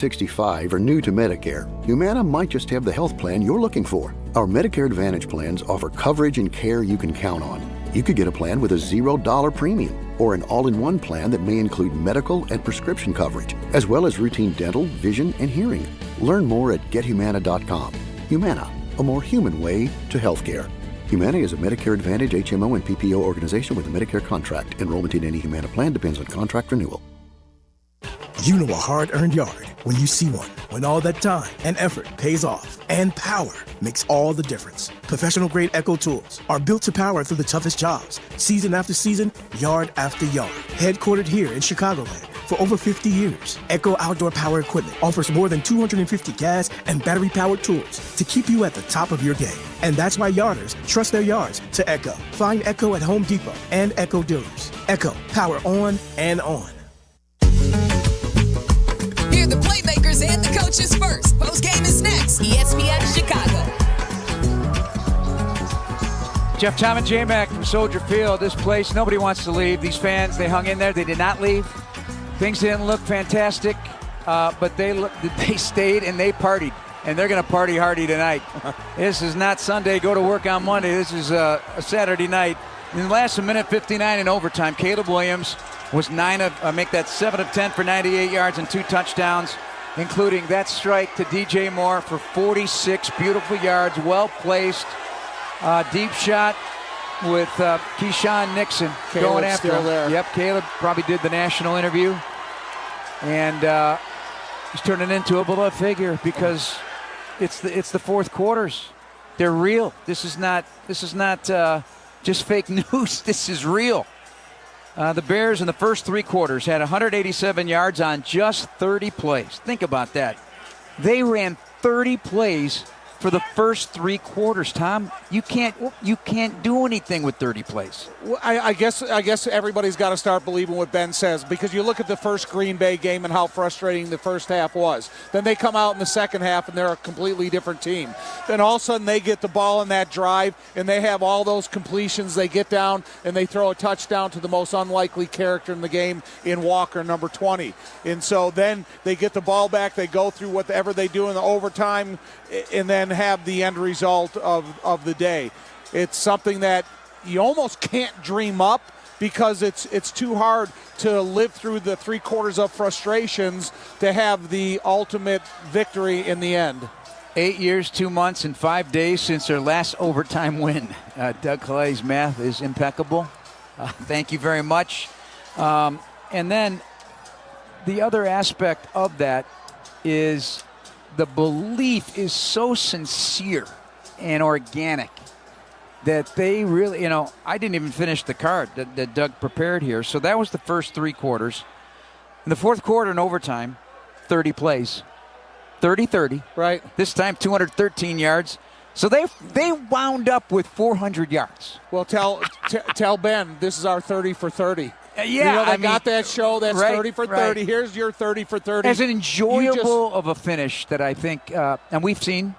65 or new to Medicare, Humana might just have the health plan you're looking for. Our Medicare Advantage plans offer coverage and care you can count on. You could get a plan with a $0 premium or an all-in-one plan that may include medical and prescription coverage, as well as routine dental, vision, and hearing. Learn more at gethumana.com. Humana, a more human way to healthcare. Humana is a Medicare Advantage HMO and PPO organization with a Medicare contract. Enrollment in any Humana plan depends on contract renewal. You know a hard-earned yard when you see one. When all that time and effort pays off. And power makes all the difference. Professional-grade Echo tools are built to power through the toughest jobs. Season after season, yard after yard. Headquartered here in Chicagoland for over 50 years, Echo Outdoor Power Equipment offers more than 250 gas and battery-powered tools to keep you at the top of your game. And that's why yarders trust their yards to Echo. Find Echo at Home Depot and Echo dealers. Echo, power on and on. Hear the playmakers and the coaches first. Postgame is next. ESPN Chicago. Jeff Tom and J-Mac from Soldier Field. This place, nobody wants to leave. These fans, they hung in there. They did not leave. Things didn't look fantastic, but they stayed and they partied. And they're going to party hardy tonight. This is not Sunday, go to work on Monday. This is a Saturday night. In the last minute 59 in overtime, Caleb Williams was 7 of 10 for 98 yards and 2 touchdowns, including that strike to DJ Moore for 46 beautiful yards, well placed, deep shot with Keyshawn Nixon Caleb's going after him. there. Yep, Caleb probably did the national interview, and he's turning into a beloved figure because it's the fourth quarters. They're real. This is not just fake news. This is real. The Bears in the first 3 quarters had 187 yards on just 30 plays. Think about that. They ran 30 plays for the first 3 quarters, Tom. You can't do anything with 30 plays. Well, I guess everybody's got to start believing what Ben says, because you look at the first Green Bay game and how frustrating the first half was. Then they come out in the second half and they're a completely different team. Then all of a sudden they get the ball in that drive and they have all those completions. They get down and they throw a touchdown to the most unlikely character in the game in Walker, number 20. And so then they get the ball back. They go through whatever they do in the overtime and then have the end result of the day. It's something that you almost can't dream up, because it's too hard to live through the 3 quarters of frustrations to have the ultimate victory in the end. 8 years, 2 months, and 5 days since their last overtime win. Doug Clay's math is impeccable. Thank you very much. And then the other aspect of that is the belief is so sincere and organic that they really, I didn't even finish the card that Doug prepared here. So that was the first 3 quarters. In the fourth quarter in overtime, 30 plays. 30-30. Right. This time 213 yards. So they wound up with 400 yards. Well, tell Ben this is our 30 for 30. Yeah, they got that show. That's right, 30 for 30. Right. Here's your 30 for 30. As an enjoyable of a finish that I think, and we've seen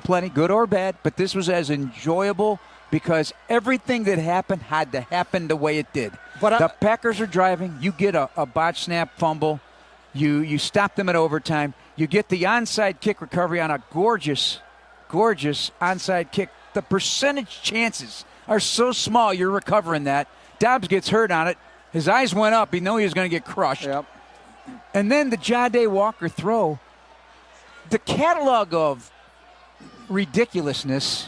plenty, good or bad, but this was as enjoyable because everything that happened had to happen the way it did. But the Packers are driving. You get a botch snap fumble. You stop them at overtime. You get the onside kick recovery on a gorgeous onside kick. The percentage chances are so small you're recovering that. Dobbs gets hurt on it. His eyes went up. He knew he was going to get crushed. Yep. And then the Jahdae Walker throw. The catalog of ridiculousness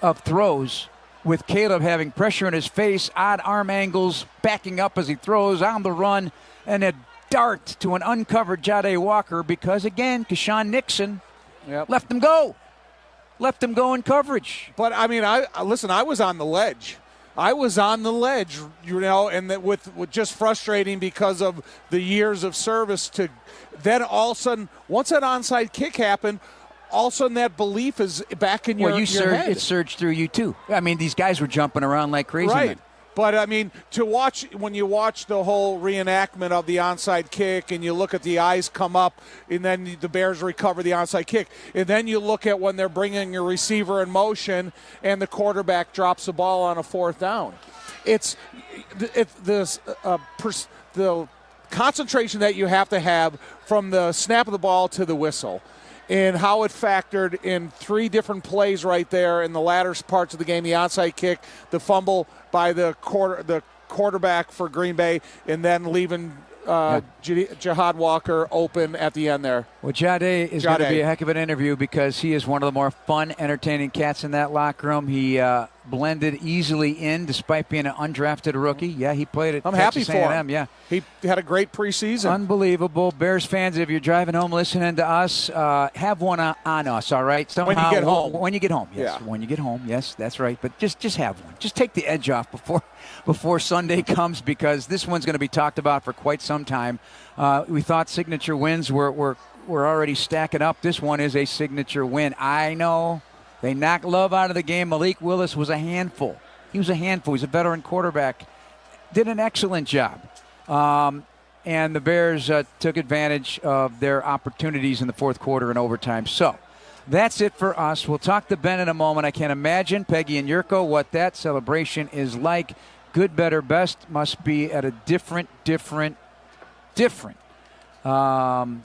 of throws, with Caleb having pressure in his face, odd arm angles, backing up as he throws, on the run, and a dart to an uncovered Jahdae Walker because, again, Keyshawn Nixon left him go. Left him go in coverage. But, I mean, I was on the ledge. And that with just frustrating because of the years of service to then all of a sudden, once that onside kick happened, all of a sudden that belief is back in your head. It surged through you too. I mean, these guys were jumping around like crazy. Right. Men. But, I mean, when you watch the whole reenactment of the onside kick and you look at the eyes come up and then the Bears recover the onside kick, and then you look at when they're bringing your receiver in motion and the quarterback drops the ball on a 4th down. The concentration that you have to have from the snap of the ball to the whistle, and how it factored in 3 different plays right there in the latter parts of the game: the onside kick, the fumble by the quarterback for Green Bay, and then leaving Jihad Walker open at the end there. Well, Jade is going to be a heck of an interview because he is one of the more fun, entertaining cats in that locker room. He blended easily in despite being an undrafted rookie. Yeah, he played at Texas happy for A&M. him. Yeah, he had a great preseason. Unbelievable. Bears fans, if you're driving home listening to us, have one on us, all right? Somehow, when you get home. When you get home, yes. Yeah. When you get home, yes, that's right. But just have one. Just take the edge off before Sunday comes, because this one's going to be talked about for quite some time. We thought signature wins were already stacking up. This one is a signature win. I know they knocked Love out of the game. Malik Willis was a handful. He was a handful. He's a veteran quarterback. Did an excellent job. And the Bears took advantage of their opportunities in the fourth quarter and overtime. So that's it for us. We'll talk to Ben in a moment. I can't imagine, Peggy and Yurko, what that celebration is like. Good, better, best must be at a different.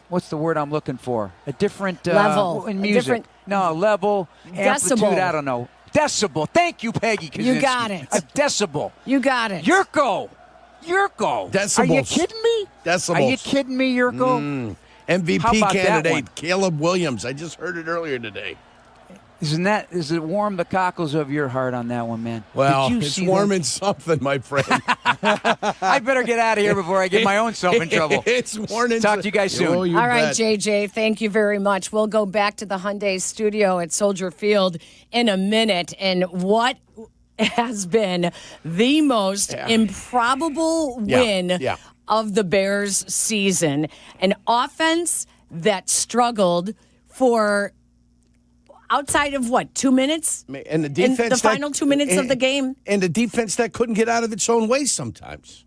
What's the word I'm looking for? A different level in music. Level, amplitude. Decibel. I don't know. Decibel. Thank you, Peggy. You got it. A decibel. You got it. Yurko. Decibels. Are you kidding me? Decibels. Are you kidding me, Yurko? MVP candidate Caleb Williams. I just heard it earlier today. Does it warm the cockles of your heart on that one, man? Well, Did you it's see warming something, my friend. I better get out of here before I get my own self in trouble. It's warning. Talk to you guys soon. Oh, you All right, bet. JJ, thank you very much. We'll go back to the Hyundai studio at Soldier Field in a minute. And what has been the most improbable win of the Bears season? An offense that struggled for outside of 2 minutes? And the defense in the final 2 minutes of the game? And the defense that couldn't get out of its own way sometimes.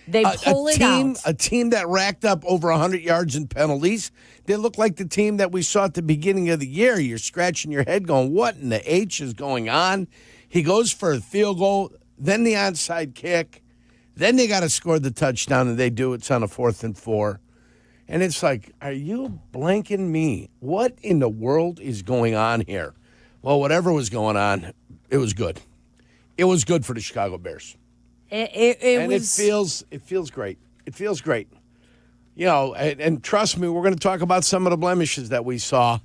They pull it out. A team that racked up over 100 yards in penalties. They look like the team that we saw at the beginning of the year. You're scratching your head going, what in the H is going on? He goes for a field goal, then the onside kick. Then they got to score the touchdown, and they do. It's on a 4th and 4. And it's like, are you blanking me? What in the world is going on here? Well, whatever was going on, it was good. It was good for the Chicago Bears. It feels great. It feels great. You know, and trust me, we're going to talk about some of the blemishes that we saw.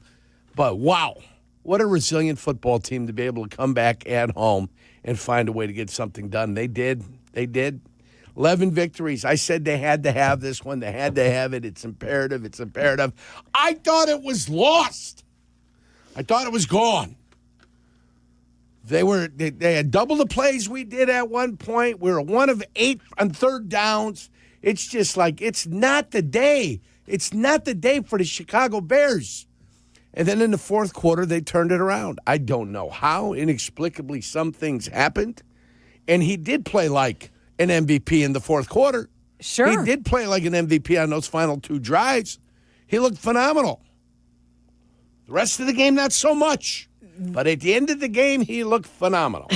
But wow, what a resilient football team to be able to come back at home and find a way to get something done. They did. 11 victories. I said they had to have this one. They had to have it. It's imperative. I thought it was lost. I thought it was gone. They had double the plays we did at one point. We were 1 of 8 on third downs. It's just like, it's not the day. It's not the day for the Chicago Bears. And then in the fourth quarter, they turned it around. I don't know how. Inexplicably, some things happened. And he did play like an MVP in the fourth quarter. Sure. He did play like an MVP on those final 2 drives. He looked phenomenal. The rest of the game, not so much. But at the end of the game, he looked phenomenal.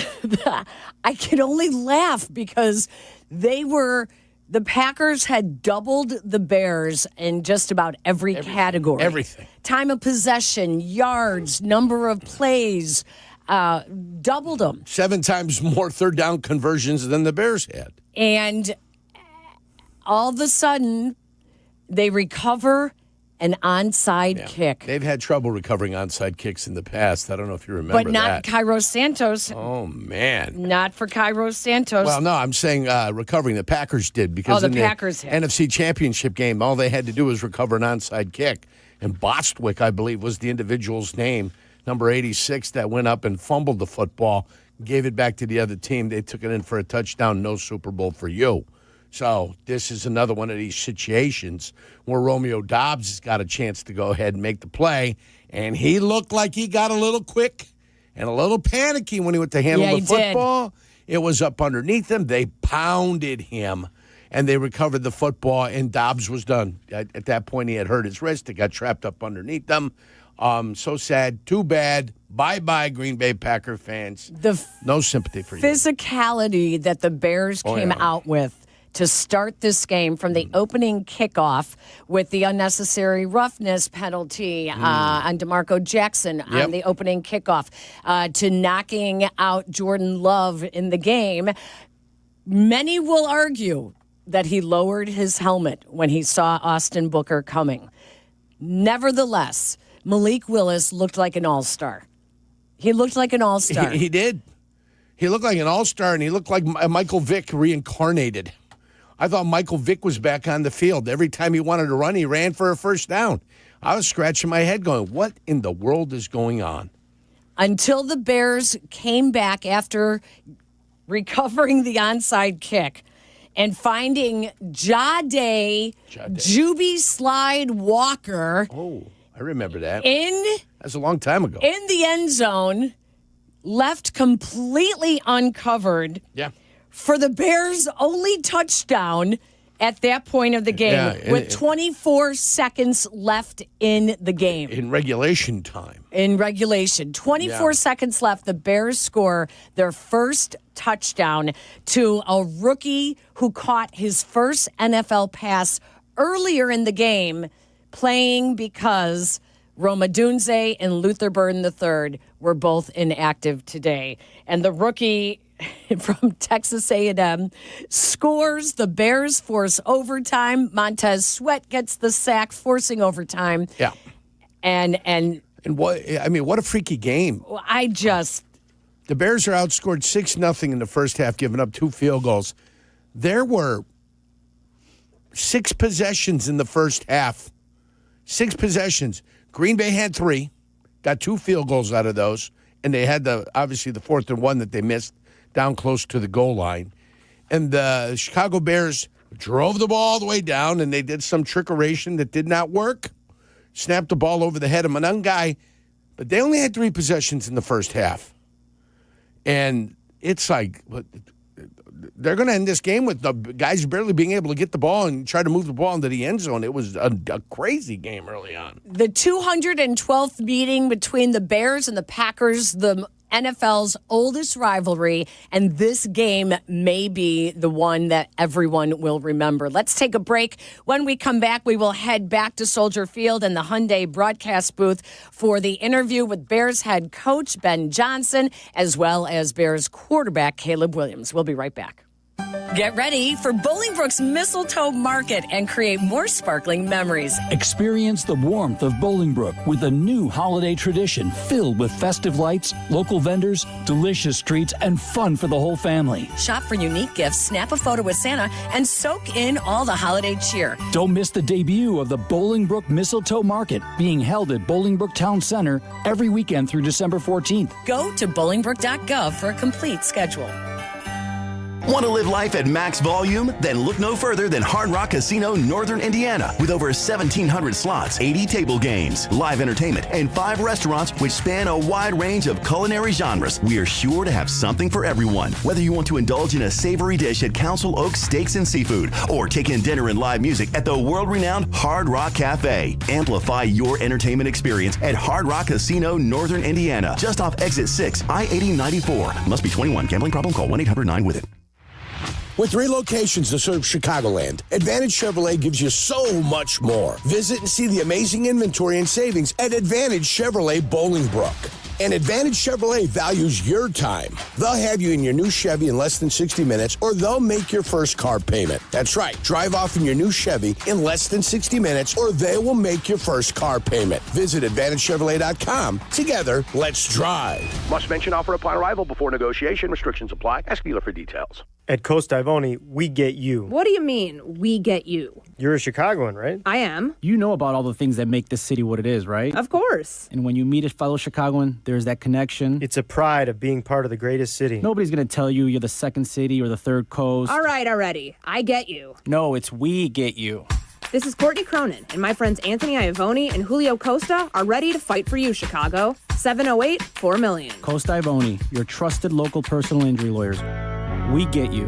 I can only laugh because the Packers had doubled the Bears in just about every category. Everything. Time of possession, yards, number of plays, doubled them. 7 times more third down conversions than the Bears had. And all of a sudden, they recover an onside kick. They've had trouble recovering onside kicks in the past. I don't know if you remember that. But not Kairos Santos. Oh, man. Not for Kairos Santos. Well, no, I'm saying recovering. The Packers did because the in Packers the did. NFC Championship game, all they had to do was recover an onside kick. And Bostwick, I believe, was the individual's name, number 86, that went up and fumbled the football, gave it back to the other team. They took it in for a touchdown. No Super Bowl for you. So this is another one of these situations where Romeo Doubs has got a chance to go ahead and make the play. And he looked like he got a little quick and a little panicky when he went to handle the football. It was up underneath him. They pounded him, and they recovered the football, and Doubs was done. At that point, he had hurt his wrist. It got trapped up underneath them. So sad. Too bad. Bye-bye, Green Bay Packer fans. No sympathy for you. Physicality that the Bears came out with to start this game from the opening kickoff with the unnecessary roughness penalty on DeMarco Jackson on the opening kickoff to knocking out Jordan Love in the game. Many will argue that he lowered his helmet when he saw Austin Booker coming. Nevertheless, Malik Willis looked like an all-star. He looked like an all-star. He did. He looked like an all-star, and he looked like Michael Vick reincarnated. I thought Michael Vick was back on the field. Every time he wanted to run, he ran for a first down. I was scratching my head going, what in the world is going on? Until the Bears came back after recovering the onside kick and finding Jade Juby Slide Walker. Oh, I remember that. That's a long time ago. In the end zone, left completely uncovered. Yeah. For the Bears' only touchdown at that point of the game, with 24 seconds left in the game. In regulation time. 24 seconds left. The Bears score their first touchdown to a rookie who caught his first NFL pass earlier in the game, playing because Roma Dunze and Luther Burden III were both inactive today. And the rookie from Texas A&M scores. The Bears force overtime. Montez Sweat gets the sack, forcing overtime. Yeah. And what a freaky game. The Bears are outscored 6-0 in the first half, giving up 2 field goals. There were 6 possessions in the first half. 6 possessions. Green Bay had 3, got 2 field goals out of those, and they had obviously the 4th and 1 that they missed down close to the goal line. And the Chicago Bears drove the ball all the way down, and they did some trickeration that did not work. Snapped the ball over the head of an guy, but they only had 3 possessions in the first half. And it's like, they're going to end this game with the guys barely being able to get the ball and try to move the ball into the end zone. It was a crazy game early on. The 212th meeting between the Bears and the Packers, the NFL's oldest rivalry, and this game may be the one that everyone will remember. Let's take a break. When we come back, we will head back to Soldier Field and the Hyundai broadcast booth for the interview with Bears head coach Ben Johnson, as well as Bears quarterback Caleb Williams. We'll be right back. Get ready for Bolingbrook's Mistletoe Market and create more sparkling memories. Experience the warmth of Bolingbrook with a new holiday tradition filled with festive lights, local vendors, delicious treats, and fun for the whole family. Shop for unique gifts, snap a photo with Santa, and soak in all the holiday cheer. Don't miss the debut of the Bolingbrook Mistletoe Market being held at Bolingbrook Town Center every weekend through December 14th. Go to bolingbrook.gov for a complete schedule. Want to live life at max volume? Then look no further than Hard Rock Casino Northern Indiana. With over 1,700 slots, 80 table games, live entertainment, and 5 restaurants which span a wide range of culinary genres, we are sure to have something for everyone. Whether you want to indulge in a savory dish at Council Oaks Steaks and Seafood or take in dinner and live music at the world-renowned Hard Rock Cafe, amplify your entertainment experience at Hard Rock Casino Northern Indiana, just off Exit 6, I-8094. Must be 21. Gambling problem? Call 1-800-9-WITH-IT. With 3 locations to serve Chicagoland, Advantage Chevrolet gives you so much more. Visit and see the amazing inventory and savings at Advantage Chevrolet Bolingbrook. And Advantage Chevrolet values your time. They'll have you in your new Chevy in less than 60 minutes, or they'll make your first car payment. That's right. Drive off in your new Chevy in less than 60 minutes, or they will make your first car payment. Visit AdvantageChevrolet.com. Together, let's drive. Must mention offer upon arrival before negotiation. Restrictions apply. Ask dealer for details. At Coast Ivoni, we get you. What do you mean, we get you? You're a Chicagoan, right? I am. You know about all the things that make this city what it is, right? Of course. And when you meet a fellow Chicagoan, there's that connection. It's a pride of being part of the greatest city. Nobody's going to tell you you're the second city or the third coast. All right, already. I get you. No, it's we get you. This is Courtney Cronin, and my friends Anthony Iavoni and Julio Costa are ready to fight for you, Chicago. 708-4 million. Coast Ivoni, your trusted local personal injury lawyers. We get you.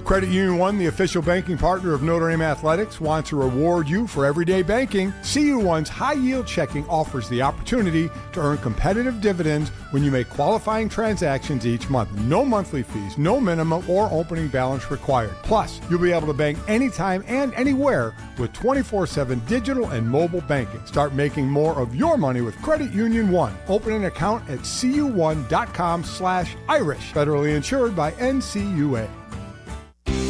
Credit Union One, the official banking partner of Notre Dame Athletics, wants to reward you for everyday banking. CU One's high-yield checking offers the opportunity to earn competitive dividends when you make qualifying transactions each month. No monthly fees, no minimum or opening balance required. Plus, you'll be able to bank anytime and anywhere with 24/7 digital and mobile banking. Start making more of your money with Credit Union One. Open an account at cu1.com/Irish. Federally insured by NCUA.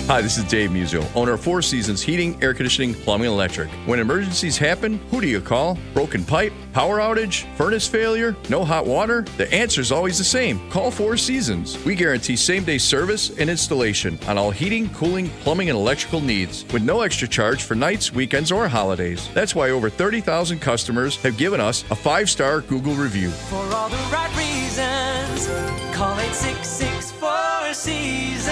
Hi, this is Dave Muzio, owner of Four Seasons Heating, Air Conditioning, Plumbing, and Electric. When emergencies happen, who do you call? Broken pipe, power outage, furnace failure, no hot water? The answer is always the same. Call Four Seasons. We guarantee same-day service and installation on all heating, cooling, plumbing, and electrical needs with no extra charge for nights, weekends, or holidays. That's why over 30,000 customers have given us a 5-star Google review. For all the right reasons, call 866-4 Seasons.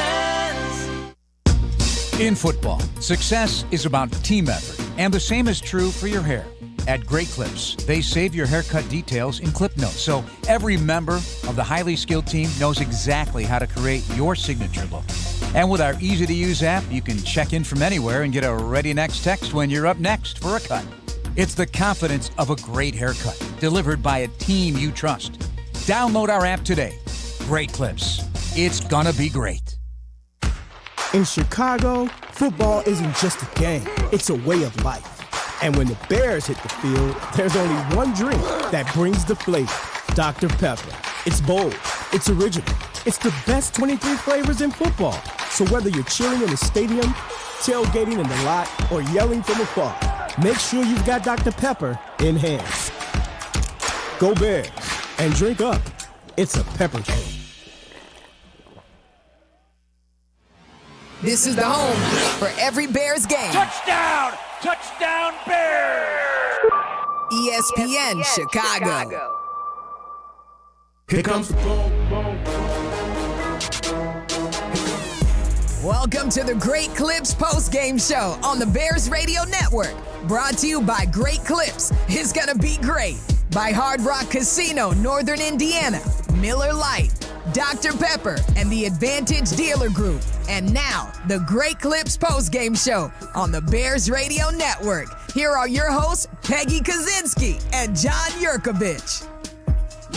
In football, success is about team effort, and the same is true for your hair. At Great Clips, they save your haircut details in clip notes, so every member of the highly skilled team knows exactly how to create your signature look. And with our easy-to-use app, you can check in from anywhere and get a ready next text when you're up next for a cut. It's the confidence of a great haircut, delivered by a team you trust. Download our app today. Great Clips. It's gonna be great. In Chicago, football isn't just a game, it's a way of life. And when the Bears hit the field, there's only one drink that brings the flavor, Dr. Pepper. It's bold, it's original, it's the best 23 flavors in football. So whether you're chilling in the stadium, tailgating in the lot, or yelling from afar, make sure you've got Dr. Pepper in hand. Go Bears, and drink up. It's a pepper drink. This is the home for every Bears game. Touchdown! Touchdown Bears! ESPN Chicago. Here comes the boom, boom, boom. Welcome to the Great Clips postgame show on the Bears Radio Network. Brought to you by Great Clips. It's gonna be great. By Hard Rock Casino, Northern Indiana, Miller Lite, Dr. Pepper, and the Advantage Dealer Group. And now, the Great Clips postgame show on the Bears Radio Network. Here are your hosts, Peggy Kaczynski and John Yurkovich.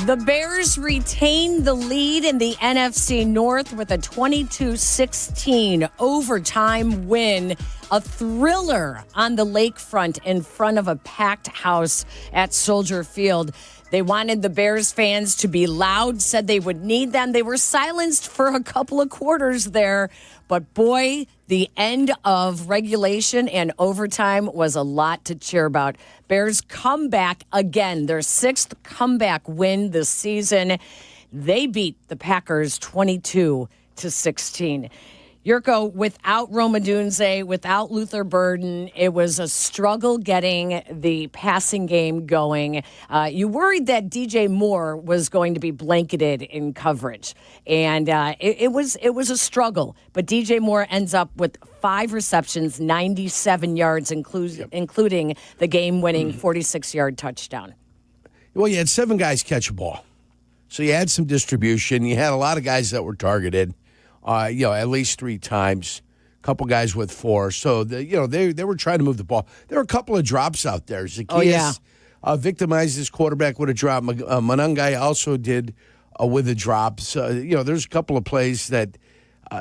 The Bears retain the lead in the NFC North with a 22-16 overtime win. A thriller on the lakefront in front of a packed house at Soldier Field. They wanted the Bears fans to be loud, said they would need them. They were silenced for a couple of quarters there. But boy, the end of regulation and overtime was a lot to cheer about. Bears come back again, their 6th comeback win this season. They beat the Packers 22-16. Yurko, without Roma Dunze, without Luther Burden, it was a struggle getting the passing game going. You worried that DJ Moore was going to be blanketed in coverage, and it was a struggle. But DJ Moore ends up with 5 receptions, 97 yards, including the game-winning 46-yard touchdown. Well, you had 7 guys catch a ball, so you had some distribution. You had a lot of guys that were targeted. At least 3 times, a couple guys with 4. So, they were trying to move the ball. There were a couple of drops out there. Zacchaeus victimized his quarterback with a drop. Manungai also did with the drops. There's a couple of plays that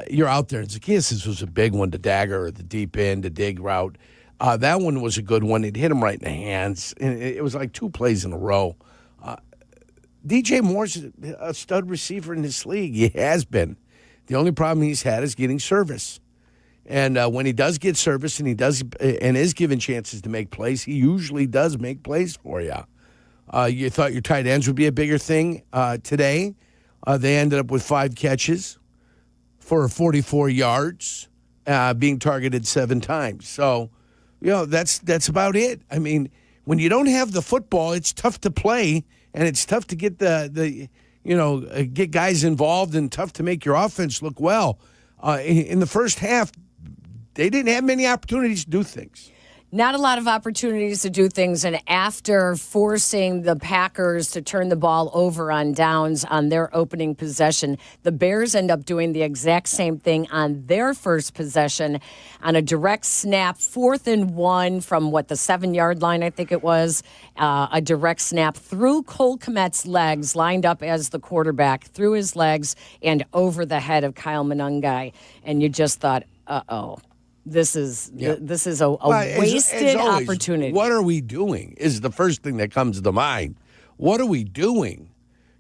you're out there. Zacchaeus was a big one, the dagger or the deep end, the dig route. That one was a good one. It hit him right in the hands. And it was like 2 plays in a row. DJ Moore's a stud receiver in this league. He has been. The only problem he's had is getting service. And when he does get service and is given chances to make plays, he usually does make plays for you. You thought your tight ends would be a bigger thing today. They ended up with 5 catches for 44 yards, being targeted 7 times. So, that's about it. I mean, when you don't have the football, it's tough to play, and it's tough to get get guys involved and tough to make your offense look well. In the first half, they didn't have many opportunities to do things. Not a lot of opportunities to do things, and after forcing the Packers to turn the ball over on downs on their opening possession, the Bears end up doing the exact same thing on their first possession on a direct snap, 4th and 1 from, the 7-yard line, I think it was, a direct snap through Cole Kmet's legs, lined up as the quarterback, through his legs and over the head of Kyle Monangai, and you just thought, uh-oh. This is a wasted always, opportunity. What are we doing is the first thing that comes to mind. What are we doing?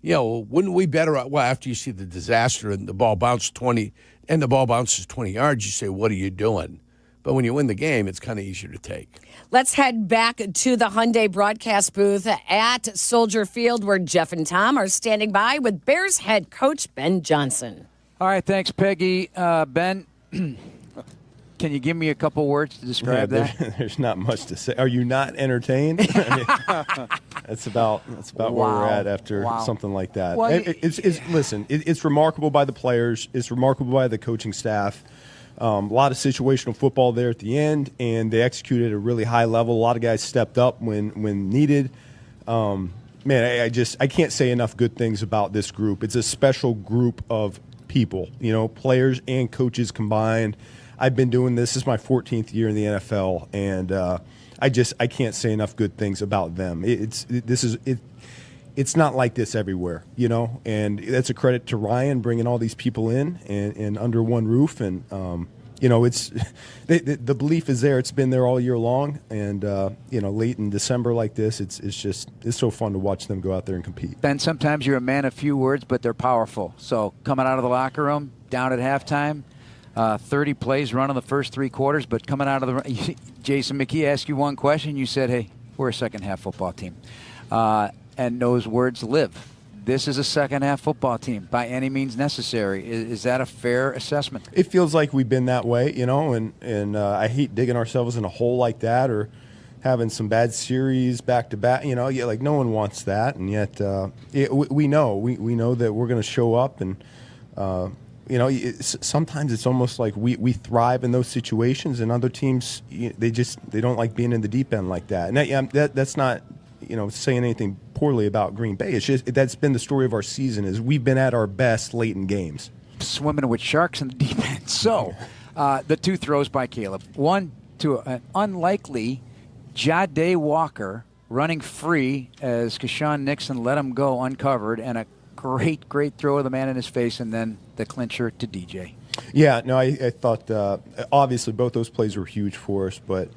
Wouldn't we better, after you see the disaster and the ball bounces 20 yards, you say, what are you doing? But when you win the game, it's kind of easier to take. Let's head back to the Hyundai broadcast booth at Soldier Field, where Jeff and Tom are standing by with Bears head coach Ben Johnson. All right, thanks, Peggy. Ben, can you give me a couple words to describe that? There's not much to say. Are you not entertained? That's about where we're at after something like that. Well, it's remarkable by the players. It's remarkable by the coaching staff. A lot of situational football there at the end, and they executed at a really high level. A lot of guys stepped up when needed. I can't say enough good things about this group. It's a special group of people, players and coaches combined. I've been doing this. This is my 14th year in the NFL, and I can't say enough good things about them. It's not like this everywhere, and that's a credit to Ryan bringing all these people in and under one roof. And, it's the belief is there. It's been there all year long. And, late in December like this, it's so fun to watch them go out there and compete. Ben, sometimes you're a man of few words, but they're powerful. So coming out of the locker room, down at halftime, 30 plays run in the first 3 quarters, but coming out of the Jason McKee asked you one question. You said, hey, we're a second-half football team. And those words live. This is a second-half football team by any means necessary. Is that a fair assessment? It feels like we've been that way, and I hate digging ourselves in a hole like that or having some bad series back-to-back. Like no one wants that, and yet we know that we're going to show up and sometimes it's almost like we thrive in those situations, and other teams they don't like being in the deep end like that. And that's not saying anything poorly about Green Bay. It's just that's been the story of our season is we've been at our best late in games. Swimming with sharks in the deep end. So the 2 throws by Caleb. One to an unlikely Jade Walker running free as Keshawn Nixon let him go uncovered, and a great throw of the man in his face, and then the clincher to DJ. Yeah, no, I thought obviously both those plays were huge for us, but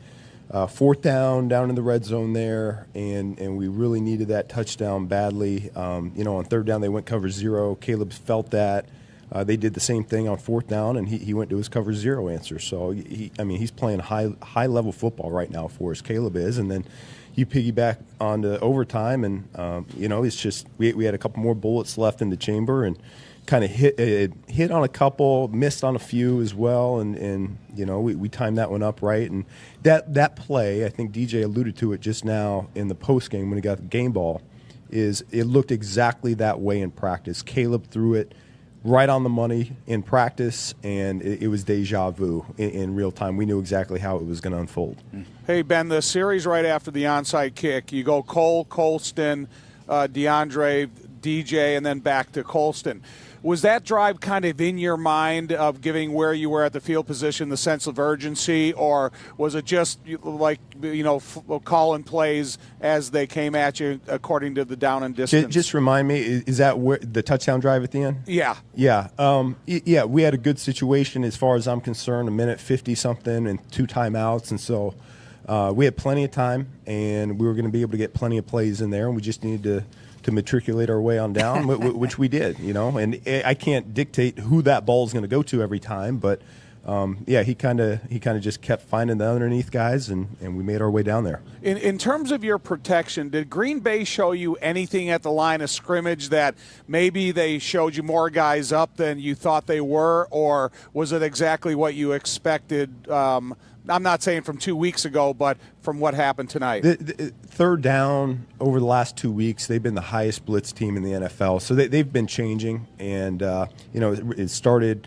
4th down in the red zone there, and we really needed that touchdown badly. On 3rd down they went cover 0. Caleb felt that. They did the same thing on 4th down, and he went to his cover 0 answer. So he's playing high level football right now for us. Caleb is, and then you piggyback onto overtime, and it's just we had a couple more bullets left in the chamber, and kind of hit on a couple, missed on a few as well, and we timed that one up right. And that play, I think DJ alluded to it just now in the post game when he got the game ball, it looked exactly that way in practice. Caleb threw it right on the money in practice, and it was deja vu in real time. We knew exactly how it was going to unfold. Hey, Ben, the series right after the onside kick, you go Cole, Colston, DeAndre, DJ, and then back to Colston. Was that drive kind of in your mind of giving where you were at the field position the sense of urgency, or was it just like, calling plays as they came at you according to the down and distance? Just remind me, is that where the touchdown drive at the end? Yeah. Yeah. We had a good situation as far as I'm concerned, 1:50-something and 2 timeouts, and so we had plenty of time, and we were going to be able to get plenty of plays in there, and we just needed to matriculate our way on down, which we did, and I can't dictate who that ball is going to go to every time, but he kind of just kept finding the underneath guys, and we made our way down there. In terms of your protection, did Green Bay show you anything at the line of scrimmage that maybe they showed you more guys up than you thought they were, or was it exactly what you expected? I'm not saying from 2 weeks ago, but from what happened tonight. The 3rd down over the last 2 weeks, they've been the highest blitz team in the NFL. So they've been changing, and it started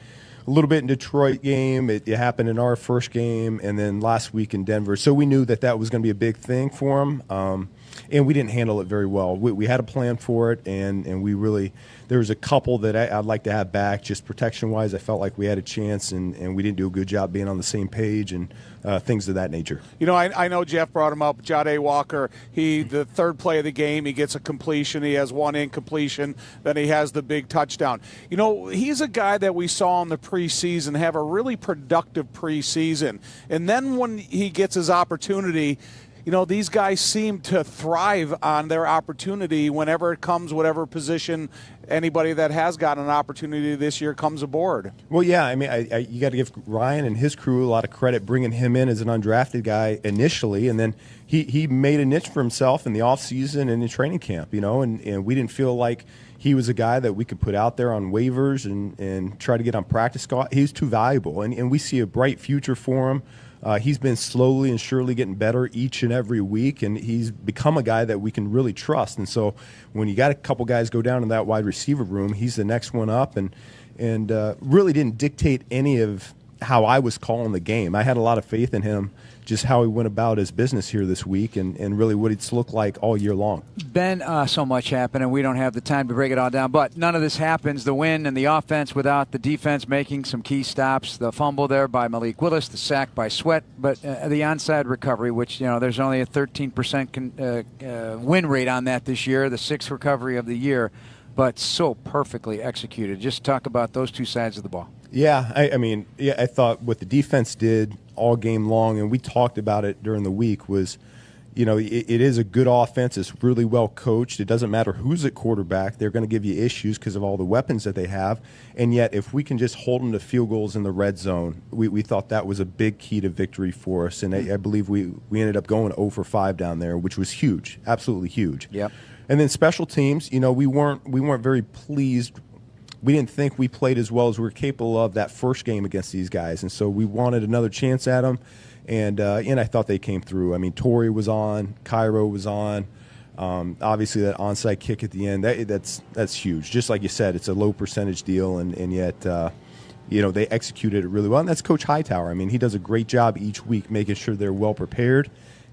a little bit in Detroit game. It happened in our first game, and then last week in Denver. So we knew that was going to be a big thing for him, and we didn't handle it very well. We had a plan for it, and we really – there was a couple that I'd like to have back just protection-wise. I felt like we had a chance, and we didn't do a good job being on the same page and things of that nature. You know, I know Jeff brought him up. Jade Walker, the third play of the game, he gets a completion. He has one incompletion. Then he has the big touchdown. You know, he's a guy that we saw in the preseason have a really productive preseason. And then when he gets his opportunity, you know, these guys seem to thrive on their opportunity whenever it comes, whatever position anybody that has gotten an opportunity this year comes aboard. Well, yeah, I mean, you got to give Ryan and his crew a lot of credit bringing him in as an undrafted guy initially, and then he made a niche for himself in the offseason and in training camp, you know, and we didn't feel like he was a guy that we could put out there on waivers and try to get on practice squad. He was too valuable, and we see a bright future for him. He's been slowly and surely getting better each and every week, and he's become a guy that we can really trust. And so when you got a couple guys go down in that wide receiver room, he's the next one up, and really didn't dictate any of how I was calling the game. I had a lot of faith in him, just how he went about his business here this week and really what it's looked like all year long. Ben, so much happened, and we don't have the time to break it all down, but none of this happens, the win and the offense, without the defense making some key stops. The fumble there by Malik Willis, the sack by Sweat, but the onside recovery, which, you know, there's only a 13% win rate on that this year, the 6th recovery of the year, but so perfectly executed. Just talk about those two sides of the ball. Yeah, I thought what the defense did all game long, and we talked about it during the week, was, you know, it is a good offense. It's really well coached. It doesn't matter who's at quarterback. They're going to give you issues because of all the weapons that they have. And yet, if we can just hold them to field goals in the red zone, we thought that was a big key to victory for us. And I believe we ended up going 0 for 5 down there, which was huge, absolutely huge. Yep. And then special teams, you know, we weren't very pleased. We didn't think we played as well as we were capable of that first game against these guys, and so we wanted another chance at them, and I thought they came through. I mean, Torrey was on, Cairo was on, obviously that onside kick at the end, that's huge. Just like you said, it's a low percentage deal, and yet you know, they executed it really well, and that's Coach Hightower. I mean, he does a great job each week making sure they're well prepared.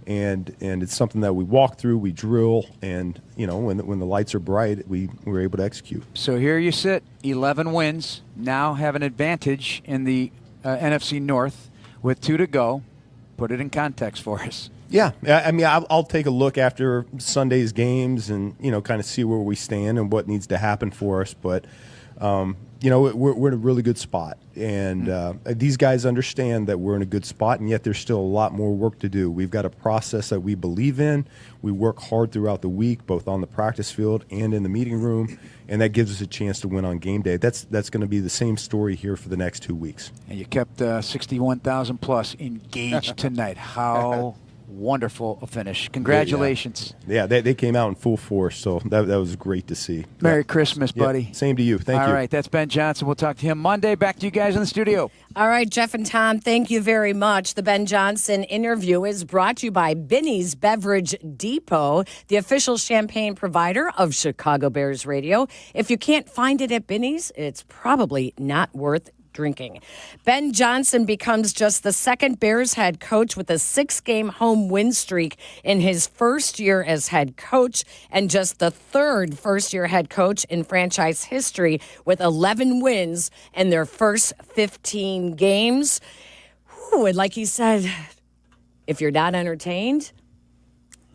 And it's something that we walk through, we drill, and, you know, when the lights are bright, we're able to execute. So here you sit, 11 wins, now have an advantage in the NFC North with 2 to go. Put it in context for us. Yeah, I mean, I'll take a look after Sunday's games and, you know, kind of see where we stand and what needs to happen for us. But, you know, we're in a really good spot. And these guys understand that we're in a good spot, and yet there's still a lot more work to do. We've got a process that we believe in. We work hard throughout the week, both on the practice field and in the meeting room, and that gives us a chance to win on game day. That's going to be the same story here for the next 2 weeks. And you kept 61,000 plus engaged tonight. How wonderful a finish. Congratulations. Yeah, they came out in full force, so that was great to see. Merry Christmas, buddy. Yeah, same to you. Thank you. All right, that's Ben Johnson. We'll talk to him Monday. Back to you guys in the studio. All right, Jeff and Tom, thank you very much. The Ben Johnson interview is brought to you by Binny's Beverage Depot, the official champagne provider of Chicago Bears Radio. If you can't find it at Binny's, it's probably not worth drinking. Ben Johnson becomes just the second Bears head coach with a 6-game home win streak in his first year as head coach, and just the third first-year head coach in franchise history with 11 wins in their first 15 games. Whew, and like he said, if you're not entertained,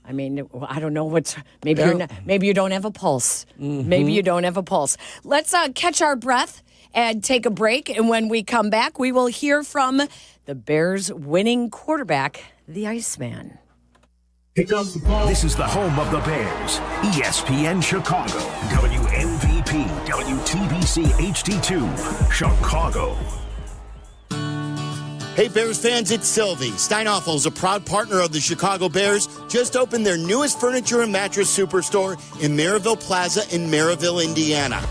I mean, I don't know what's maybe you're not, maybe you don't have a pulse. Mm-hmm. Maybe you don't have a pulse. Let's catch our breath and take a break. And when we come back, we will hear from the Bears' winning quarterback, the Iceman. This is the home of the Bears, ESPN Chicago, WMVP, WTBC HD2, Chicago. Hey Bears fans, it's Sylvie. Steinhoffel's a proud partner of the Chicago Bears. Just opened their newest furniture and mattress superstore in Maryville Plaza in Maryville, Indiana.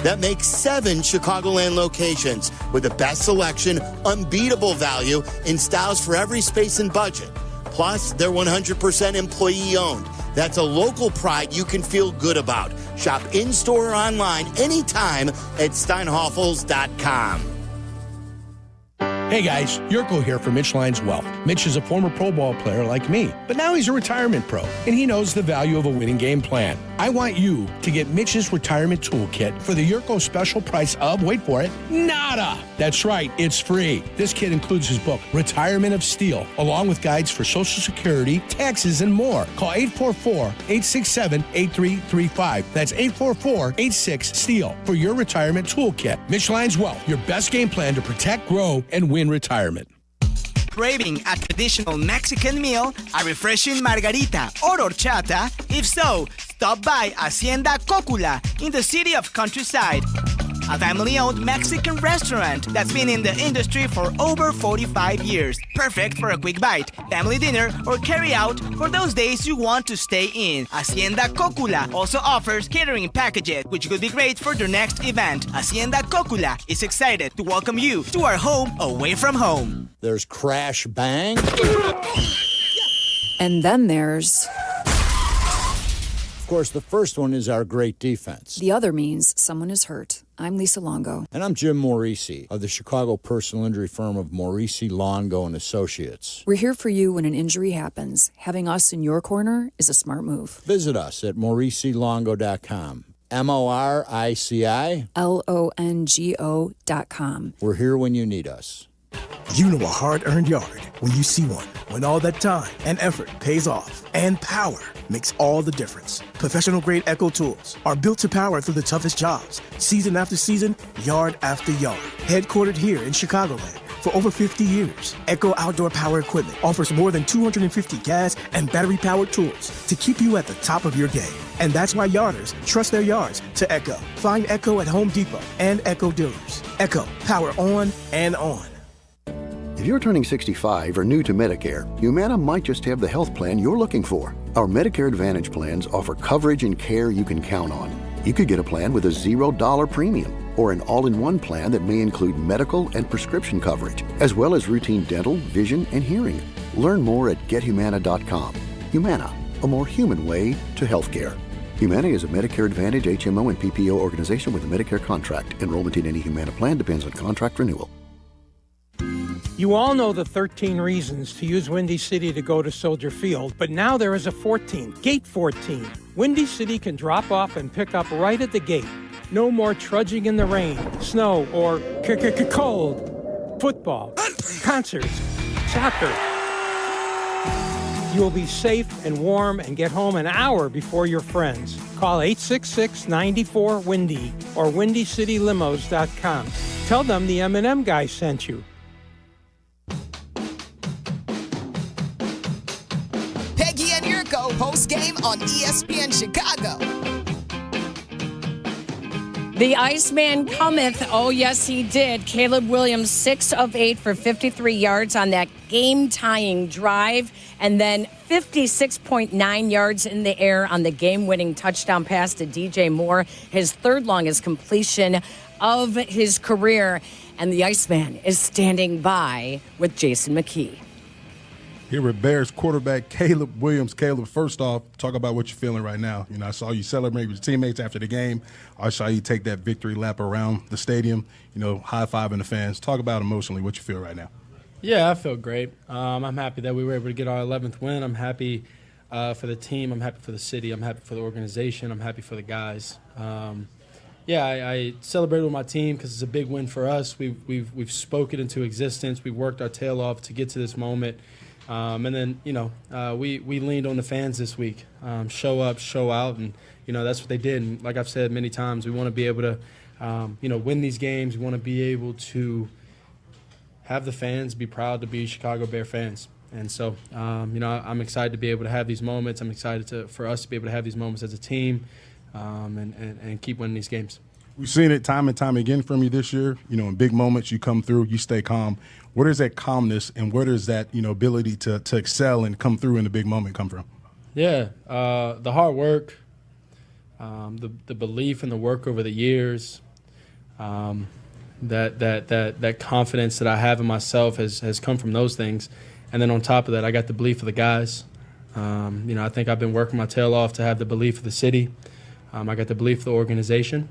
That makes 7 Chicagoland locations with the best selection, unbeatable value, and styles for every space and budget. Plus, they're 100% employee-owned. That's a local pride you can feel good about. Shop in-store or online anytime at steinhoffels.com. Hey guys, Yurko here for Mitch Lyons Wealth. Mitch is a former Pro Bowl player like me, but now he's a retirement pro, and he knows the value of a winning game plan. I want you to get Mitch's retirement toolkit for the Yurko special price of, wait for it, nada. That's right, it's free. This kit includes his book, Retirement of Steel, along with guides for Social Security, taxes, and more. Call 844-867-8335. That's 844-86-STEEL for your retirement toolkit. Mitch Lyons Wealth, your best game plan to protect, grow, and win retirement. Craving a traditional Mexican meal, a refreshing margarita or horchata? If so, stop by Hacienda Cocula in the city of Countryside. A family-owned Mexican restaurant that's been in the industry for over 45 years. Perfect for a quick bite, family dinner, or carry out for those days you want to stay in. Hacienda Cocula also offers catering packages, which could be great for your next event. Hacienda Cocula is excited to welcome you to our home away from home. There's crash bang. And then there's... Of course, the first one is our great defense. The other means someone is hurt. I'm Lisa Longo. And I'm Jim Morisi of the Chicago personal injury firm of Morisi, Longo & Associates. We're here for you when an injury happens. Having us in your corner is a smart move. Visit us at MorisiLongo.com. MoriciLongo.com. We're here when you need us. You know a hard-earned yard when you see one. When all that time and effort pays off. And power makes all the difference. Professional-grade Echo tools are built to power through the toughest jobs. Season after season, yard after yard. Headquartered here in Chicagoland for over 50 years, Echo Outdoor Power Equipment offers more than 250 gas and battery-powered tools to keep you at the top of your game. And that's why yarders trust their yards to Echo. Find Echo at Home Depot and Echo dealers. Echo, power on and on. If you're turning 65 or new to Medicare, Humana might just have the health plan you're looking for. Our Medicare Advantage plans offer coverage and care you can count on. You could get a plan with a $0 premium or an all-in-one plan that may include medical and prescription coverage, as well as routine dental, vision, and hearing. Learn more at gethumana.com. Humana, a more human way to healthcare. Humana is a Medicare Advantage HMO and PPO organization with a Medicare contract. Enrollment in any Humana plan depends on contract renewal. You all know the 13 reasons to use Windy City to go to Soldier Field, but now there is a 14th, Gate 14. Windy City can drop off and pick up right at the gate. No more trudging in the rain, snow, or cold. Football, concerts, soccer. You will be safe and warm and get home an hour before your friends. Call 866-94-WINDY or WindyCityLimos.com. Tell them the M&M guy sent you. Peggy and Yurko postgame on ESPN Chicago. The Iceman cometh. Oh, yes, he did. Caleb Williams, 6 of 8 for 53 yards on that game-tying drive, and then 56.9 yards in the air on the game-winning touchdown pass to DJ Moore, his third longest completion of his career. And the Iceman is standing by with Jason McKee. Here with Bears quarterback Caleb Williams. Caleb, first off, talk about what you're feeling right now. You know, I saw you celebrate with your teammates after the game. I saw you take that victory lap around the stadium, you know, high-fiving the fans. Talk about emotionally what you feel right now. Yeah, I feel great. I'm happy that we were able to get our 11th win. I'm happy for the team. I'm happy for the city. I'm happy for the organization. I'm happy for the guys. I celebrated with my team because it's a big win for us. We've spoken into existence. We worked our tail off to get to this moment. And then, we leaned on the fans this week. Show up, show out, and, that's what they did. And like I've said many times, we want to be able to, win these games. We want to be able to have the fans be proud to be Chicago Bear fans. And so, I'm excited to be able to have these moments. I'm excited for us to be able to have these moments as a team and keep winning these games. We've seen it time and time again from you this year. You know, in big moments, you come through, you stay calm. Where does that calmness and where does that, ability to excel and come through in the big moment come from? Yeah, the hard work, the belief in the work over the years, that confidence that I have in myself has come from those things. And then on top of that, I got the belief of the guys. I think I've been working my tail off to have the belief of the city. I got the belief of the organization.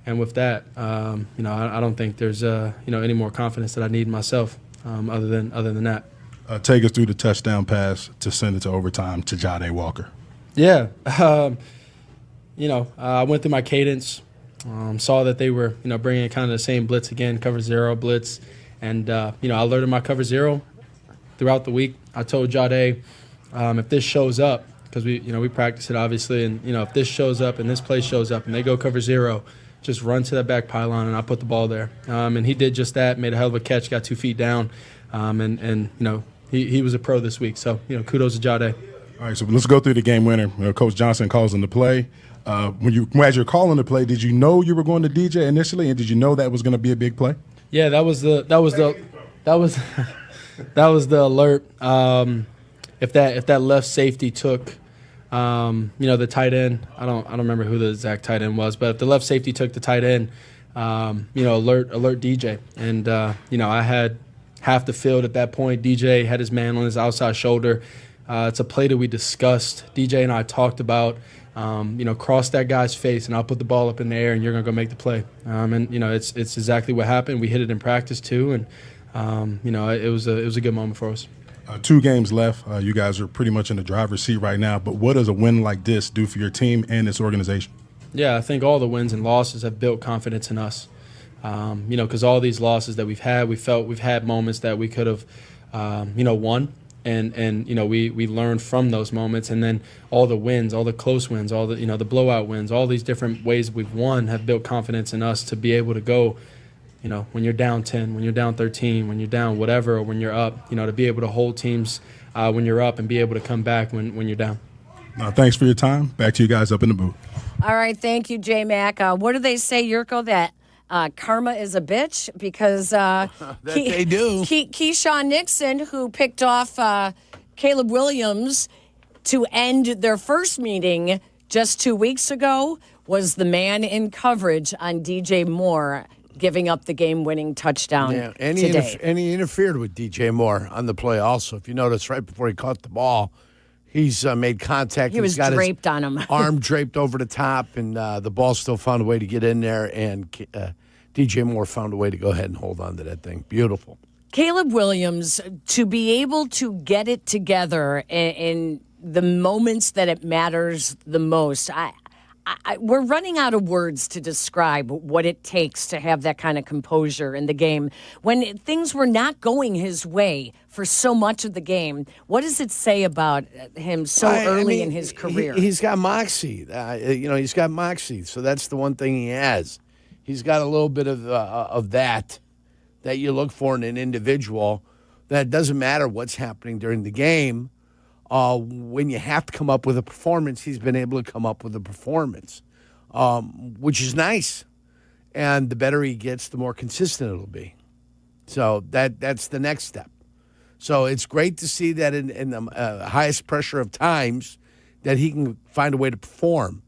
And with that, I don't think there's any more confidence that I need in myself. other than that. Take us through the touchdown pass to send it to overtime to Jade Walker. Yeah. I went through my cadence, saw that they were, bringing kind of the same blitz again, cover zero blitz. And, I alerted my cover zero throughout the week. I told Jade, if this shows up, because we practice it obviously, and, if this shows up and this play shows up and they go cover zero, just run to that back pylon and I'll put the ball there. And he did just that, made a hell of a catch, got 2 feet down. He was a pro this week. So, kudos to Jade. All right, so let's go through the game winner. Coach Johnson calls in the play. As you're calling the play, did you know you were going to DJ initially, and did you know that was going to be a big play? Yeah, that was the alert. If that left safety took, the tight end, I don't remember who the exact tight end was, but if the left safety took the tight end, alert DJ, and I had half the field at that point. DJ had his man on his outside shoulder. It's a play that we discussed. DJ and I talked about, cross that guy's face and I'll put the ball up in the air and you're going to go make the play. It's exactly what happened. We hit it in practice too. And, it was a good moment for us. 2 games left. You guys are pretty much in the driver's seat right now. But what does a win like this do for your team and its organization? Yeah, I think all the wins and losses have built confidence in us. Because all these losses that we've had, we've had moments that we could have, won. And we learned from those moments, and then all the wins, all the close wins, all the the blowout wins, all these different ways we've won have built confidence in us to be able to go, when you're down 10, when you're down 13, when you're down whatever, or when you're up, to be able to hold teams when you're up and be able to come back when you're down. Thanks for your time. Back to you guys up in the booth. All right, thank you, J-Mac. What do they say, Yurko, that karma is a bitch? Because they do. Keyshawn Nixon, who picked off Caleb Williams to end their first meeting just 2 weeks ago, was the man in coverage on DJ Moore, giving up the game-winning touchdown today. And he interfered with DJ Moore on the play also. If you notice, right before he caught the ball, he's made contact. He was draped on him. Arm draped over the top, and the ball still found a way to get in there, and DJ Moore found a way to go ahead and hold on to that thing. Beautiful. Caleb Williams, to be able to get it together in the moments that it matters the most, we're running out of words to describe what it takes to have that kind of composure in the game. When things were not going his way for so much of the game, what does it say about him so early in his career? He's got moxie. He's got moxie. So that's the one thing he has. He's got a little bit of that you look for in an individual. That doesn't matter what's happening during the game. When you have to come up with a performance, he's been able to come up with a performance, which is nice. And the better he gets, the more consistent it'll be. So that's the next step. So it's great to see that in the highest pressure of times that he can find a way to perform.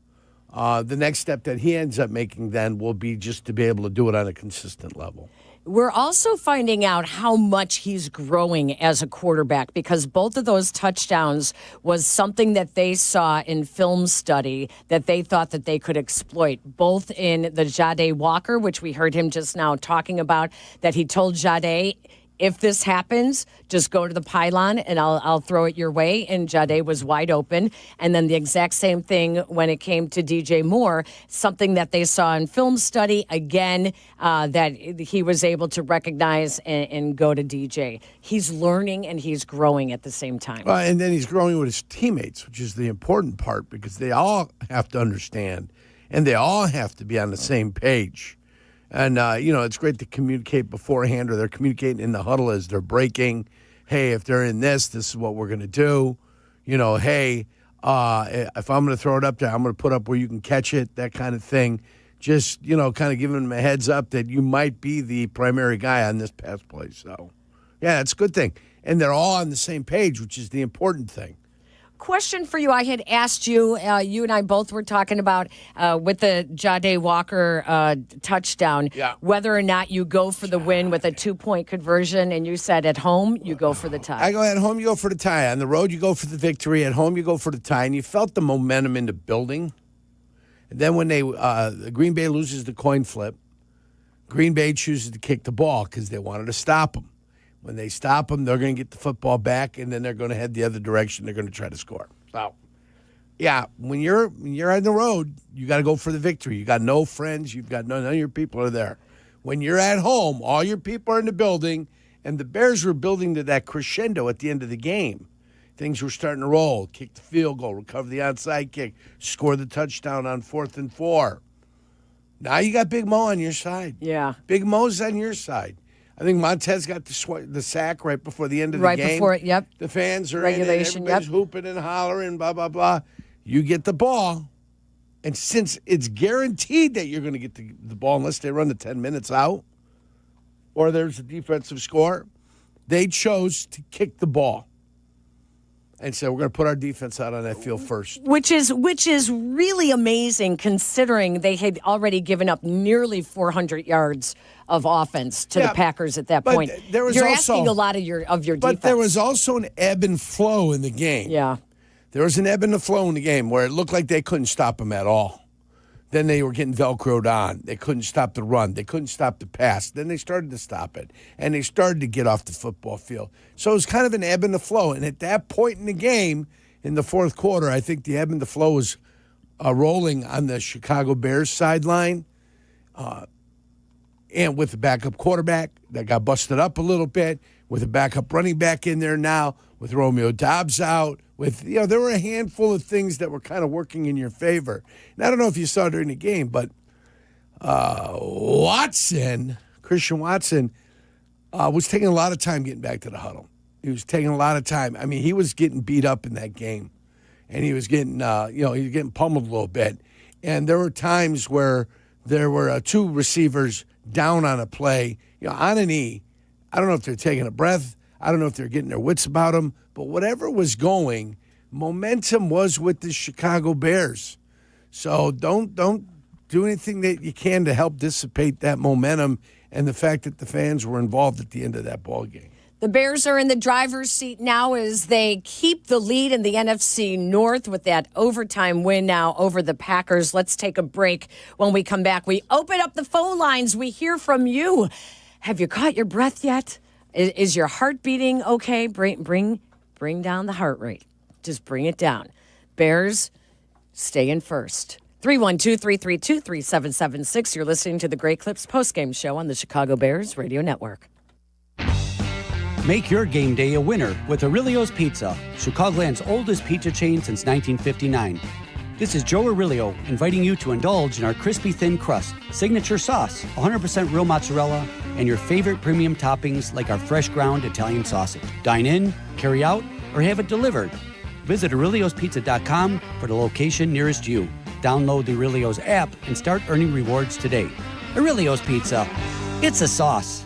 The next step that he ends up making then will be just to be able to do it on a consistent level. We're also finding out how much he's growing as a quarterback, because both of those touchdowns was something that they saw in film study that they thought that they could exploit, both in the Jade Walker, which we heard him just now talking about, that he told Jade, if this happens, just go to the pylon and I'll throw it your way. And Jade was wide open. And then the exact same thing when it came to DJ Moore, something that they saw in film study, again, that he was able to recognize and go to DJ. He's learning and he's growing at the same time. And then he's growing with his teammates, which is the important part, because they all have to understand and they all have to be on the same page. And, it's great to communicate beforehand, or they're communicating in the huddle as they're breaking. Hey, if they're in this is what we're going to do. Hey, if I'm going to throw it up there, I'm going to put up where you can catch it, that kind of thing. Just, kind of giving them a heads up that you might be the primary guy on this pass play. So, yeah, it's a good thing. And they're all on the same page, which is the important thing. Question for you. I had asked you, you and I both were talking about with the Jade Walker touchdown, whether or not you go for the win with a 2-point conversion, and you said at home you go for the tie. I go at home, you go for the tie. On the road, you go for the victory. At home, you go for the tie. And you felt the momentum in the building. And then when Green Bay loses the coin flip, Green Bay chooses to kick the ball because they wanted to stop them. When they stop them, they're going to get the football back, and then they're going to head the other direction. They're going to try to score. So, yeah, when you're on the road, you got to go for the victory. You got no friends. You've got none of your people are there. When you're at home, all your people are in the building, and the Bears were building to that crescendo at the end of the game. Things were starting to roll. Kick the field goal, recover the onside kick, score the touchdown on 4th and 4. Now you got Big Mo on your side. Yeah. Big Mo's on your side. I think Montez got the sack right before the end of the game. Right before it, yep. The fans are Regulation, in it. Everybody's hooping and hollering, blah, blah, blah. You get the ball, and since it's guaranteed that you're going to get the ball unless they run the 10 minutes out or there's a defensive score, they chose to kick the ball and said, we're going to put our defense out on that field first. Which is really amazing considering they had already given up nearly 400 yards of offense to the Packers at that point. You're asking a lot of your defense. But there was also an ebb and flow in the game. Yeah. There was an ebb and a flow in the game where it looked like they couldn't stop them at all. Then they were getting Velcroed on. They couldn't stop the run. They couldn't stop the pass. Then they started to stop it, and they started to get off the football field. So it was kind of an ebb and a flow. And at that point in the game, in the fourth quarter, I think the ebb and the flow was rolling on the Chicago Bears sideline, and with the backup quarterback that got busted up a little bit, with a backup running back in there now, with Romeo Doubs out. There were a handful of things that were kind of working in your favor. And I don't know if you saw during the game, but Christian Watson, was taking a lot of time getting back to the huddle. He was taking a lot of time. I mean, he was getting beat up in that game, and he was getting, he was getting pummeled a little bit. And there were times where there were two receivers down on a play, on a knee. I don't know if they're taking a breath. I don't know if they're getting their wits about them. But whatever was going, momentum was with the Chicago Bears. So don't do anything that you can to help dissipate that momentum and the fact that the fans were involved at the end of that ball game. The Bears are in the driver's seat now as they keep the lead in the NFC North with that overtime win now over the Packers. Let's take a break. When we come back, we open up the phone lines. We hear from you. Have you caught your breath yet? Is your heart beating okay? Bring down the heart rate. Just bring it down. Bears, stay in first. 312-332-3776. You're listening to the Great Clips postgame show on the Chicago Bears Radio Network. Make your game day a winner with Aurelio's Pizza, Chicagoland's oldest pizza chain since 1959. This is Joe Aurelio inviting you to indulge in our crispy thin crust, signature sauce, 100% real mozzarella, and your favorite premium toppings like our fresh ground Italian sausage. Dine in, carry out, or have it delivered. Visit Aurelio'sPizza.com for the location nearest you. Download the Aurelio's app and start earning rewards today. Aurelio's Pizza. It's a sauce.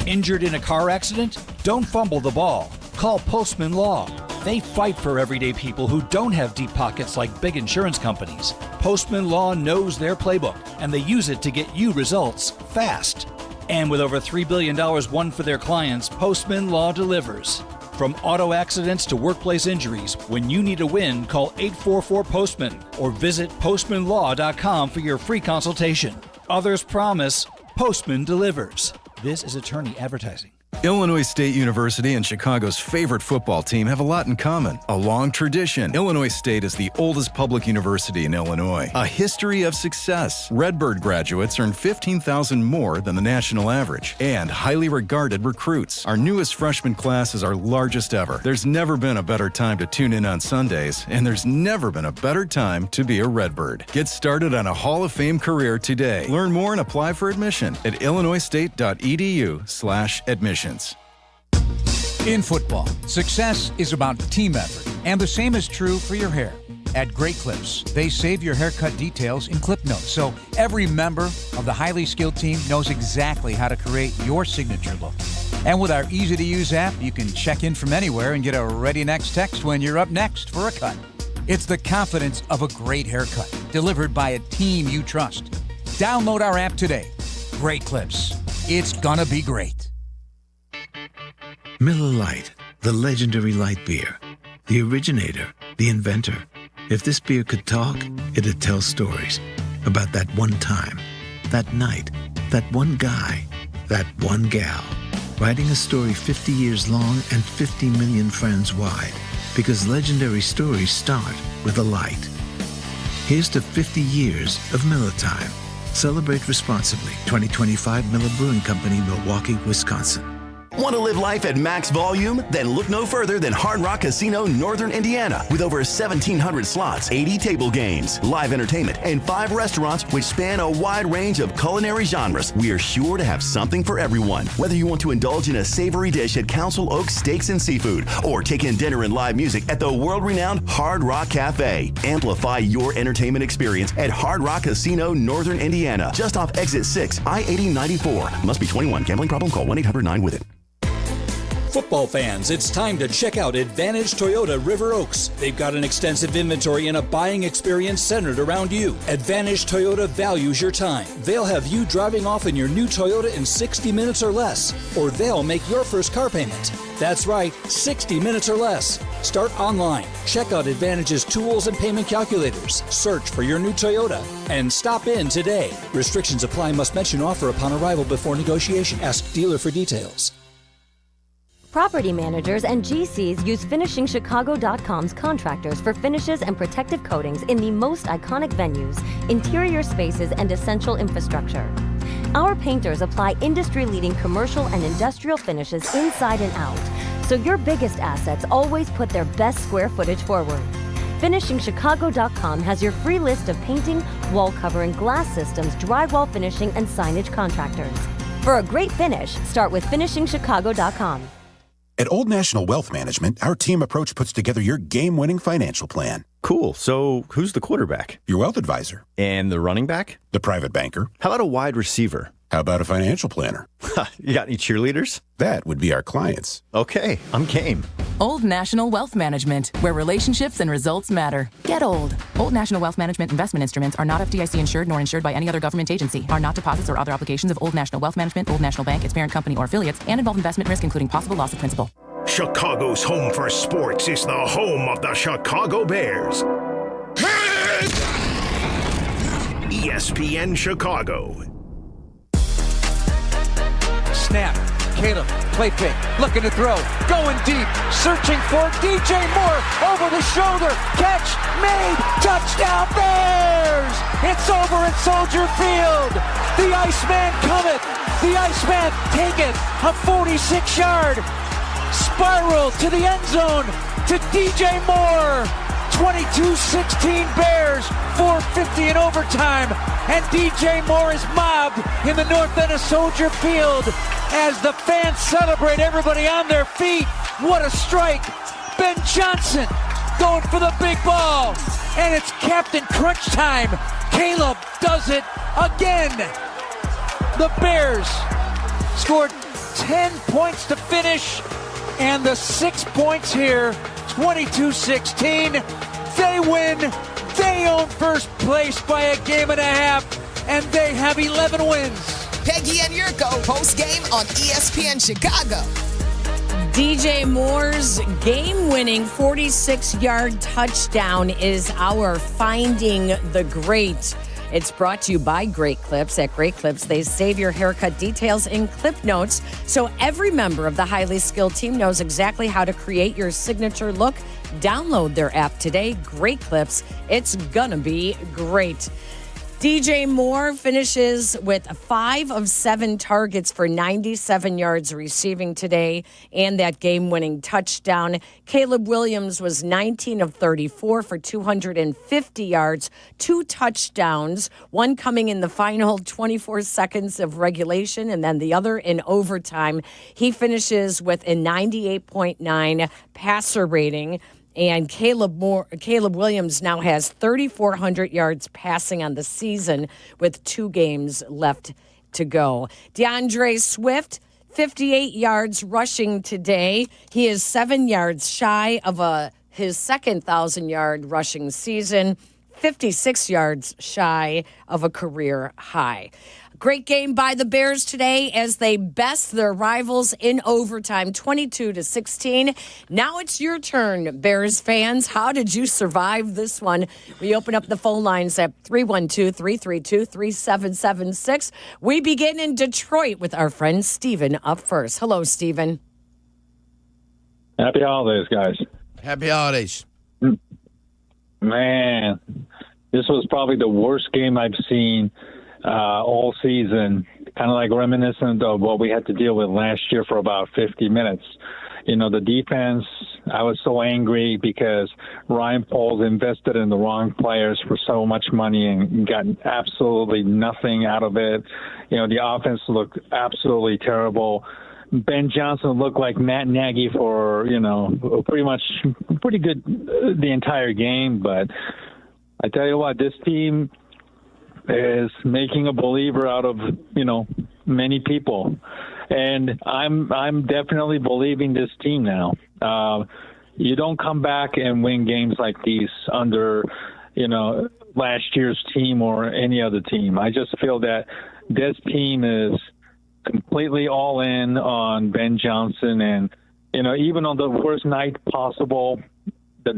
Injured in a car accident? Don't fumble the ball. Call Postman Law. They fight for everyday people who don't have deep pockets like big insurance companies. Postman Law knows their playbook, and they use it to get you results fast. And with over $3 billion won for their clients, Postman Law delivers. From auto accidents to workplace injuries, when you need a win, call 844-POSTMAN or visit postmanlaw.com for your free consultation. Others promise, Postman delivers. This is attorney advertising. Illinois State University and Chicago's favorite football team have a lot in common. A long tradition. Illinois State is the oldest public university in Illinois. A history of success. Redbird graduates earn $15,000 more than the national average. And highly regarded recruits. Our newest freshman class is our largest ever. There's never been a better time to tune in on Sundays, and there's never been a better time to be a Redbird. Get started on a Hall of Fame career today. Learn more and apply for admission at illinoisstate.edu/admissions. In football, success is about team effort, and the same is true for your hair. At Great Clips, they save your haircut details in clip notes, so every member of the highly skilled team knows exactly how to create your signature look. And with our easy-to-use app, you can check in from anywhere and get a ready next text when you're up next for a cut. It's the confidence of a great haircut, delivered by a team you trust. Download our app today. Great Clips. It's gonna be great. Miller Lite, the legendary light beer. The originator, the inventor. If this beer could talk, it'd tell stories about that one time, that night, that one guy, that one gal. writing a story 50 years long and 50 million friends wide. Because legendary stories start with a light. Here's to 50 years of Miller Time. Celebrate responsibly. 2025 Miller Brewing Company, Milwaukee, Wisconsin. Want to live life at max volume? Then look no further than Hard Rock Casino, Northern Indiana. With over 1,700 slots, 80 table games, live entertainment, and 5 restaurants which span a wide range of culinary genres, we are sure to have something for everyone. Whether you want to indulge in a savory dish at Council Oaks Steaks and Seafood, or take in dinner and live music at the world-renowned Hard Rock Cafe. Amplify your entertainment experience at Hard Rock Casino, Northern Indiana. Just off Exit 6, I-8094. Must be 21. Gambling problem? Call 1-800-9-WITH-IT. Football fans, it's time to check out Advantage Toyota River Oaks. They've got an extensive inventory and a buying experience centered around you. Advantage Toyota values your time. They'll have you driving off in your new Toyota in 60 minutes or less, or they'll make your first car payment. That's right, 60 minutes or less. Start online. Check out Advantage's tools and payment calculators. Search for your new Toyota and stop in today. Restrictions apply. Must mention offer upon arrival before negotiation. Ask dealer for details. Property managers and GCs use FinishingChicago.com's contractors for finishes and protective coatings in the most iconic venues, interior spaces, and essential infrastructure. Our painters apply industry-leading commercial and industrial finishes inside and out, so your biggest assets always put their best square footage forward. FinishingChicago.com has your free list of painting, wall covering, glass systems, drywall finishing, and signage contractors. For a great finish, start with FinishingChicago.com. At Old National Wealth Management, our team approach puts together your game-winning financial plan. Cool. So who's the quarterback? Your wealth advisor. And the running back? The private banker. How about a wide receiver? How about a financial planner? You got any cheerleaders? That would be our clients. Okay, I'm game. Old National Wealth Management, where relationships and results matter. Get old. Old National Wealth Management investment instruments are not FDIC insured nor insured by any other government agency, are not deposits or other obligations of Old National Wealth Management, Old National Bank, its parent company, or affiliates, and involve investment risk, including possible loss of principal. Chicago's home for sports is the home of the Chicago Bears. ESPN Chicago. Snap. Caleb, play fake, looking to throw, going deep, searching for DJ Moore, over the shoulder, catch, made, touchdown Bears! It's over at Soldier Field. The Iceman cometh, the Iceman taketh a 46-yard spiral to the end zone to DJ Moore. 22-16 Bears, 4:50 in overtime, and DJ Moore is mobbed in the north end of Soldier Field as the fans celebrate, everybody on their feet. What a strike. Ben Johnson going for the big ball, and it's Captain Crunch time. Caleb does it again. The Bears scored 10 points to finish, and the 6 points here, 22-16. They win. They own first place by a game and a half, and they have 11 wins. Peggy and Yurko, post-game on ESPN Chicago. DJ Moore's game-winning 46-yard touchdown is our Finding the Great. It's brought to you by Great Clips. At Great Clips, they save your haircut details in clip notes, so every member of the highly skilled team knows exactly how to create your signature look. Download their app today, Great Clips. It's gonna be great. DJ Moore finishes with 5 of 7 targets for 97 yards receiving today and that game-winning touchdown. Caleb Williams was 19 of 34 for 250 yards, 2 touchdowns, one coming in the final 24 seconds of regulation and then the other in overtime. He finishes with a 98.9 passer rating. And Caleb Williams now has 3,400 yards passing on the season with 2 games left to go. DeAndre Swift, 58 yards rushing today. He is 7 yards shy of his second 1,000-yard rushing season, 56 yards shy of a career high. Great game by the Bears today as they best their rivals in overtime, 22-16. Now it's your turn, Bears fans. How did you survive this one? We open up the phone lines at 312-332-3776. We begin in Detroit with our friend Steven up first. Hello, Steven. Happy holidays, guys. Happy holidays. Man, this was probably the worst game I've seen all season. Kind of like reminiscent of what we had to deal with last year for about 50 minutes. You know, the defense, I was so angry because Ryan Pauls invested in the wrong players for so much money and got absolutely nothing out of it. You know, the offense looked absolutely terrible. Ben Johnson looked like Matt Nagy for, pretty good the entire game. But I tell you what, this team is making a believer out of, many people. And I'm definitely believing this team now. You don't come back and win games like these under, last year's team or any other team. I just feel that this team is completely all in on Ben Johnson, and even on the worst night possible, the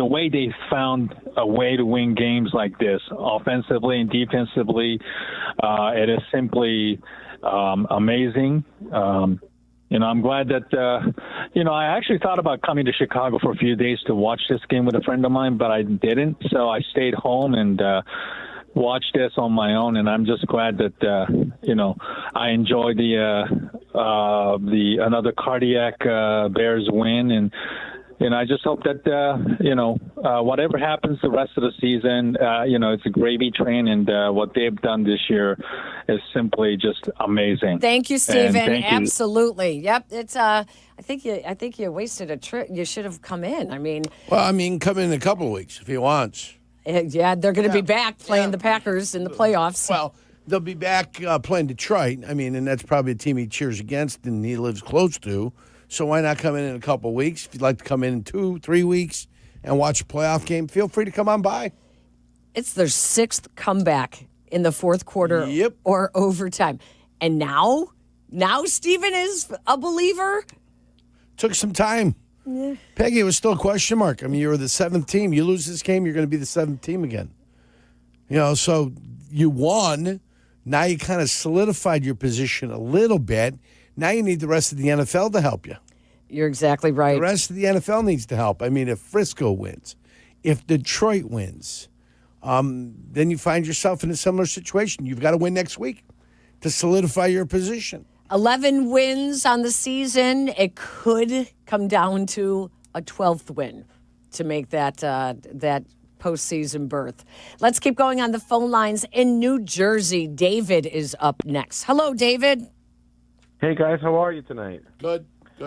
way they found a way to win games like this, offensively and defensively, it is simply amazing. I'm glad that I actually thought about coming to Chicago for a few days to watch this game with a friend of mine, but I didn't, so I stayed home and watch this on my own, and I'm just glad that I enjoyed the another cardiac Bears win, and I just hope that whatever happens the rest of the season, it's a gravy train, and what they've done this year is simply just amazing. Thank you, Steven. Thank you. Absolutely. Yep. It's I think you wasted a trip. You should have come in. Come in a couple of weeks if he wants. Yeah, they're going to be back playing the Packers in the playoffs. Well, they'll be back playing Detroit. And that's probably a team he cheers against and he lives close to. So why not come in a couple of weeks? If you'd like to come in 2-3 weeks and watch a playoff game, feel free to come on by. It's their 6th comeback in the fourth quarter or overtime. And now Steven is a believer? Took some time. Yeah. Peggy, it was still a question mark. You were the 7th team. You lose this game, you're going to be the 7th team again. So you won. Now you kind of solidified your position a little bit. Now you need the rest of the NFL to help you. You're exactly right. The rest of the NFL needs to help. If Frisco wins, if Detroit wins, then you find yourself in a similar situation. You've got to win next week to solidify your position. 11 wins on the season. It could come down to a 12th win to make that postseason berth. Let's keep going on the phone lines in New Jersey. David is up next. Hello, David. Hey, guys. How are you tonight? Good,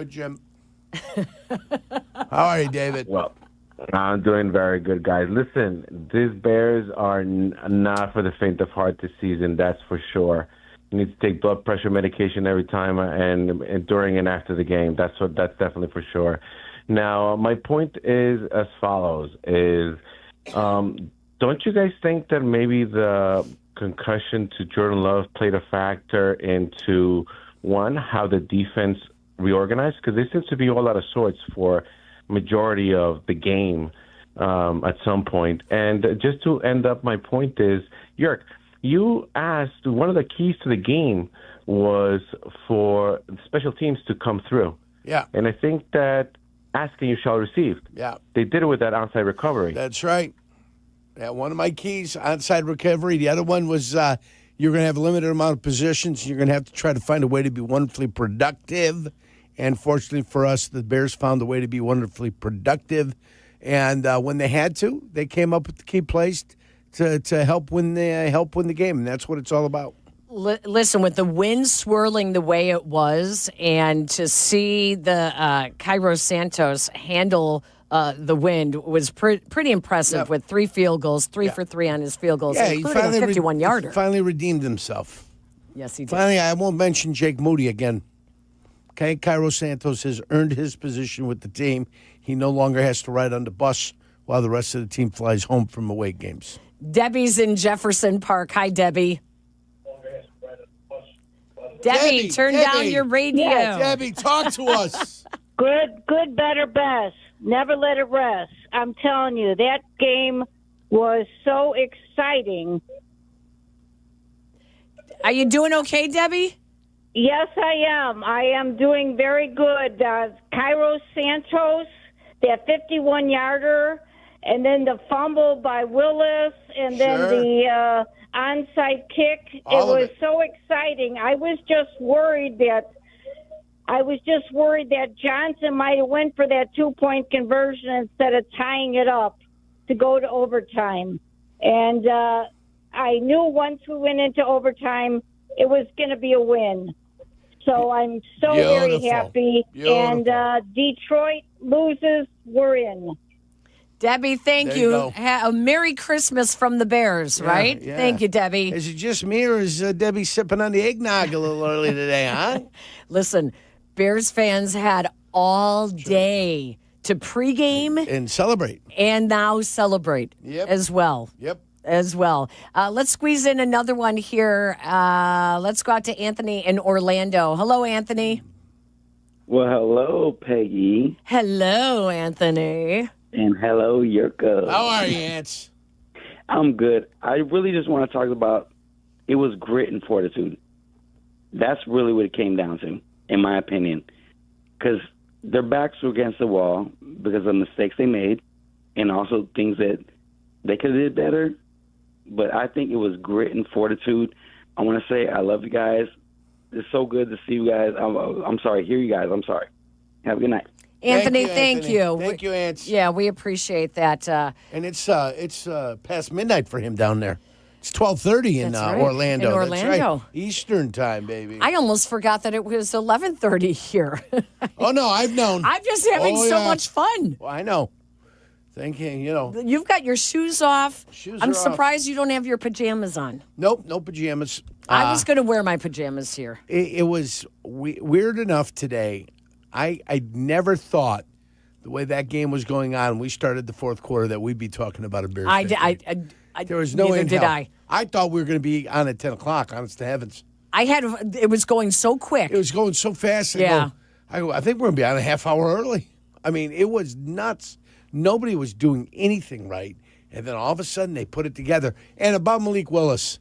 Jim. How are you, David? Well, I'm doing very good, guys. Listen, these Bears are not for the faint of heart this season, that's for sure. You need to take blood pressure medication every time and during and after the game. That's definitely for sure. Now, my point is as follows: don't you guys think that maybe the concussion to Jordan Love played a factor into how the defense reorganized? Because they seem to be all out of sorts for majority of the game at some point. And just to end up, my point is, Yerk, you asked, one of the keys to the game was for special teams to come through. Yeah. And I think that asking you shall receive. Yeah. They did it with that onside recovery. That's right. Yeah, one of my keys, onside recovery. The other one was you're going to have a limited amount of positions. You're going to have to try to find a way to be wonderfully productive. And fortunately for us, the Bears found a way to be wonderfully productive. And when they had to, they came up with the key plays to help win the game, and that's what it's all about. Listen, with the wind swirling the way it was, and to see the Cairo Santos handle the wind was pretty impressive. With 3 field goals, 3 for 3 on his field goals, including a 51-yarder. He finally redeemed himself. Yes, he did. Finally, I won't mention Jake Moody again. Okay, Cairo Santos has earned his position with the team. He no longer has to ride on the bus while the rest of the team flies home from away games. Debbie's in Jefferson Park. Hi, Debbie. Debbie, turn down your radio. Yeah, Debbie, talk to us. Good, better, best. Never let it rest. I'm telling you, that game was so exciting. Are you doing okay, Debbie? Yes, I am. I am doing very good. Cairo Santos, that 51-yarder, and then the fumble by Willis, and then the onside kick. It was so exciting. I was just worried that Johnson might have went for that 2-point conversion instead of tying it up to go to overtime. And I knew once we went into overtime, it was going to be a win. So I'm so very happy. And Detroit loses, we're in. Debbie, thank you. A Merry Christmas from the Bears, right? Yeah. Thank you, Debbie. Is it just me, or is Debbie sipping on the eggnog a little early today, huh? Listen, Bears fans had all day to pregame and celebrate. And now celebrate as well. Yep. As well. Let's squeeze in another one here. Let's go out to Anthony in Orlando. Hello, Anthony. Well, hello, Peggy. Hello, Anthony. And hello, Yurko. How are you, Ants? I'm good. I really just want to talk about it was grit and fortitude. That's really what it came down to, in my opinion. Because their backs were against the wall because of mistakes they made and also things that they could have did better. But I think it was grit and fortitude. I want to say I love you guys. It's so good to see you guys. I'm sorry, hear you guys. I'm sorry. Have a good night. Anthony, thank you. Thank you, Ants. Yeah, we appreciate that. And it's past midnight for him down there. It's 12:30 in That's right. Orlando. In Orlando. That's right. Eastern time, baby. I almost forgot that it was 11:30 here. Oh, no, I've known. I'm just having so much fun. Well, I know. Thinking, You've got your shoes off. I'm are surprised you don't have your pajamas on. Nope, no pajamas. I was going to wear my pajamas here. It was weird enough today. I never thought the way that game was going on, we started the fourth quarter, that we'd be talking about a Bears. There was no neither did I thought we were going to be on at 10 o'clock, honest to heavens. It was going so quick. It was going so fast. Yeah. I think we're going to be on a half hour early. I mean, it was nuts. Nobody was doing anything right. And then all of a sudden they put it together. And about Malik Willis,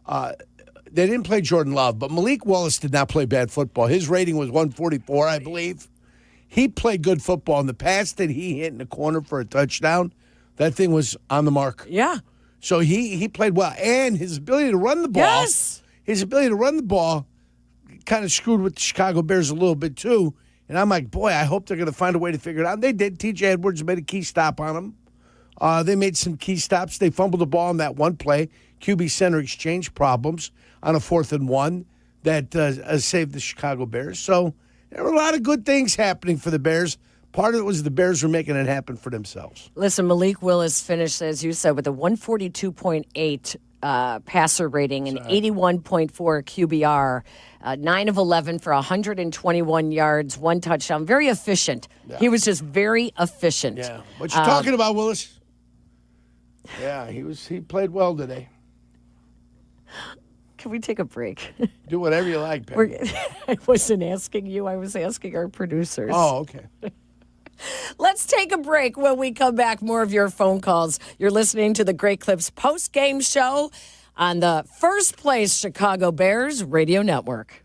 they didn't play Jordan Love, but Malik Willis did not play bad football. His rating was 144, I believe. He played good football. In the pass that he hit in the corner for a touchdown, that thing was on the mark. Yeah. So he played well. And his ability to run the ball. Yes. His ability to run the ball kind of screwed with the Chicago Bears a little bit, too. And I'm like, boy, I hope they're going to find a way to figure it out. They did. T.J. Edwards made a key stop on him. They made some key stops. They fumbled the ball on that one play. QB center exchange problems on a 4th and 1 that saved the Chicago Bears. So there were a lot of good things happening for the Bears. Part of it was the Bears were making it happen for themselves. Listen, Malik Willis finished, as you said, with a 142.8 passer rating and 81.4 QBR, 9 of 11 for 121 yards, 1 touchdown. Very efficient. Yeah. He was just very efficient. Yeah. What you talking about, Willis? Yeah, he played well today. Can we take a break? Do whatever you like, Peggy. I wasn't asking you. I was asking our producers. Oh, okay. Let's take a break. When we come back, more of your phone calls. You're listening to the Great Clips post-game show on the First Place Chicago Bears Radio Network.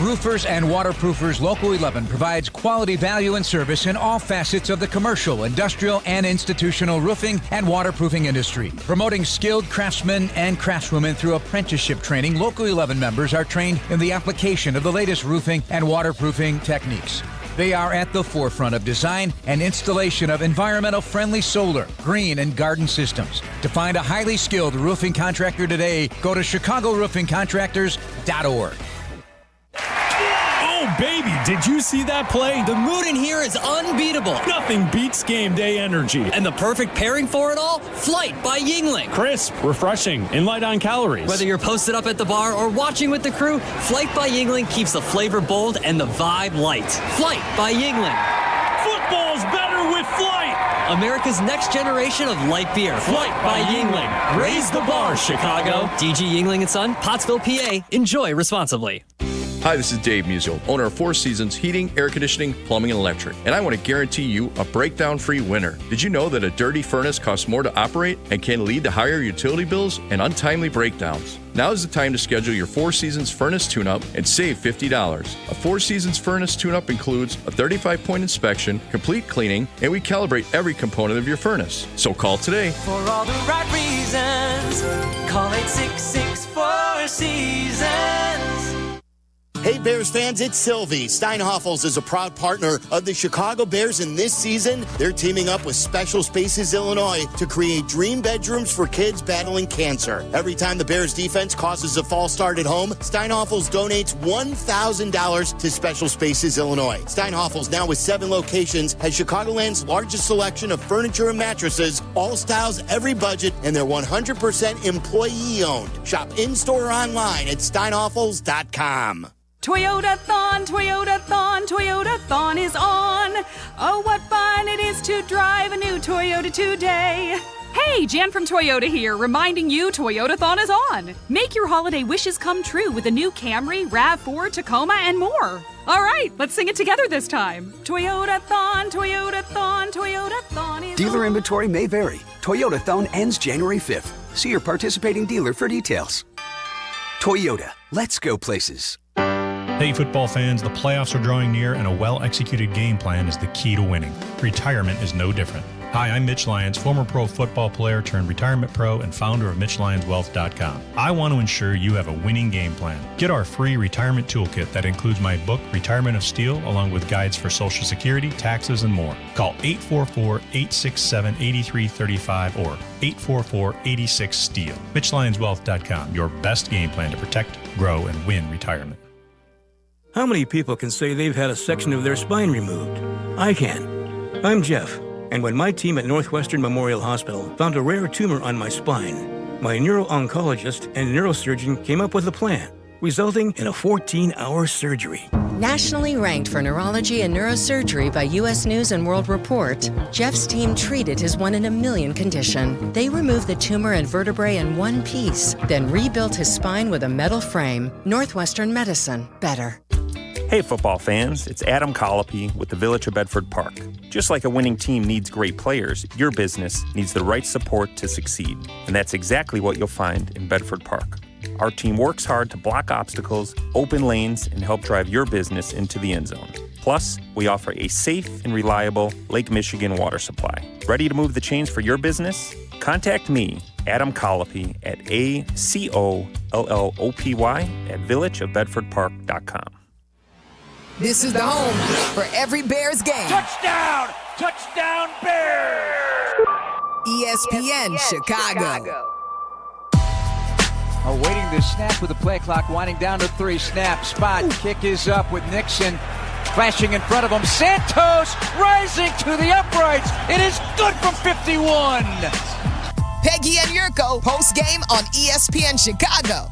Roofers and Waterproofers Local 11 provides quality value and service in all facets of the commercial, industrial, and institutional roofing and waterproofing industry. Promoting skilled craftsmen and craftswomen through apprenticeship training, Local 11 members are trained in the application of the latest roofing and waterproofing techniques. They are at the forefront of design and installation of environmental-friendly solar, green, and garden systems. To find a highly skilled roofing contractor today, go to ChicagoRoofingContractors.org. Oh, baby, did you see that play? The mood in here is unbeatable. Nothing beats game day energy. And the perfect pairing for it all? Flight by Yingling. Crisp, refreshing, and light on calories. Whether you're posted up at the bar or watching with the crew, Flight by Yingling keeps the flavor bold and the vibe light. Flight by Yingling. Football's better with Flight. America's next generation of light beer. Flight by Yingling. Raise the bar, Chicago. DG Yingling & Son, Pottsville, PA. Enjoy responsibly. Hi, this is Dave Musial, owner of Four Seasons Heating, Air Conditioning, Plumbing, and Electric. And I want to guarantee you a breakdown-free winter. Did you know that a dirty furnace costs more to operate and can lead to higher utility bills and untimely breakdowns? Now is the time to schedule your Four Seasons furnace tune-up and save $50. A Four Seasons furnace tune-up includes a 35-point inspection, complete cleaning, and we calibrate every component of your furnace. So call today. For all the right reasons, call 866-4Seasons. Hey Bears fans, it's Sylvie. Steinhoffels is a proud partner of the Chicago Bears, and this season, they're teaming up with Special Spaces Illinois to create dream bedrooms for kids battling cancer. Every time the Bears defense causes a false start at home, Steinhoffels donates $1,000 to Special Spaces Illinois. Steinhoffels, now with 7 locations, has Chicagoland's largest selection of furniture and mattresses, all styles, every budget, and they're 100% employee-owned. Shop in-store or online at steinhoffels.com. Toyota-thon is on. Oh, what fun it is to drive a new Toyota today. Hey, Jan from Toyota here, reminding you Toyota-thon is on. Make your holiday wishes come true with a new Camry, RAV4, Tacoma, and more. All right, let's sing it together this time. Toyota-thon is Dealer inventory may vary. Toyota-thon ends January 5th. See your participating dealer for details. Toyota, let's go places. Hey, football fans, the playoffs are drawing near, and a well-executed game plan is the key to winning. Retirement is no different. Hi, I'm Mitch Lyons, former pro football player turned retirement pro and founder of MitchLyonsWealth.com. I want to ensure you have a winning game plan. Get our free retirement toolkit that includes my book, Retirement of Steel, along with guides for Social Security, taxes, and more. Call 844-867-8335 or 844-86-STEEL. MitchLyonsWealth.com, your best game plan to protect, grow, and win retirement. How many people can say they've had a section of their spine removed? I can. I'm Jeff, and when my team at Northwestern Memorial Hospital found a rare tumor on my spine, my neuro-oncologist and neurosurgeon came up with a plan, resulting in a 14-hour surgery. Nationally ranked for neurology and neurosurgery by U.S. News & World Report, Jeff's team treated his 1 in a million condition. They removed the tumor and vertebrae in one piece, then rebuilt his spine with a metal frame. Northwestern Medicine. Better. Hey football fans, it's Adam Colopy with the Village of Bedford Park. Just like a winning team needs great players, your business needs the right support to succeed. And that's exactly what you'll find in Bedford Park. Our team works hard to block obstacles, open lanes, and help drive your business into the end zone. Plus, we offer a safe and reliable Lake Michigan water supply. Ready to move the chains for your business? Contact me, Adam Colopy, at ACOLLOPY at villageofbedfordpark.com. This is the home for every Bears game. Touchdown! Touchdown Bears! ESPN Chicago. Awaiting the snap with the play clock winding down to 3. Snap, spot, kick is up with Nixon flashing in front of him. Santos rising to the uprights. It is good from 51. Peggy and Yurko, post-game on ESPN Chicago.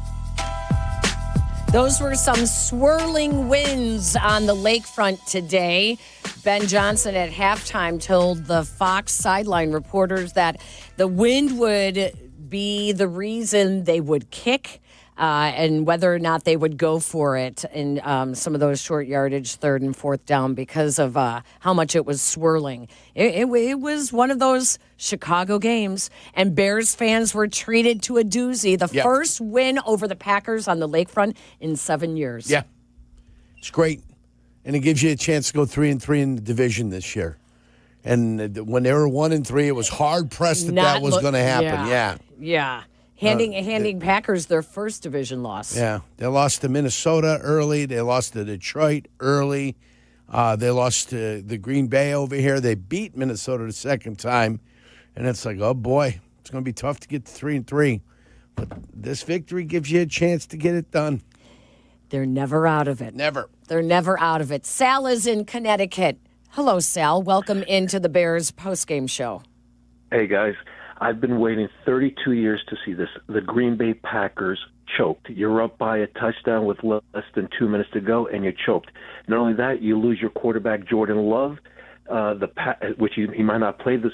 Those were some swirling winds on the lakefront today. Ben Johnson at halftime told the Fox sideline reporters that the wind would be the reason they would kick and whether or not they would go for it in some of those short yardage 3rd and 4th down because of how much it was swirling. It was one of those Chicago games, and Bears fans were treated to a doozy. The first win over the Packers on the lakefront in 7 years. Yeah, it's great, and it gives you a chance to go 3-3 in the division this year. And when they were 1-3, it was hard pressed that was going to happen. Yeah. Handing Packers their first division loss. Yeah, they lost to Minnesota early. They lost to Detroit early. They lost to the Green Bay over here. They beat Minnesota the second time. And it's like, oh, boy, it's going to be tough to get to 3-3. But this victory gives you a chance to get it done. They're never out of it. Never. They're never out of it. Sal is in Connecticut. Hello, Sal. Welcome into the Bears postgame show. Hey, guys. I've been waiting 32 years to see this. The Green Bay Packers choked. You're up by a touchdown with less than 2 minutes to go, and you're choked. Not only that, you lose your quarterback, Jordan Love. which he might not play this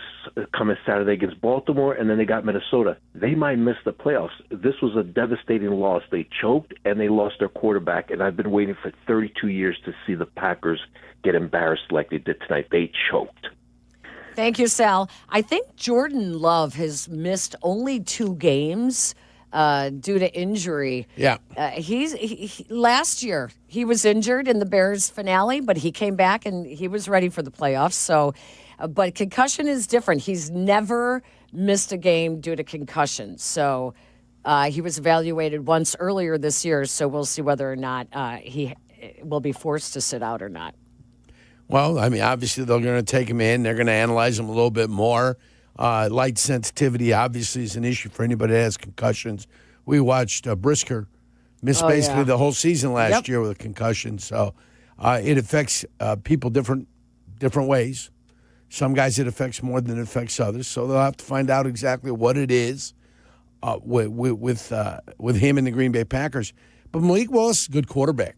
coming Saturday against Baltimore, and then they got Minnesota. They might miss the playoffs. This was a devastating loss. They choked, and they lost their quarterback, and I've been waiting for 32 years to see the Packers get embarrassed like they did tonight. They choked. Thank you, Sal. I think Jordan Love has missed only 2 games due to injury. Yeah. Last year, he was injured in the Bears finale, but he came back and he was ready for the playoffs. So, but concussion is different. He's never missed a game due to concussion. So he was evaluated once earlier this year. So we'll see whether or not he will be forced to sit out or not. Well, I mean, obviously they're going to take him in. They're going to analyze him a little bit more. Light sensitivity obviously is an issue for anybody that has concussions. We watched Brisker miss basically the whole season last year with a concussion. So it affects people different ways. Some guys it affects more than it affects others. So they'll have to find out exactly what it is with him and the Green Bay Packers. But Malik Willis is a good quarterback.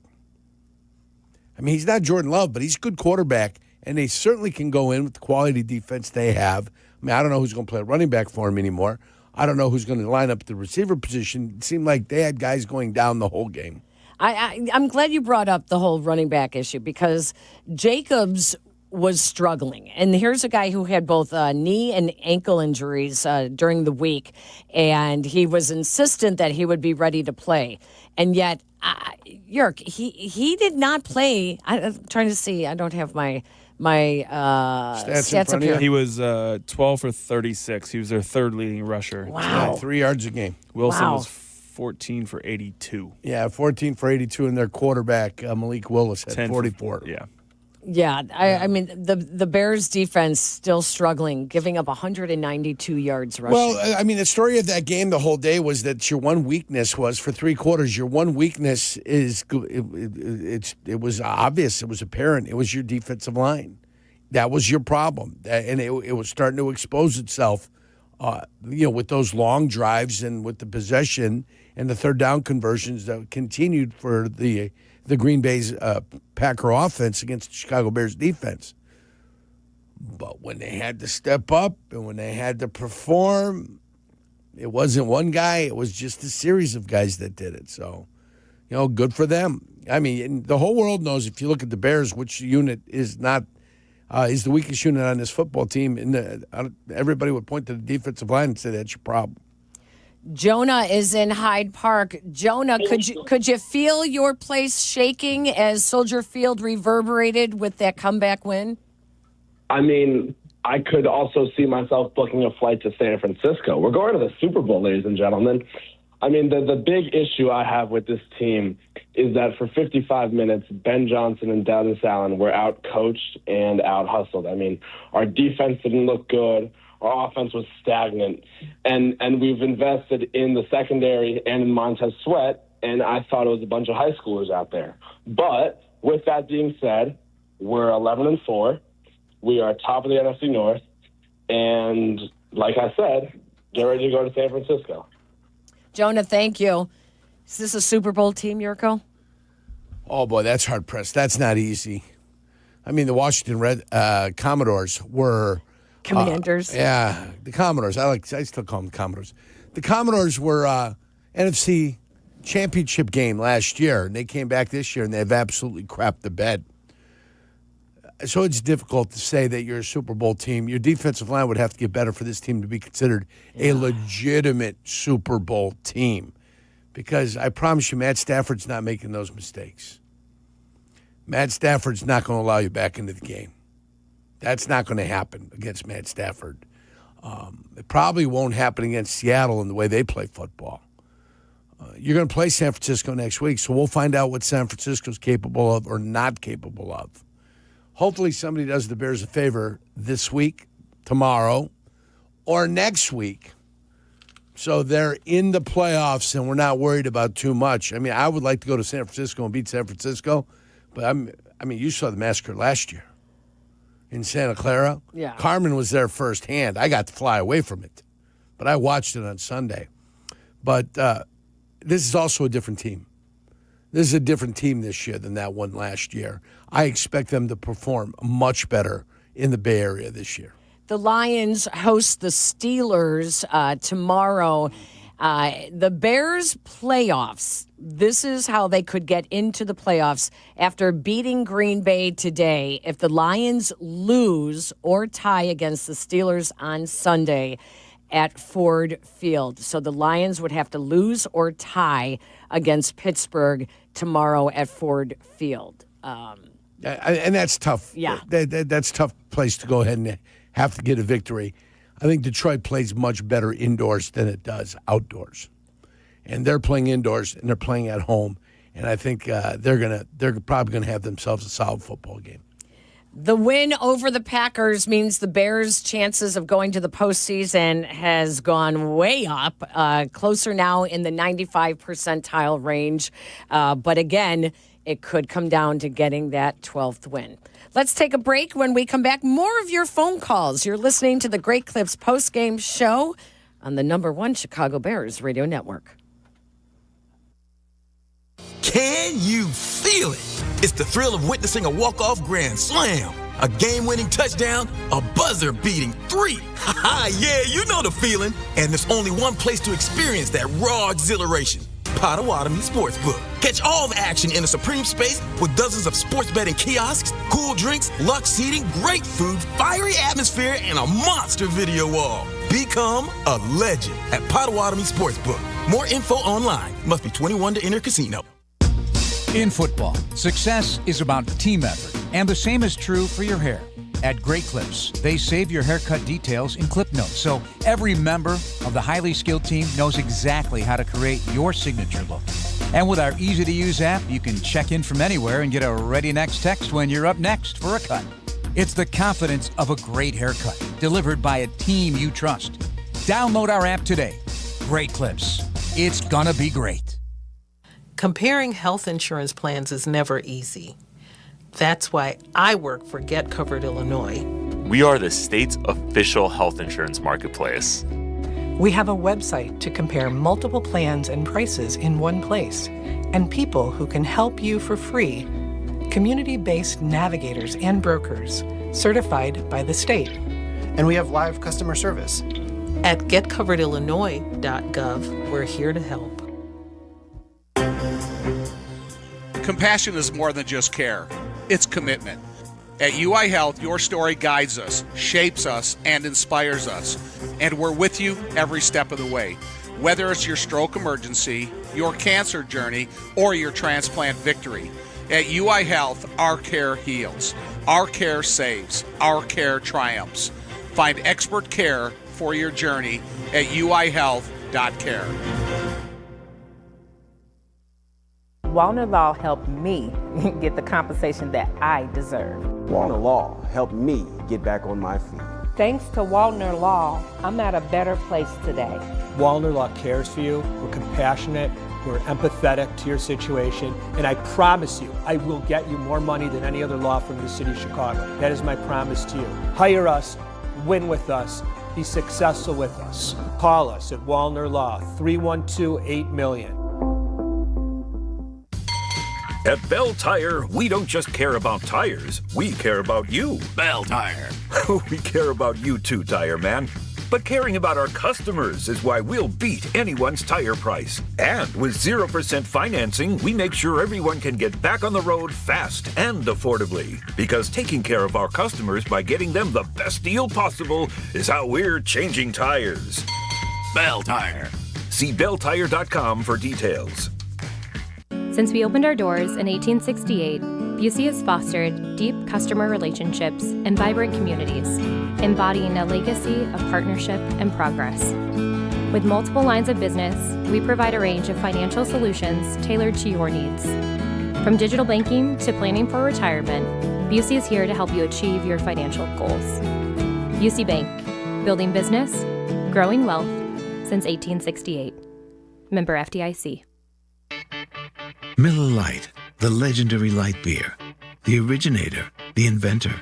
I mean, he's not Jordan Love, but he's a good quarterback, and they certainly can go in with the quality defense they have. I mean, I don't know who's going to play running back for him anymore. I don't know who's going to line up the receiver position. It seemed like they had guys going down the whole game. I'm glad you brought up the whole running back issue because Jacobs was struggling. And here's a guy who had both knee and ankle injuries during the week, and he was insistent that he would be ready to play. And yet, Yerk, he did not play. I'm trying to see. I don't have my stats up here. He was 12 for 36. He was their third leading rusher. Wow. 3 yards a game. Wilson was 14 for 82. Yeah, 14 for 82, and their quarterback, Malik Willis, had 44. Yeah, I mean, the Bears' defense still struggling, giving up 192 yards rushing. Well, I mean, the story of that game the whole day was that your one weakness was, for 3 quarters, your one weakness is, it was obvious, it was apparent, it was your defensive line. That was your problem, and it was starting to expose itself, with those long drives and with the possession and the third down conversions that continued for the Green Bay's Packer offense against the Chicago Bears defense. But when they had to step up and when they had to perform, it wasn't one guy. It was just a series of guys that did it. So, good for them. I mean, the whole world knows if you look at the Bears, which unit is not is the weakest unit on this football team. And everybody would point to the defensive line and say that's your problem. Jonah is in Hyde Park. Jonah, could you feel your place shaking as Soldier Field reverberated with that comeback win? I mean, I could also see myself booking a flight to San Francisco. We're going to the Super Bowl, ladies and gentlemen. I mean, the big issue I have with this team is that for 55 minutes, Ben Johnson and Dennis Allen were out-coached and out-hustled. I mean, our defense didn't look good. Our offense was stagnant, and we've invested in the secondary and in Montez Sweat, and I thought it was a bunch of high schoolers out there. But with that being said, we're 11-4. We are top of the NFC North, and like I said, get ready to go to San Francisco. Jonah, thank you. Is this a Super Bowl team, Yurko? Oh, boy, that's hard-pressed. That's not easy. I mean, the Washington Commodores were... Commanders. The Commodores. I still call them Commodores. The Commodores were NFC championship game last year, and they came back this year, and they've absolutely crapped the bed. So it's difficult to say that you're a Super Bowl team. Your defensive line would have to get better for this team to be considered a legitimate Super Bowl team, because I promise you, Matt Stafford's not making those mistakes. Matt Stafford's not going to allow you back into the game. That's not going to happen against Matt Stafford. It probably won't happen against Seattle in the way they play football. You're going to play San Francisco next week, so we'll find out what San Francisco's capable of or not capable of. Hopefully somebody does the Bears a favor this week, tomorrow, or next week, so they're in the playoffs and we're not worried about too much. I mean, I would like to go to San Francisco and beat San Francisco, but you saw the massacre last year in Santa Clara. Yeah. Carmen was there firsthand. I got to fly away from it, but I watched it on Sunday. But this is also a different team. This is a different team this year than that one last year. I expect them to perform much better in the Bay Area this year. The Lions host the Steelers tomorrow. The Bears playoffs. This is how they could get into the playoffs after beating Green Bay today. If the Lions lose or tie against the Steelers on Sunday at Ford Field. So the Lions would have to lose or tie against Pittsburgh tomorrow at Ford Field. And that's tough. Yeah. That's a tough place to go ahead and have to get a victory. I think Detroit plays much better indoors than it does outdoors. And they're playing indoors, and they're playing at home. And I think they're probably going to have themselves a solid football game. The win over the Packers means the Bears' chances of going to the postseason has gone way up, closer now in the 95 percentile range. But again, it could come down to getting that 12th win. Let's take a break. When we come back, more of your phone calls. You're listening to the Great Clips postgame show on the #1 Chicago Bears radio network. Can you feel it? It's the thrill of witnessing a walk-off grand slam, a game-winning touchdown, a buzzer-beating 3. Yeah, you know the feeling. And there's only one place to experience that raw exhilaration. Potawatomi Sportsbook. Catch all the action in a supreme space with dozens of sports betting kiosks, cool drinks, luxe seating, great food, fiery atmosphere, and a monster video wall. Become a legend at Potawatomi Sportsbook. More info online. Must be 21 to enter casino. In football, success is about team effort, and the same is true for your hair. At Great Clips, they save your haircut details in clip notes, so every member of the highly skilled team knows exactly how to create your signature look. And with our easy-to-use app, you can check in from anywhere and get a ready next text when you're up next for a cut. It's the confidence of a great haircut, delivered by a team you trust. Download our app today. Great Clips. It's gonna be great. Comparing health insurance plans is never easy. That's why I work for Get Covered Illinois. We are the state's official health insurance marketplace. We have a website to compare multiple plans and prices in one place, and people who can help you for free. Community-based navigators and brokers, certified by the state. And we have live customer service. At getcoveredillinois.gov, we're here to help. Compassion is more than just care. It's commitment. At UI Health, your story guides us, shapes us, and inspires us. And we're with you every step of the way. Whether it's your stroke emergency, your cancer journey, or your transplant victory. At UI Health, our care heals. Our care saves. Our care triumphs. Find expert care for your journey at uihealth.care. Walner Law helped me get the compensation that I deserve. Walner Law helped me get back on my feet. Thanks to Walner Law, I'm at a better place today. Walner Law cares for you. We're compassionate. We're empathetic to your situation. And I promise you, I will get you more money than any other law firm in the city of Chicago. That is my promise to you. Hire us, win with us, be successful with us. Call us at Walner Law, 312-8-million. At Bell Tire, we don't just care about tires, we care about you. Bell Tire. We care about you too, Tire Man. But caring about our customers is why we'll beat anyone's tire price. And with 0% financing, we make sure everyone can get back on the road fast and affordably. Because taking care of our customers by getting them the best deal possible is how we're changing tires. Bell Tire. See belltire.com for details. Since we opened our doors in 1868, Busey has fostered deep customer relationships and vibrant communities, embodying a legacy of partnership and progress. With multiple lines of business, we provide a range of financial solutions tailored to your needs. From digital banking to planning for retirement, Busey is here to help you achieve your financial goals. Busey Bank, building business, growing wealth since 1868. Member FDIC. Miller Lite, the legendary light beer. The originator, the inventor.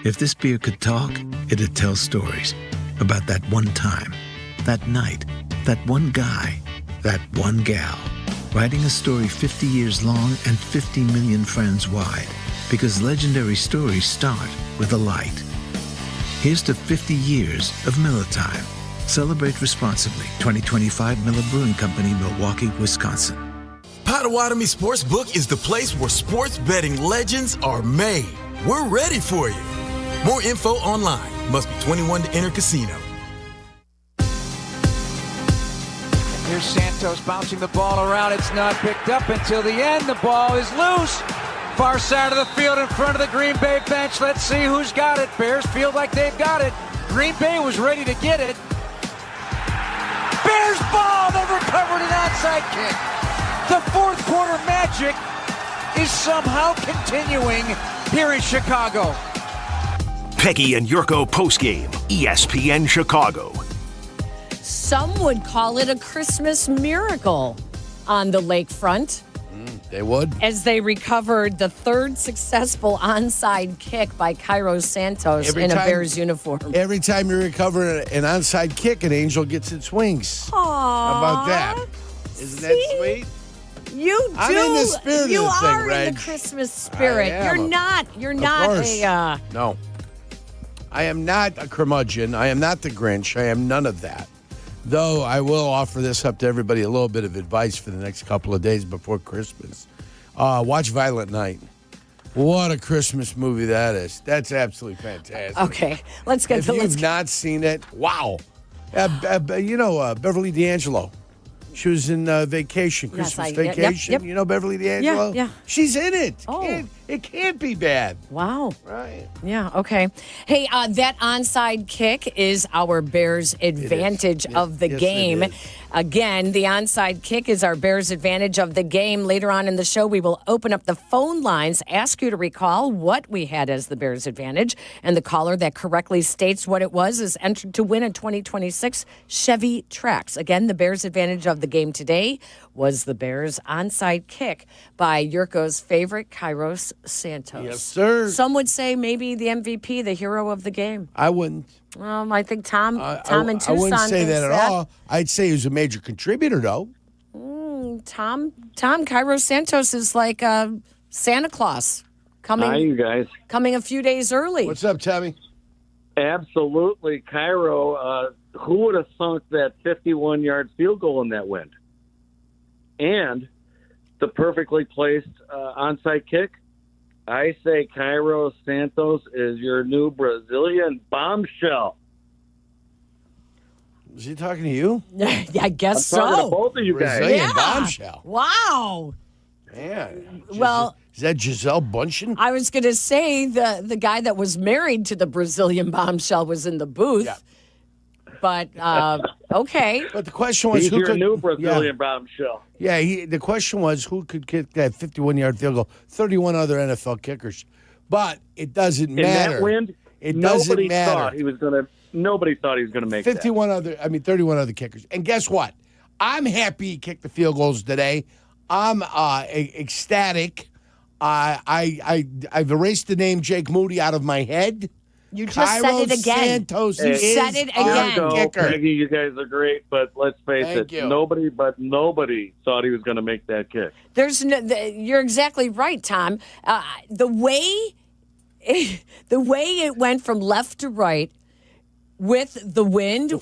If this beer could talk, it'd tell stories about that one time, that night, that one guy, that one gal. Writing a story 50 years long and 50 million friends wide. Because legendary stories start with a light. Here's to 50 years of Miller Time. Celebrate responsibly. 2025 Miller Brewing Company, Milwaukee, Wisconsin. Potawatomi Sportsbook is the place where sports betting legends are made. We're ready for you. More info online. Must be 21 to enter casino. Here's Santos bouncing the ball around. It's not picked up until the end. The ball is loose. Far side of the field in front of the Green Bay bench. Let's see who's got it. Bears feel like they've got it. Green Bay was ready to get it. Bears ball. They've recovered an onside kick. The fourth quarter magic is somehow continuing here in Chicago. Peggy and Yurko postgame, ESPN Chicago. Some would call it a Christmas miracle on the lakefront. They would. As they recovered the third successful onside kick by Cairo Santos in a Bears uniform. Every time you recover an onside kick, an angel gets its wings. Aww. How about that? Isn't that sweet? You do. I'm in the spirit of the thing, You are Reg. in the Christmas spirit. I am. You're not a... No. I am not a curmudgeon. I am not the Grinch. I am none of that. Though I will offer this up to everybody, a little bit of advice for the next couple of days before Christmas. Watch Violent Night. What a Christmas movie that is. That's absolutely fantastic. Okay, let's get If you've not seen it, wow. Beverly D'Angelo. She was in Vacation, Christmas Vacation. Yep. You know Beverly D'Angelo? Yeah. She's in it. Oh. It can't be bad. Wow. Right. Yeah, okay. Hey, that onside kick is our Bears' advantage of the game. Again, the onside kick is our Bears' advantage of the game. Later on in the show, we will open up the phone lines, ask you to recall what we had as the Bears' advantage, and the caller that correctly states what it was is entered to win a 2026 Chevy Trax. Again, the Bears' advantage of the game today was the Bears' onside kick by Yurko's favorite, Kairos Santos. Yes, sir. Some would say maybe the MVP, the hero of the game. I wouldn't. I think Tom in Tucson. I wouldn't say thinks that at all. I'd say he was a major contributor, though. Tom Cairo Santos is like Santa Claus coming. Hi, you guys. Coming a few days early. What's up, Tommy? Absolutely, Cairo. Who would have sunk that 51-yard field goal in that wind? And the perfectly placed onside kick. I say Cairo Santos is your new Brazilian bombshell. Is he talking to you? Yeah, I guess I'm talking to both of you guys. Brazilian bombshell. Wow. Man. Well, is that Giselle Bundchen? I was going to say the guy that was married to the Brazilian bombshell was in the booth. Yeah. But, okay. But the question was, He's who your could... new Brazilian bombshell. Yeah, the question was, who could kick that 51-yard field goal? 31 other NFL kickers. But it doesn't matter. In that wind, it doesn't matter. Nobody thought he was going to make 31 other kickers. And guess what? I'm happy he kicked the field goals today. I'm ecstatic. I've erased the name Jake Moody out of my head. You just said it again. Santos you said it again. Peggy, you guys are great, but let's face it, nobody thought he was going to make that kick. You're exactly right, Tom. The way it went from left to right with the wind the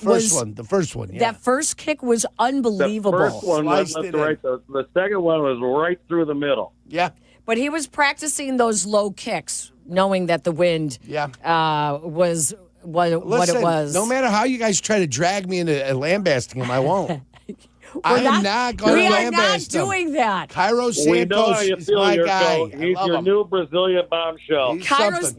first one. Yeah. That first kick was unbelievable. The first one was left to right. The second one was right through the middle. Yeah. But he was practicing those low kicks, knowing that the wind was what it was. No matter how you guys try to drag me into lambasting him, I won't. I am not going to lambast him. We are not doing that. Cairo Santos is my guy. He's your new Brazilian bombshell.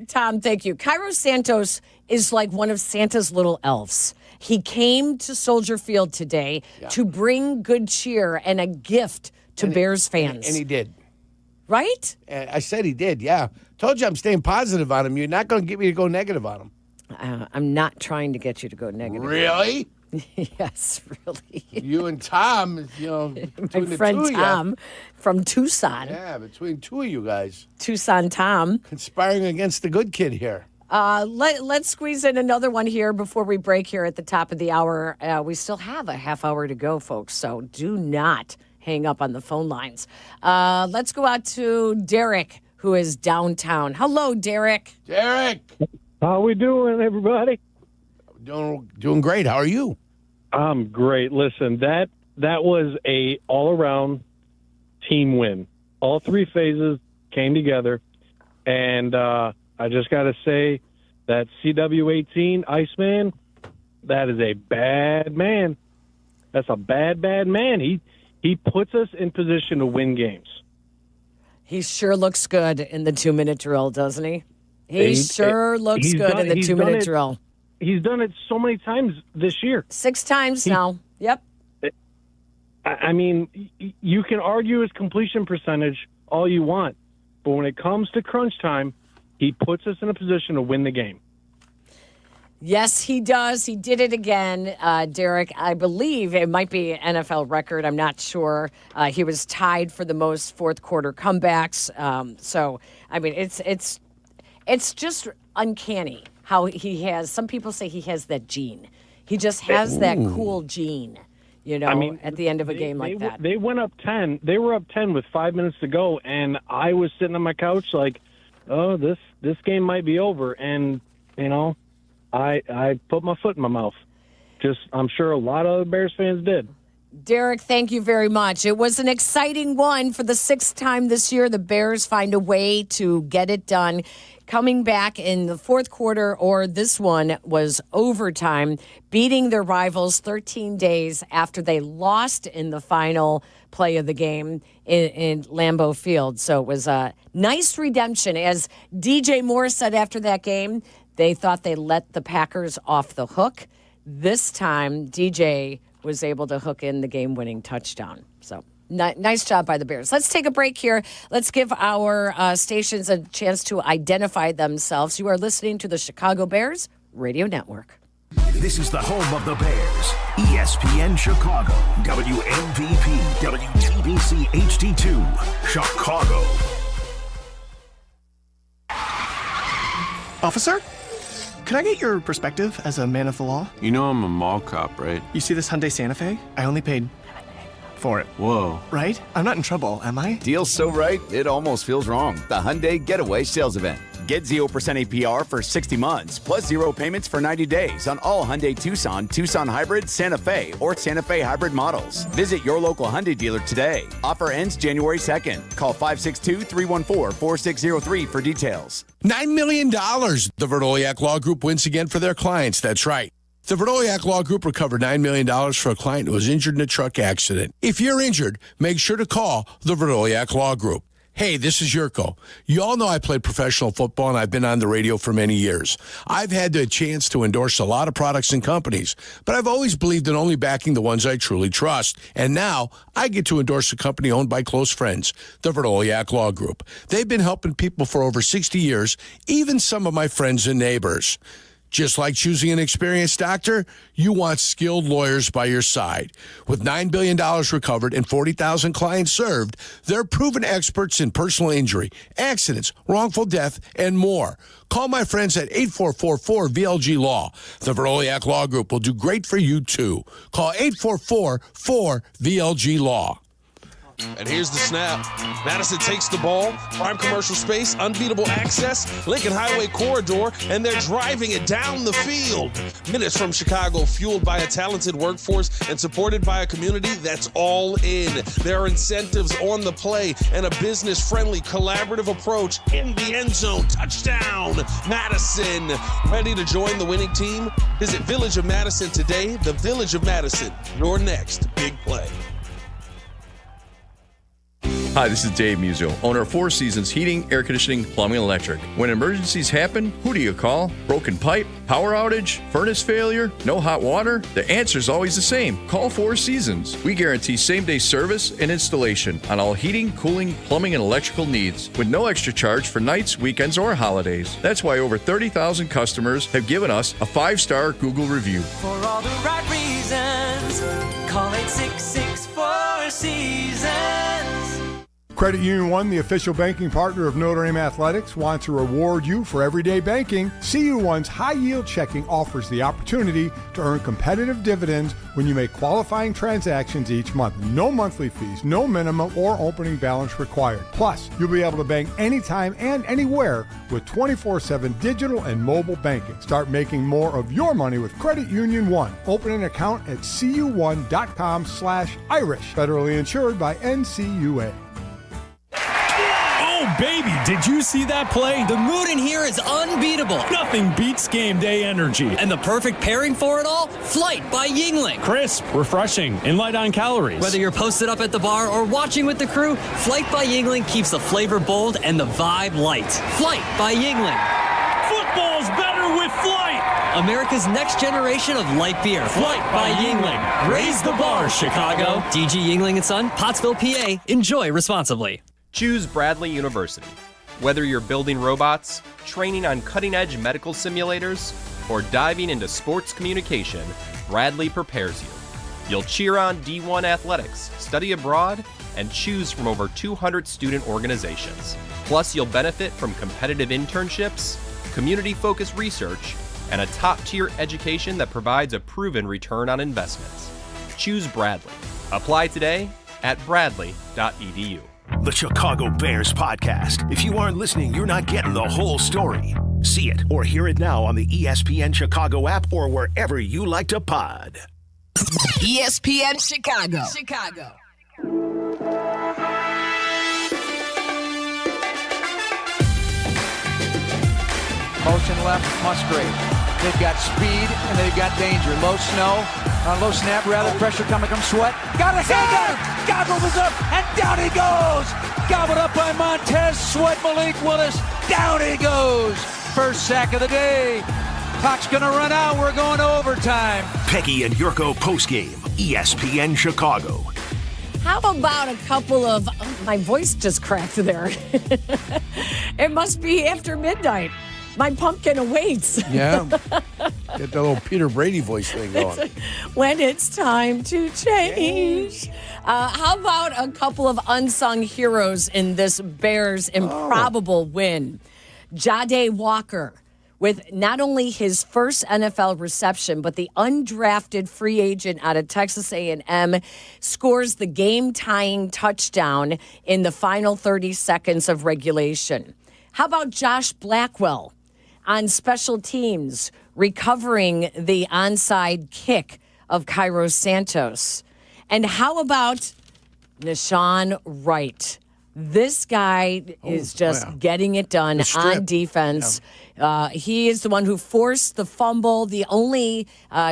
Tom, thank you. Cairo Santos is like one of Santa's little elves. He came to Soldier Field today to bring good cheer and a gift to Bears fans. And he did. Right? I said he did, yeah. Told you I'm staying positive on him. You're not going to get me to go negative on him. I'm not trying to get you to go negative. Really? Yes, really. You and Tom, my friend Tom from Tucson. Yeah, between two of you guys. Tucson Tom. Conspiring against the good kid here. Let's squeeze in another one here before we break here at the top of the hour. We still have a half hour to go, folks, so do not hang up on the phone lines. Let's go out to Derek, who is downtown. Hello, Derek. Derek. How we doing, everybody? Doing great. How are you? I'm great. Listen, that was a all-around team win. All three phases came together, and I just got to say that CW18 Iceman, that is a bad man. That's a bad man. He puts us in position to win games. He sure looks good in the 2-minute drill, doesn't he? He sure looks good in the 2-minute drill. He's done it so many times this year. 6 times now. Yep. I mean, you can argue his completion percentage all you want, but when it comes to crunch time, he puts us in a position to win the game. Yes, he does. He did it again, Derek. I believe it might be an NFL record. I'm not sure. He was tied for the most fourth-quarter comebacks. So, I mean, it's just uncanny how he has. Some people say he has that gene. He just has that cool gene, I mean, at the end of a game like that. They went up 10. They were up 10 with 5 minutes to go, and I was sitting on my couch like, oh, this game might be over. And, I put my foot in my mouth. I'm sure a lot of other Bears fans did. Derek, thank you very much. It was an exciting one for the 6th time this year. The Bears find a way to get it done. Coming back in the fourth quarter, or this one was overtime, beating their rivals 13 days after they lost in the final play of the game in Lambeau Field. So it was a nice redemption. As DJ Moore said after that game, they thought they let the Packers off the hook. This time, DJ was able to hook in the game-winning touchdown. So nice job by the Bears. Let's take a break here. Let's give our stations a chance to identify themselves. You are listening to the Chicago Bears Radio Network. This is the home of the Bears. ESPN Chicago. WMVP, WTBC HD2, Chicago. Officer? Could I get your perspective as a man of the law? You know I'm a mall cop, right? You see this Hyundai Santa Fe? I only paid for it. Whoa. Right? I'm not in trouble, am I? Deal's so right, it almost feels wrong. The Hyundai Getaway Sales Event. Get 0% APR for 60 months, plus 0 payments for 90 days on all Hyundai Tucson, Tucson Hybrid, Santa Fe, or Santa Fe Hybrid models. Visit your local Hyundai dealer today. Offer ends January 2nd. Call 562-314-4603 for details. $9 million. The Verdoliak Law Group wins again for their clients. That's right. The Verdoliak Law Group recovered $9 million for a client who was injured in a truck accident. If you're injured, make sure to call the Verdoliak Law Group. Hey, this is Yurko. You all know I played professional football, and I've been on the radio for many years. I've had the chance to endorse a lot of products and companies, but I've always believed in only backing the ones I truly trust. And now I get to endorse a company owned by close friends, the Verdoliak Law Group. They've been helping people for over 60 years, even some of my friends and neighbors. Just like choosing an experienced doctor, you want skilled lawyers by your side. With $9 billion recovered and 40,000 clients served, they're proven experts in personal injury, accidents, wrongful death, and more. Call my friends at 8444-VLG-LAW. The Verdoliak Law Group will do great for you, too. Call 844-4VLG-LAW. And here's the snap. Madison takes the ball, prime commercial space, unbeatable access, Lincoln Highway corridor, and they're driving it down the field. Minutes from Chicago, fueled by a talented workforce and supported by a community that's all in. There are incentives on the play and a business-friendly, collaborative approach in the end zone. Touchdown, Madison. Ready to join the winning team? Visit Village of Madison today. The Village of Madison, your next big play. Hi, this is Dave Muzio, owner of Four Seasons Heating, Air Conditioning, Plumbing, and Electric. When emergencies happen, who do you call? Broken pipe, power outage, furnace failure, no hot water? The answer's always the same. Call Four Seasons. We guarantee same-day service and installation on all heating, cooling, plumbing, and electrical needs with no extra charge for nights, weekends, or holidays. That's why over 30,000 customers have given us a 5-star Google review. For all the right reasons, call 866-4 Seasons. Credit Union One, the official banking partner of Notre Dame Athletics, wants to reward you for everyday banking. CU One's high-yield checking offers the opportunity to earn competitive dividends when you make qualifying transactions each month. No monthly fees, no minimum or opening balance required. Plus, you'll be able to bank anytime and anywhere with 24/7 digital and mobile banking. Start making more of your money with Credit Union One. Open an account at cu1.com/Irish. Federally insured by NCUA. Oh, baby, did you see that play? The mood in here is unbeatable. Nothing beats game day energy. And the perfect pairing for it all? Flight by Yingling. Crisp, refreshing, and light on calories. Whether you're posted up at the bar or watching with the crew, Flight by Yingling keeps the flavor bold and the vibe light. Flight by Yingling. Football's better with Flight. America's next generation of light beer. Flight by Yingling. Raise the bar, Chicago. DG Yingling & Son, Pottsville, PA. Enjoy responsibly. Choose Bradley University. Whether you're building robots, training on cutting-edge medical simulators, or diving into sports communication, Bradley prepares you. You'll cheer on D1 athletics, study abroad, and choose from over 200 student organizations. Plus, you'll benefit from competitive internships, community-focused research, and a top-tier education that provides a proven return on investments. Choose Bradley. Apply today at bradley.edu. The Chicago Bears podcast. If you aren't listening, you're not getting the whole story. See it or hear it now on the ESPN Chicago app or wherever you like to pod. ESPN Chicago. Motion left, Musgrave. They've got speed and they've got danger. Low snow, low snap rather, pressure coming from Sweat. Got a hand on him. Gobbled is up and down he goes. Gobbled up by Montez Sweat. Malik Willis. Down he goes. First sack of the day. Clock's going to run out. We're going to overtime. Peggy and Yurko postgame. ESPN Chicago. How about a couple of... Oh, my voice just cracked there. It must be after midnight. My pumpkin awaits. Yeah. Get that little Peter Brady voice thing going. When it's time to change. How about a couple of unsung heroes in this Bears improbable win? Jahdae Walker, with not only his first NFL reception, but the undrafted free agent out of Texas A&M, scores the game-tying touchdown in the final 30 seconds of regulation. How about Josh Blackwell on special teams, recovering the onside kick of Cairo Santos? And how about Nashawn Wright? This guy is just getting it done on defense. Yeah. He is the one who forced the fumble, the only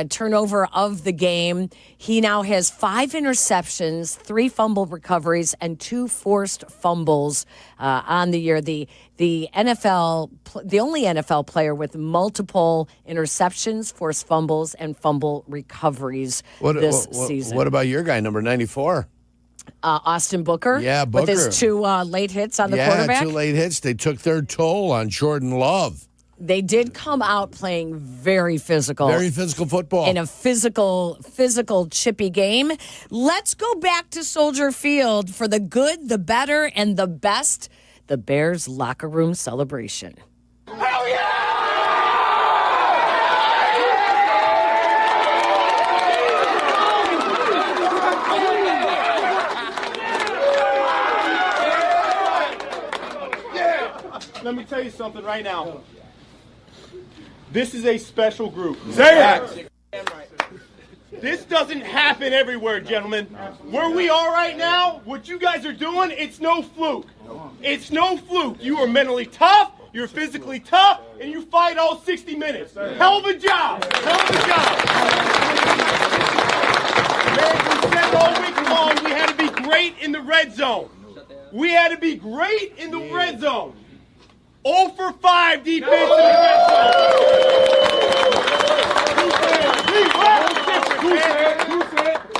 turnover of the game. He now has 5 interceptions, 3 fumble recoveries, and 2 forced fumbles on the year. The NFL, the only NFL player with multiple interceptions, forced fumbles, and fumble recoveries this season. What about your guy, number 94? Austin Booker. Yeah, Booker. With his 2 late hits on the quarterback. 2 late hits. They took their toll on Jordan Love. They did come out playing very physical. Very physical football. In a physical, chippy game. Let's go back to Soldier Field for the good, the better, and the best. The Bears locker room celebration. Hell yeah! Let me tell you something right now. This is a special group. Say it! This doesn't happen everywhere, gentlemen. Where we are right now, what you guys are doing, it's no fluke. It's no fluke. You are mentally tough, you're physically tough, and you fight all 60 minutes. Hell of a job. Hell of a job. Man, we said all week long we had to be great in the red zone. We had to be great in the red zone. 0 for 5 defense in the red zone.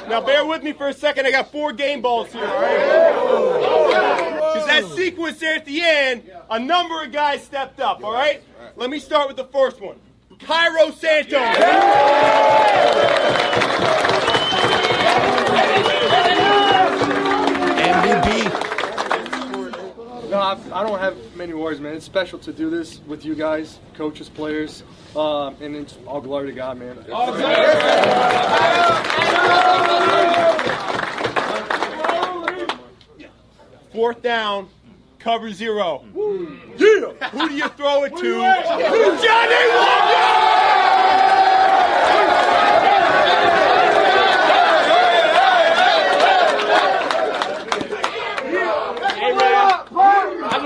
Now bear with me for a second. I got 4 game balls here, all right? Because that sequence there at the end, a number of guys stepped up, all right? Let me start with the first one. Cairo Santos. MVP. have many words, man. It's special to do this with you guys, coaches, players, and it's all glory to God, man. Fourth down, cover 0. Yeah. Who do you throw it to? Johnny Walker!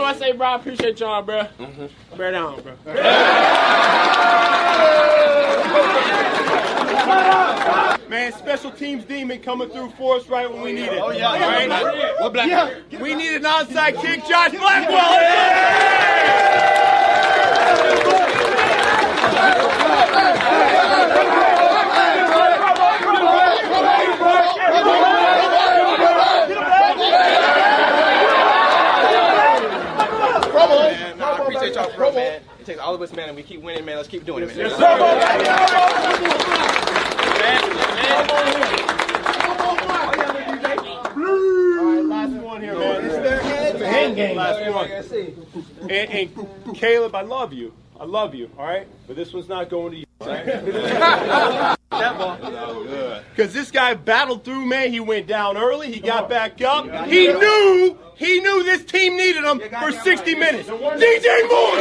I say, bro, I appreciate y'all, bro. Bear down, bro. Man, special teams demon coming through for us right when we need it. Oh, yeah. All right? What Black? Yeah. We need an onside kick, Josh Blackwell. I appreciate y'all, bro, man. It takes all of us, man, and we keep winning, man. Let's keep doing it, man. Yes, last one here, man. It's a hand game. Last one. And Caleb, I love you. I love you, all right? But this one's not going to you, all right? That ball. Because this guy battled through, man. He went down early. He got back up. He knew this team needed him for 60 minutes. DJ Moore!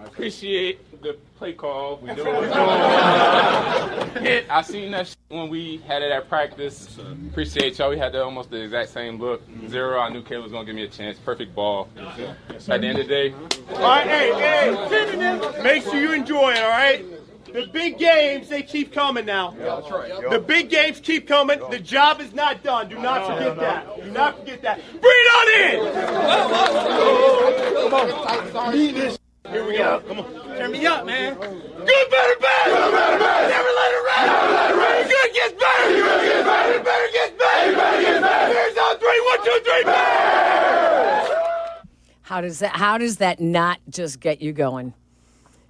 Appreciate the play call. We know what's going on. I seen that when we had it at practice. Appreciate y'all. We had almost the exact same look. 0. I knew Caleb was going to give me a chance. Perfect ball. At the end of the day. All right, hey, make sure you enjoy it, all right? The big games, they keep coming now. That's right. The big games keep coming. The job is not done. Do not forget that. Do not forget that. Bring it on in! Come on. Here we go. Come on. Turn me up, man. Good, better, bad. Good, better, bad. Never let it rest. Good gets better. Good gets better. Better gets better. Better gets better. Bears on 3. 1, 2, 3. Bears! How does that not just get you going?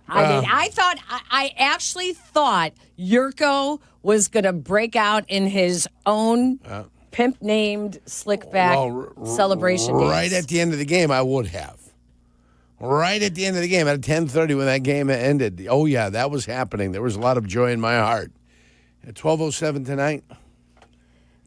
I mean, I actually thought Yurko was going to break out in his own pimp-named slickback celebration dance. Right at the end of the game, I would have. Right at the end of the game, at 10:30 when that game ended. Oh, yeah, that was happening. There was a lot of joy in my heart. At 12:07 tonight.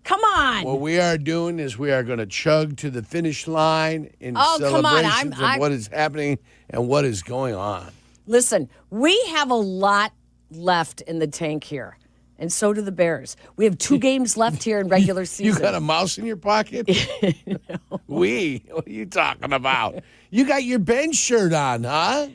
Come on. What we are doing is we are going to chug to the finish line in celebrations of what is happening and what is going on. Listen, we have a lot left in the tank here, and so do the Bears. We have 2 games left here in regular season. You got a mouse in your pocket? No. What are you talking about? You got your Ben shirt on, huh?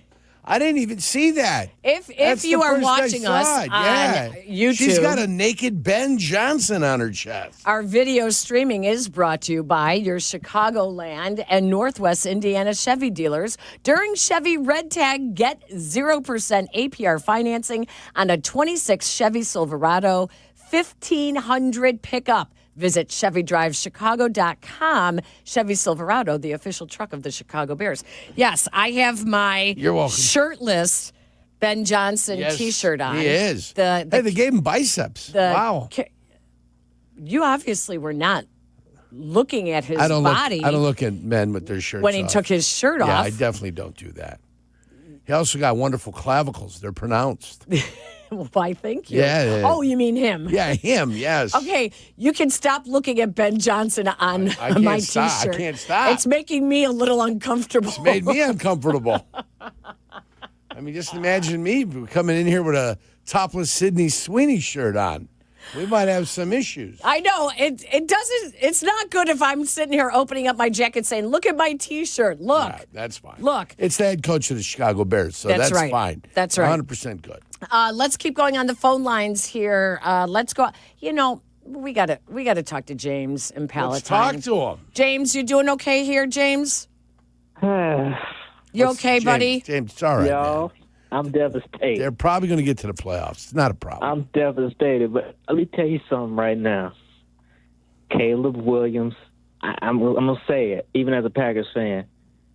I didn't even see that. If you are watching us on YouTube, she's got a naked Ben Johnson on her chest. Our video streaming is brought to you by your Chicagoland and Northwest Indiana Chevy dealers. During Chevy Red Tag, get 0% APR financing on a 26 Chevy Silverado 1500 pickup. Visit ChevyDriveChicago.com. Chevy Silverado, the official truck of the Chicago Bears. Yes, I have my shirtless Ben Johnson T-shirt on. He is. They gave him biceps. Wow. You obviously were not looking at his body. I don't look at men with their shirts when he took his shirt off. Yeah, I definitely don't do that. He also got wonderful clavicles. They're pronounced. Why, thank you. Yeah. Oh, you mean him? Yeah, him, yes. Okay, you can stop looking at Ben Johnson on my T-shirt. I can't stop. It's making me a little uncomfortable. It's made me uncomfortable. I mean, just imagine me coming in here with a topless Sydney Sweeney shirt on. We might have some issues. I know. It doesn't. It's not good if I'm sitting here opening up my jacket saying, look at my T-shirt. Look. Nah, that's fine. Look. It's the head coach of the Chicago Bears, so that's right. fine. That's right. 100% good. Let's keep going on the phone lines here. Let's go. You know, we gotta talk to James in Palatine. Let's talk to him. James, you doing okay here, James? You okay, buddy? James, it's all right, man. I'm devastated. They're probably going to get to the playoffs. It's not a problem. I'm devastated, but let me tell you something right now. Caleb Williams, I'm going to say it, even as a Packers fan,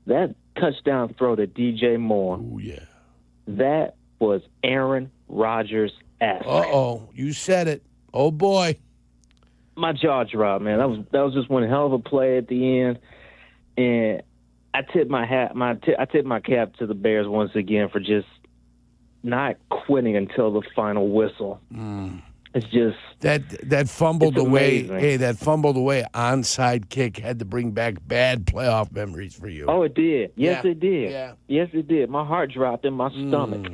that touchdown throw to DJ Moore. Oh, yeah. That was Aaron Rodgers-esque. Uh-oh. You said it. Oh, boy. My jaw dropped, man. That was just one hell of a play at the end. And I tip my cap to the Bears once again for just not quitting until the final whistle. It's just that fumbled away. amazing. Hey, that fumbled away onside kick had to bring back bad playoff memories for you. Oh, it did. Yes, Yeah. it did. Yeah. Yes, it did. My heart dropped in my stomach.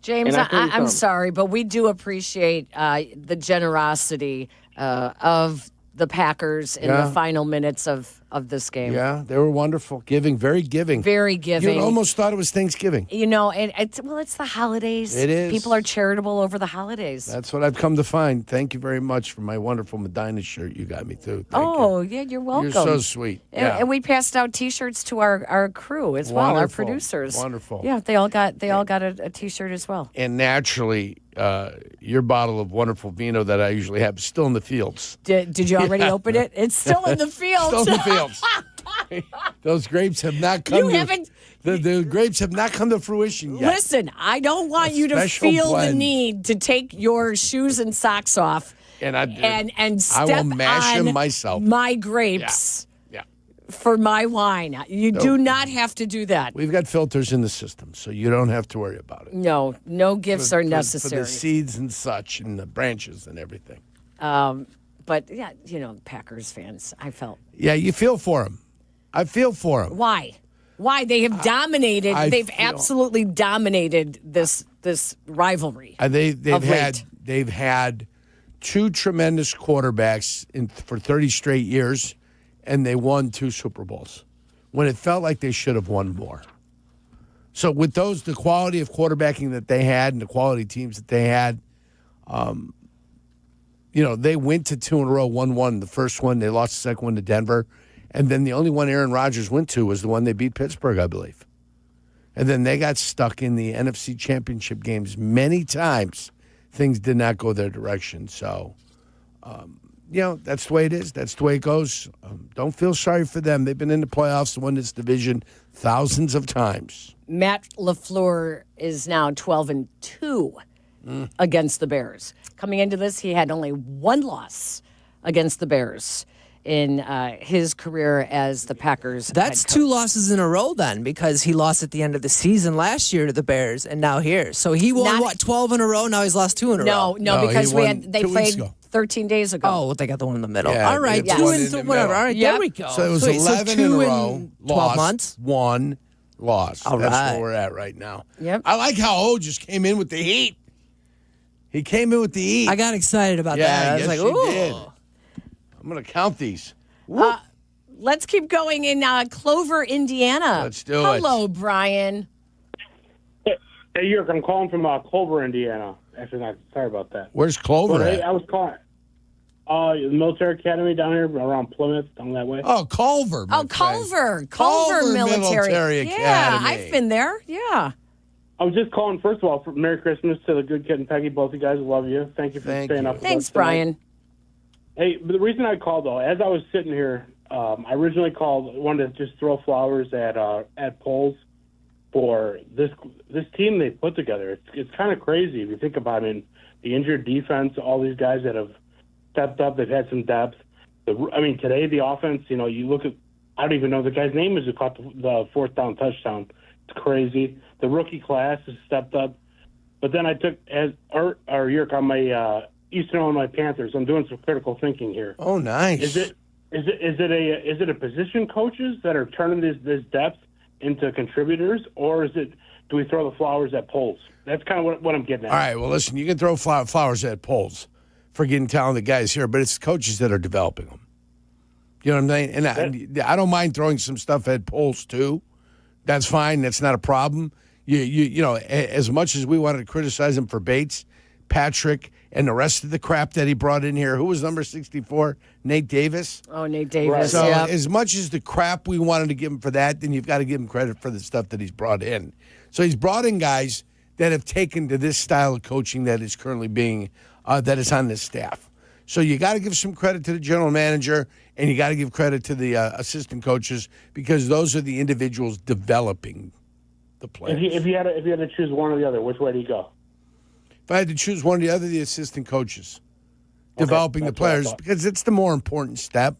James, And I tell you I'm something. sorry, but we do appreciate the generosity of the Packers in Yeah. the final minutes of this game. Yeah, they were wonderful. Very giving. Very giving. You almost thought it was Thanksgiving. You know, and it's the holidays. It is. People are charitable over the holidays. That's what I've come to find. Thank you very much for my wonderful Medina shirt you got me, too. Yeah, you're welcome. You're so sweet. Yeah. And we passed out T-shirts to our crew as well, our Wonderful. producers. Wonderful. Yeah, they all got a T-shirt as well. And naturally, your bottle of wonderful vino that I usually have is still in the fields. Did you already Yeah. open it? It's still in the field. Still in the fields. Those grapes have not come. You haven't. The grapes have not come to fruition yet. Listen, I don't want you to special feel the blend. need to take your shoes and socks off And I and step I will mash on them myself. my grapes Yeah. for my wine. You do not have to do that. We've got filters in the system, so you don't have to worry about it. No gifts are necessary. For the seeds and such, and the branches and everything. But yeah, Packers fans, I felt. Yeah, you feel for them. I feel for them. Why? They have dominated. I they've feel- absolutely dominated this rivalry. They've had two tremendous quarterbacks for 30 straight years, and they won 2 Super Bowls when it felt like they should have won more. So with the quality of quarterbacking that they had and the quality teams that they had, they went to 2 in a row, won the first one, they lost the second one to Denver, and then the only one Aaron Rodgers went to was the one they beat Pittsburgh, I believe. And then they got stuck in the NFC Championship games many times. Things did not go their direction. So, that's the way it is. That's the way it goes. Don't feel sorry for them. They've been in the playoffs and won this division thousands of times. Matt LaFleur is now 12-2 against the Bears. Coming into this, he had only one loss against the Bears in his career as the Packers. That's head coach. 2 losses in a row then, because he lost at the end of the season last year to the Bears, and now here. So he won 12 in a row. Now he's lost 2 in a row. No, because he won they 2 weeks played ago. 13 days ago. Oh, well, they got the one in the middle. Yeah, All right, they had 2 one and in the whatever. middle. All right, Yep. there we go. So it was Sweet. 11 2 in a in row. 12 lost, months. 1 loss. All That's right. where we're at right now. Yep. I like how O just came in with the heat. He came in with the heat. I got excited about that. I was yes, like, you ooh. did. I'm going to count these. Let's keep going in Clover, Indiana. Let's do it. Hello, Brian. Hey, Yerk, I'm calling from Clover, Indiana. Actually, not sorry about that. Where's Clover Hey, at? I was calling the military academy down here around Plymouth, down that way. Oh, Culver. my friend. Culver Culver Military. Yeah, Academy. I've been there. Yeah. I was just calling, first of all, for Merry Christmas to the good kid and Peggy. Both you guys, love you. Thank you for staying up with us Thanks, tonight. Brian. Hey, but the reason I called, though, as I was sitting here, I originally wanted to just throw flowers at polls for this team they put together. It's kind of crazy if you think about it. I mean, the injured defense, all these guys that have stepped up, they've had some depth. Today the offense, you look at, I don't even know the guy's name is who caught the 4th down touchdown. It's crazy. The rookie class has stepped up. But then I took Yerk on my Eastern Illinois Panthers. I'm doing some critical thinking here. Oh, nice. Is it a position coaches that are turning this depth into contributors, or do we throw the flowers at polls? That's kind of what I'm getting at. All right, well, listen, you can throw flowers at polls for getting talented guys here, but it's coaches that are developing them. You know what I'm saying? And I don't mind throwing some stuff at polls, too. That's fine. That's not a problem. You know, as much as we wanted to criticize him for Bates, Patrick, and the rest of the crap that he brought in here, who was number 64? Nate Davis? Oh, Nate Davis. So yeah. as much as the crap we wanted to give him for that, then you've got to give him credit for the stuff that he's brought in. So he's brought in guys that have taken to this style of coaching that is currently being that is on this staff. So you got to give some credit to the general manager, and you got to give credit to the assistant coaches, because those are the individuals developing the players. If you had to choose one or the other, which way do you go? If I had to choose one or the other, the assistant coaches developing the players, because it's the more important step.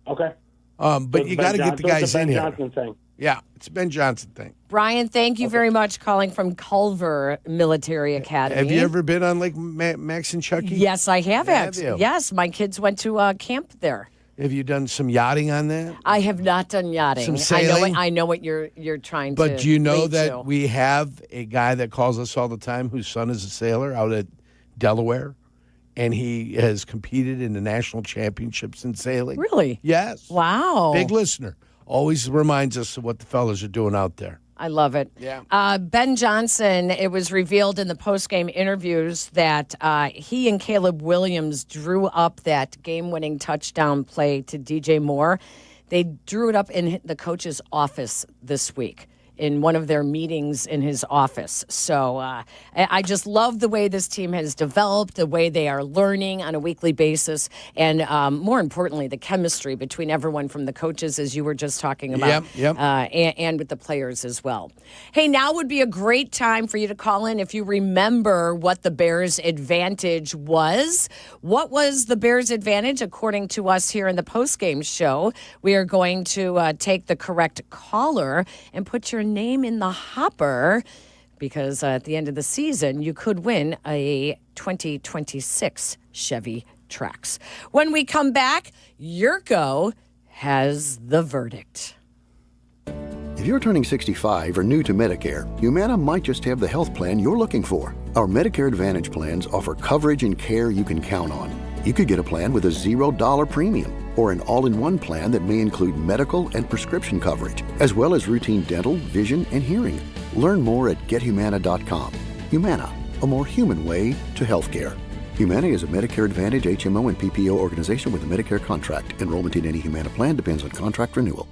Okay. But you got to get the guys in here. Johnson thing. Yeah, it's a Ben Johnson thing. Brian, thank you very much, calling from Culver Military Academy. Have you ever been on Lake Max and Chucky? Yes, I have. Have you? Yes, my kids went to camp there. Have you done some yachting on that? I have not done yachting. Some sailing? I know what you're trying to. But do you know lead that to. we have a guy that calls us all the time whose son is a sailor out at Delaware, and he has competed in the national championships in sailing? Really? Yes. Wow. Big listener. Always reminds us of what the fellas are doing out there. I love it. Yeah. Ben Johnson, it was revealed in the post-game interviews that he and Caleb Williams drew up that game-winning touchdown play to DJ Moore. They drew it up in the coach's office this week, in one of their meetings in his office. So I just love the way this team has developed, the way they are learning on a weekly basis, and more importantly, the chemistry between everyone from the coaches, as you were just talking about, and with the players as well. Hey, now would be a great time for you to call in if you remember what the Bears' advantage was. What was the Bears' advantage according to us here in the postgame show? We are going to take the correct caller and put your name in the hopper, because at the end of the season, you could win a 2026 Chevy Trax. When we come back, Yurko has the verdict. If you're turning 65 or new to Medicare, Humana might just have the health plan you're looking for. Our Medicare Advantage plans offer coverage and care you can count on. You could get a plan with a $0 premium, or an all-in-one plan that may include medical and prescription coverage, as well as routine dental, vision, and hearing. Learn more at gethumana.com. Humana, a more human way to healthcare. Humana is a Medicare Advantage HMO and PPO organization with a Medicare contract. Enrollment in any Humana plan depends on contract renewal.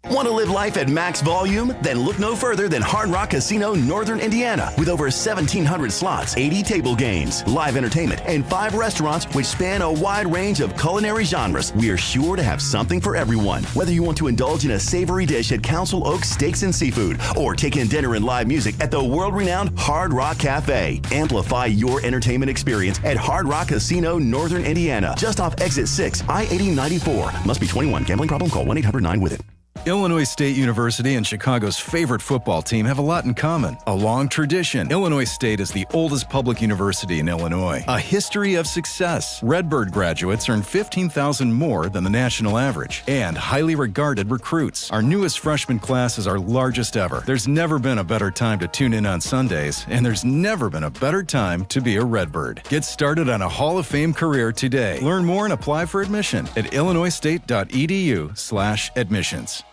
Want to live life at max volume? Then look no further than Hard Rock Casino Northern Indiana. With over 1,700 slots, 80 table games, live entertainment, and 5 restaurants which span a wide range of culinary genres, we are sure to have something for everyone. Whether you want to indulge in a savory dish at Council Oaks Steaks and Seafood, or take in dinner and live music at the world-renowned Hard Rock Cafe. Amplify your entertainment experience at Hard Rock Casino Northern Indiana, just off Exit 6, I-8094. Must be 21. Gambling problem? Call 1-800-9-WITH-IT. Illinois State University and Chicago's favorite football team have a lot in common. A long tradition. Illinois State is the oldest public university in Illinois. A history of success. Redbird graduates earn $15,000 more than the national average. And highly regarded recruits. Our newest freshman class is our largest ever. There's never been a better time to tune in on Sundays, and there's never been a better time to be a Redbird. Get started on a Hall of Fame career today. Learn more and apply for admission at illinoisstate.edu/admissions.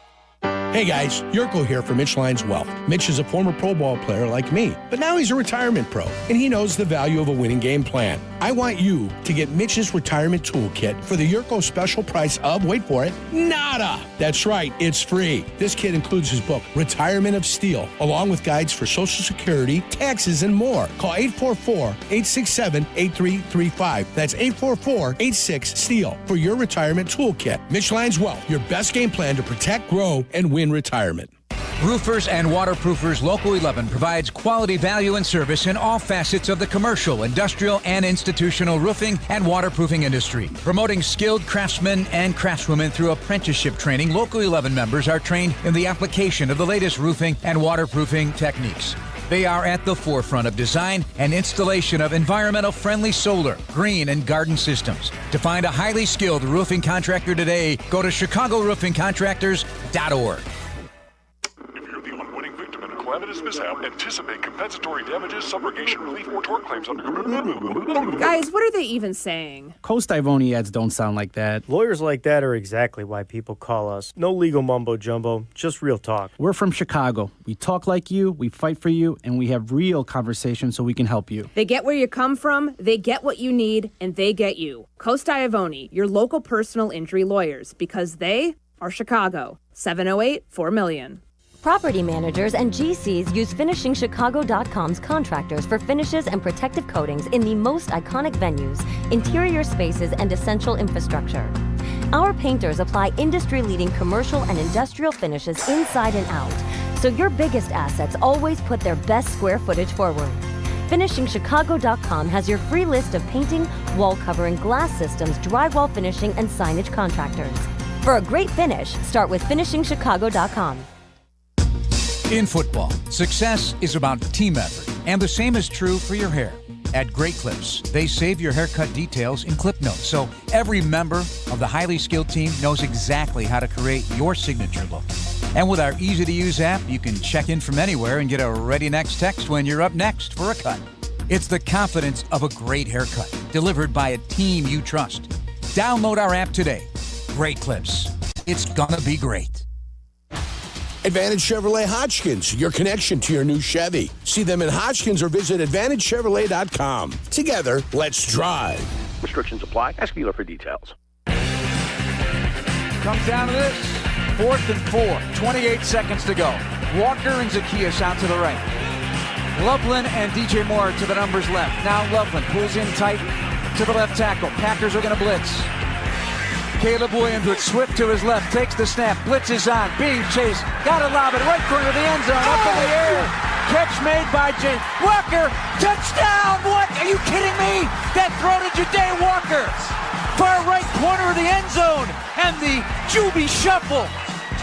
Hey guys, Yurko here for Mitch Lyons Wealth. Mitch is a former Pro Bowl player like me, but now he's a retirement pro, and he knows the value of a winning game plan. I want you to get Mitch's retirement toolkit for the Yurko special price of, wait for it, nada. That's right, it's free. This kit includes his book, Retirement of Steel, along with guides for Social Security, taxes, and more. Call 844-867-8335. That's 844-86-STEEL for your retirement toolkit. Mitch Lyons Wealth, your best game plan to protect, grow, and win retirement. Roofers and waterproofers Local 11 provides quality value and service in all facets of the commercial, industrial, and institutional roofing and waterproofing industry. Promoting skilled craftsmen and craftswomen through apprenticeship training, Local 11 members are trained in the application of the latest roofing and waterproofing techniques. They are at the forefront of design and installation of environmental-friendly solar, green, and garden systems. To find a highly skilled roofing contractor today, go to ChicagoRoofingContractors.org. Calamitous mishap, anticipate compensatory damages, subrogation relief, or tort claims under... Guys, what are they even saying? Coast Ivoni ads don't sound like that. Lawyers like that are exactly why people call us. No legal mumbo-jumbo, just real talk. We're from Chicago. We talk like you, we fight for you, and we have real conversations so we can help you. They get where you come from, they get what you need, and they get you. Coast Ivoni, your local personal injury lawyers, because they are Chicago. 708-4 million. Property managers and GCs use FinishingChicago.com's contractors for finishes and protective coatings in the most iconic venues, interior spaces, and essential infrastructure. Our painters apply industry-leading commercial and industrial finishes inside and out, so your biggest assets always put their best square footage forward. FinishingChicago.com has your free list of painting, wall covering, glass systems, drywall finishing, and signage contractors. For a great finish, start with FinishingChicago.com. In football, success is about team effort, and the same is true for your hair. At Great Clips, they save your haircut details in clip notes, so every member of the highly skilled team knows exactly how to create your signature look. And with our easy-to-use app, you can check in from anywhere and get a ready next text when you're up next for a cut. It's the confidence of a great haircut, delivered by a team you trust. Download our app today. Great Clips. It's gonna be great. Advantage Chevrolet Hodgkins, your connection to your new Chevy. See them in Hodgkins or visit AdvantageChevrolet.com. Together, let's drive. Restrictions apply. Ask dealer for details. Comes down to this. 4th and 4. 28 seconds to go. Walker and Zacchaeus out to the right. Loveland and DJ Moore to the numbers left. Now Loveland pulls in tight to the left tackle. Packers are going to blitz. Caleb Williams with Swift to his left, takes the snap, blitz is on, being chased, gotta lob it, right corner of the end zone, up in the air. Catch made by Jay Walker, touchdown! What? Are you kidding me? That throw to Ja'Day Walker. Far right corner of the end zone, and the Juby shuffle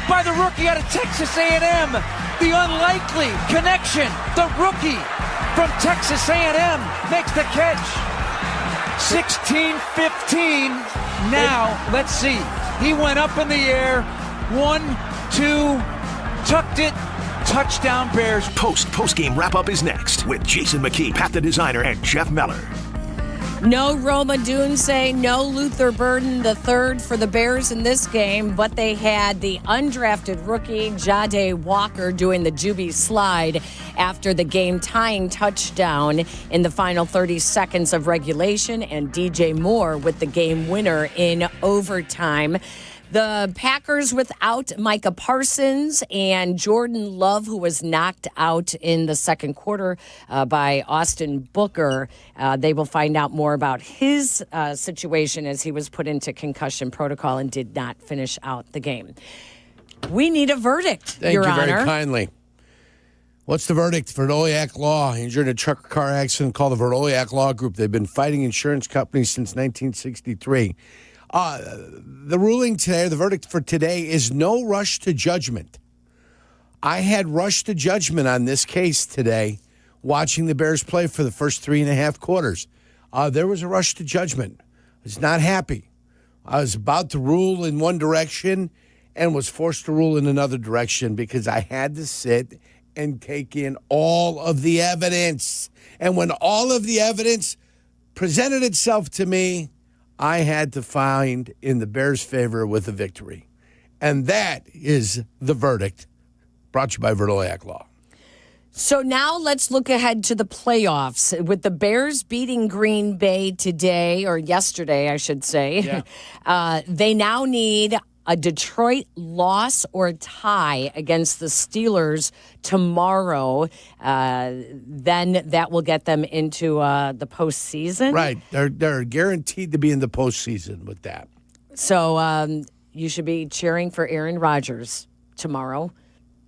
by the rookie out of Texas A&M. The unlikely connection, the rookie from Texas A&M makes the catch. 16-15. Now, let's see. He went up in the air. 1, 2, tucked it. Touchdown Bears. Post-game wrap-up is next with Jason McKee, Pat the Designer, and Jeff Meller. No Roma Dunze, no Luther Burden III for the Bears in this game, but they had the undrafted rookie Ja'Day Walker doing the Juby slide after the game-tying touchdown in the final 30 seconds of regulation, and DJ Moore with the game winner in overtime. The Packers without Micah Parsons and Jordan Love, who was knocked out in the second quarter by Austin Booker. They will find out more about his situation as he was put into concussion protocol and did not finish out the game. We need a verdict, Your Honor. Thank you very kindly. What's the verdict? Verdoliak Law. Injured in a truck car accident called the Verdoliak Law Group. They've been fighting insurance companies since 1963. The ruling today, the verdict for today, is no rush to judgment. I had rushed to judgment on this case today, watching the Bears play for the first 3.5 quarters. There was a rush to judgment. I was not happy. I was about to rule in one direction and was forced to rule in another direction because I had to sit and take in all of the evidence. And when all of the evidence presented itself to me, I had to find in the Bears' favor with a victory. And that is the verdict brought to you by Verdoliak Law. So now let's look ahead to the playoffs. With the Bears beating Green Bay today, or yesterday, I should say, they now need a Detroit loss or tie against the Steelers tomorrow. Then that will get them into the postseason. Right. They're guaranteed to be in the postseason with that. So you should be cheering for Aaron Rodgers tomorrow,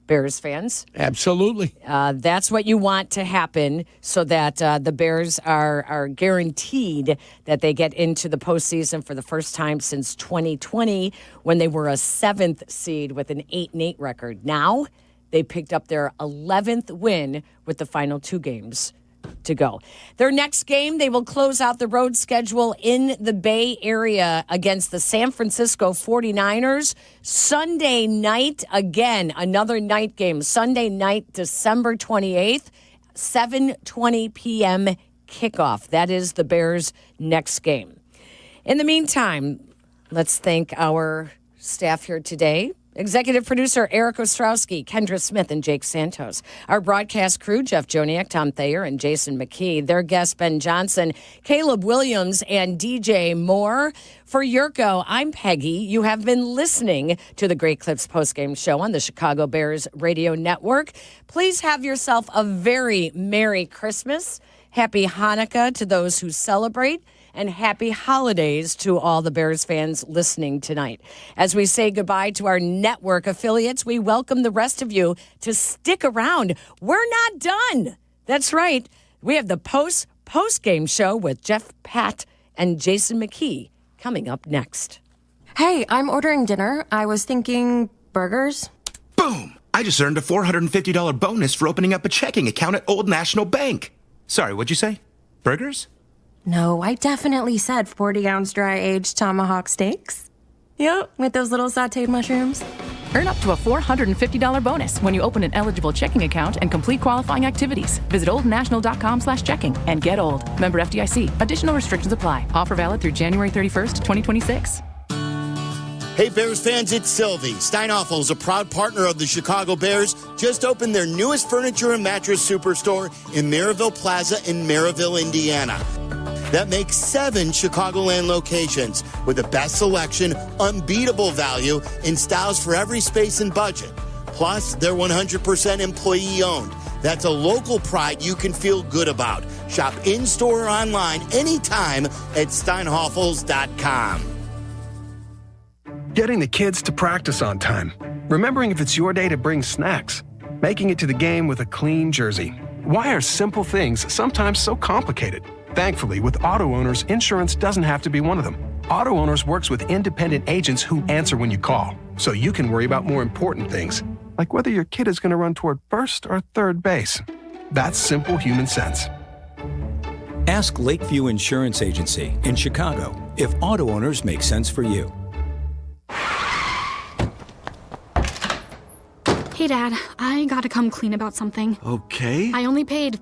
Bears fans. Absolutely. That's what you want to happen so that the Bears are guaranteed that they get into the postseason for the first time since 2020 when they were a 7th seed with an 8-8 record. Now they picked up their 11th win with the final 2 games to go. Their next game, they will close out the road schedule in the Bay Area against the San Francisco 49ers. Sunday night, again, another night game. Sunday night, December 28th, 7:20 p.m. kickoff. That is the Bears' next game. In the meantime, let's thank our staff here today Executive producer Eric Ostrowski, Kendra Smith, and Jake Santos. Our broadcast crew, Jeff Joniak, Tom Thayer, and Jason McKee. Their guests, Ben Johnson, Caleb Williams, and DJ Moore. For Yurko, I'm Peggy. You have been listening to the Great Clips postgame show on the Chicago Bears Radio Network. Please have yourself a very Merry Christmas. Happy Hanukkah to those who celebrate. And happy holidays to all the Bears fans listening tonight. As we say goodbye to our network affiliates, we welcome the rest of you to stick around. We're not done. That's right. We have the post-game show with Jeff Pat and Jason McKee coming up next. Hey, I'm ordering dinner. I was thinking burgers. Boom! I just earned a $450 bonus for opening up a checking account at Old National Bank. Sorry, what'd you say? Burgers? No, I definitely said 40-ounce dry-aged tomahawk steaks. Yep, with those little sautéed mushrooms. Earn up to a $450 bonus when you open an eligible checking account and complete qualifying activities. Visit oldnational.com/checking and get old. Member FDIC. Additional restrictions apply. Offer valid through January 31st, 2026. Hey, Bears fans, it's Sylvie. Steinhoffel is a proud partner of the Chicago Bears. Just opened their newest furniture and mattress superstore in Maryville Plaza in Maryville, Indiana. That makes 7 Chicagoland locations with the best selection, unbeatable value, and styles for every space and budget. Plus, they're 100% employee-owned. That's a local pride you can feel good about. Shop in-store or online anytime at steinhoffels.com. Getting the kids to practice on time. Remembering if it's your day to bring snacks. Making it to the game with a clean jersey. Why are simple things sometimes so complicated? Thankfully, with Auto Owners, insurance doesn't have to be one of them. Auto Owners works with independent agents who answer when you call, so you can worry about more important things, like whether your kid is going to run toward first or third base. That's simple human sense. Ask Lakeview Insurance Agency in Chicago if Auto Owners make sense for you. Hey, Dad, I gotta come clean about something. Okay. I only paid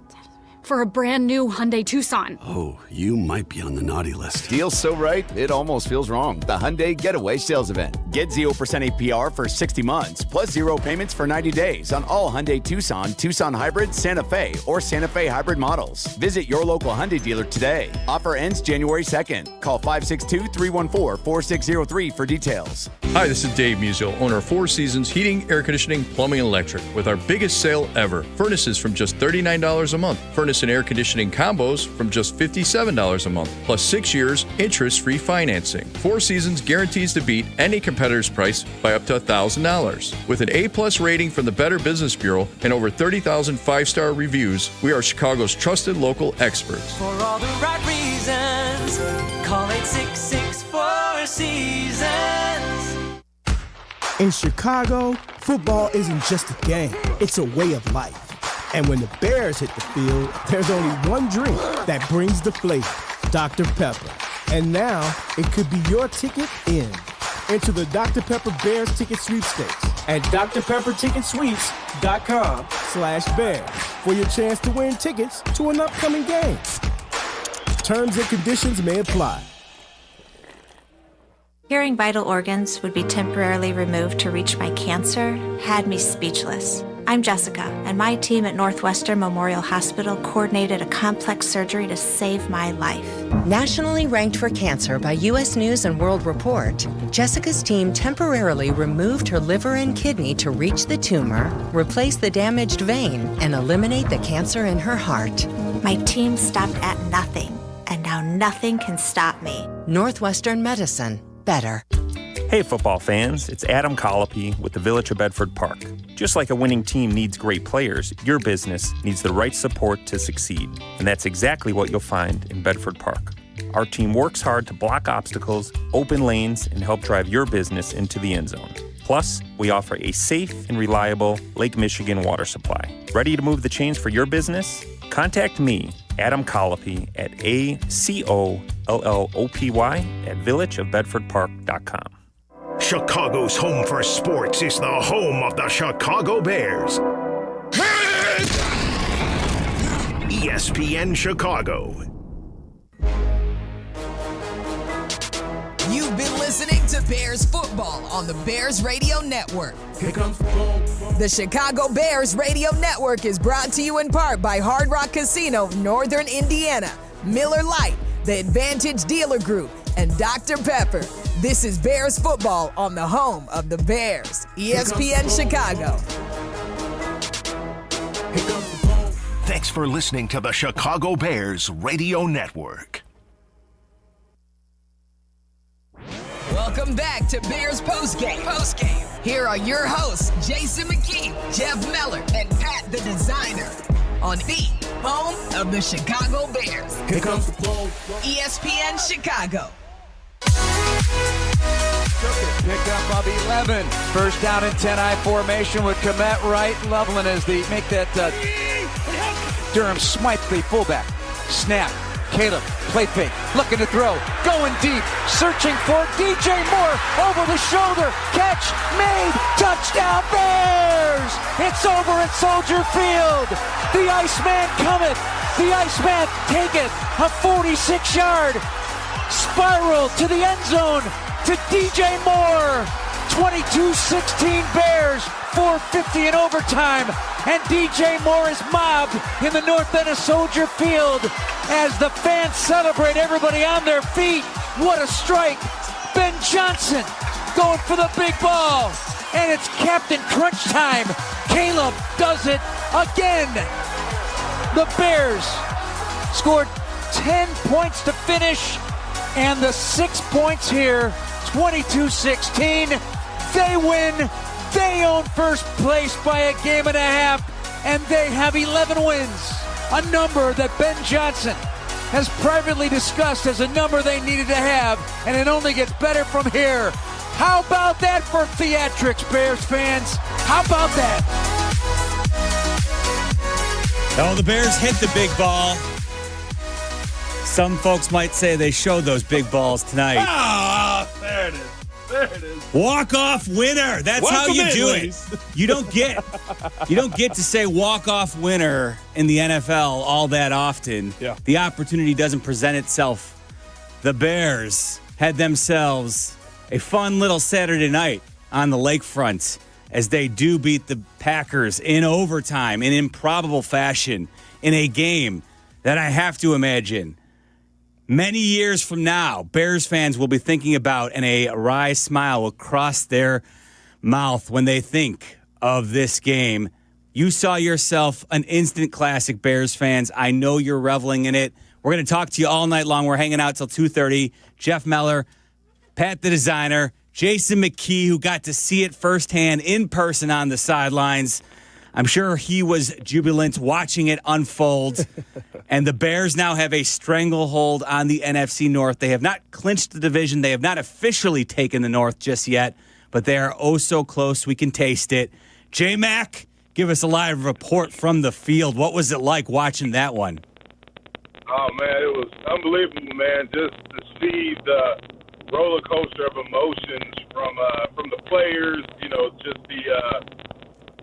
for a brand new Hyundai Tucson. Oh, you might be on the naughty list. Deal's so right, it almost feels wrong. The Hyundai Getaway Sales Event. Get 0% APR for 60 months, plus 0 payments for 90 days on all Hyundai Tucson, Tucson Hybrid, Santa Fe, or Santa Fe Hybrid models. Visit your local Hyundai dealer today. Offer ends January 2nd. Call 562-314-4603 for details. Hi, this is Dave Musial, owner of Four Seasons Heating, Air Conditioning, Plumbing, and Electric, with our biggest sale ever. Furnaces from just $39 a month. Furnace and air conditioning combos from just $57 a month, plus 6 years interest-free financing. Four Seasons guarantees to beat any competitor's price by up to $1,000. With an A+ rating from the Better Business Bureau and over 30,000 5-star reviews, we are Chicago's trusted local experts. For all the right reasons, call 866-4 Seasons. In Chicago, football isn't just a game, it's a way of life. And when the Bears hit the field, there's only one drink that brings the flavor, Dr. Pepper. And now, it could be your ticket in. Enter the Dr. Pepper Bears ticket sweepstakes at drpepperticketsweeps.com/Bears for your chance to win tickets to an upcoming game. Terms and conditions may apply. Hearing vital organs would be temporarily removed to reach my cancer had me speechless. I'm Jessica, and my team at Northwestern Memorial Hospital coordinated a complex surgery to save my life. Nationally ranked for cancer by U.S. News and World Report, Jessica's team temporarily removed her liver and kidney to reach the tumor, replace the damaged vein, and eliminate the cancer in her heart. My team stopped at nothing, and now nothing can stop me. Northwestern Medicine. Better. Hey football fans, it's Adam Colopy with the Village of Bedford Park. Just like a winning team needs great players, your business needs the right support to succeed. And that's exactly what you'll find in Bedford Park. Our team works hard to block obstacles, open lanes, and help drive your business into the end zone. Plus, we offer a safe and reliable Lake Michigan water supply. Ready to move the chains for your business? Contact me, Adam Colopy, at ACOLLOPY@villageofbedfordpark.com. Chicago's home for sports is the home of the Chicago Bears. ESPN Chicago. You've been listening to Bears football on the Bears Radio Network. Here comes the boom. The Chicago Bears Radio Network is brought to you in part by Hard Rock Casino, Northern Indiana, Miller Lite, the Advantage Dealer Group, and Dr. Pepper. This is Bears football on the home of the Bears, ESPN Chicago. Thanks for listening to the Chicago Bears Radio Network. Welcome back to Bears Postgame. Here are your hosts, Jason McKee, Jeff Meller, and Pat the Designer on the home of the Chicago Bears. Here comes the boom. ESPN Chicago. Pick up of 11. First down and 10 I formation with Komet right. Loveland as the make that Durham Smythe, the fullback. Snap. Caleb, play fake, looking to throw, going deep, searching for DJ Moore, over the shoulder, catch, made, touchdown Bears! It's over at Soldier Field. The Iceman cometh, the Iceman taketh a 46-yard spiral to the end zone to DJ Moore. 22-16 Bears, 4:50 in overtime, and DJ Moore is mobbed in the north end of Soldier Field as the fans celebrate, everybody on their feet. What a strike. Ben Johnson going for the big ball, and it's Captain Crunch time. Caleb does it again. The Bears scored 10 points to finish, and the 6 points here, 22-16. They win. They own first place by a game and a half, and they have 11 wins, a number that Ben Johnson has privately discussed as a number they needed to have, and it only gets better from here. How about that for theatrics, Bears fans? How about that? Oh, the Bears hit the big ball. Some folks might say they showed those big balls tonight. Ah, there it is. There it is. Walk-off winner. That's how you do it. You don't get to say walk-off winner in the NFL all that often. Yeah. The opportunity doesn't present itself. The Bears had themselves a fun little Saturday night on the lakefront as they do beat the Packers in overtime in improbable fashion in a game that I have to imagine many years from now, Bears fans will be thinking about, and a wry smile will cross their mouth when they think of this game. You saw yourself an instant classic, Bears fans. I know you're reveling in it. We're going to talk to you all night long. We're hanging out till 2:30. Jeff Meller, Pat the Designer, Jason McKee, who got to see it firsthand in person on the sidelines. I'm sure he was jubilant watching it unfold. And the Bears now have a stranglehold on the NFC North. They have not clinched the division. They have not officially taken the North just yet, but they are oh so close. We can taste it. J-Mac, give us a live report from the field. What was it like watching that one? Oh, man, it was unbelievable, man, just to see the roller coaster of emotions from the players, you know, just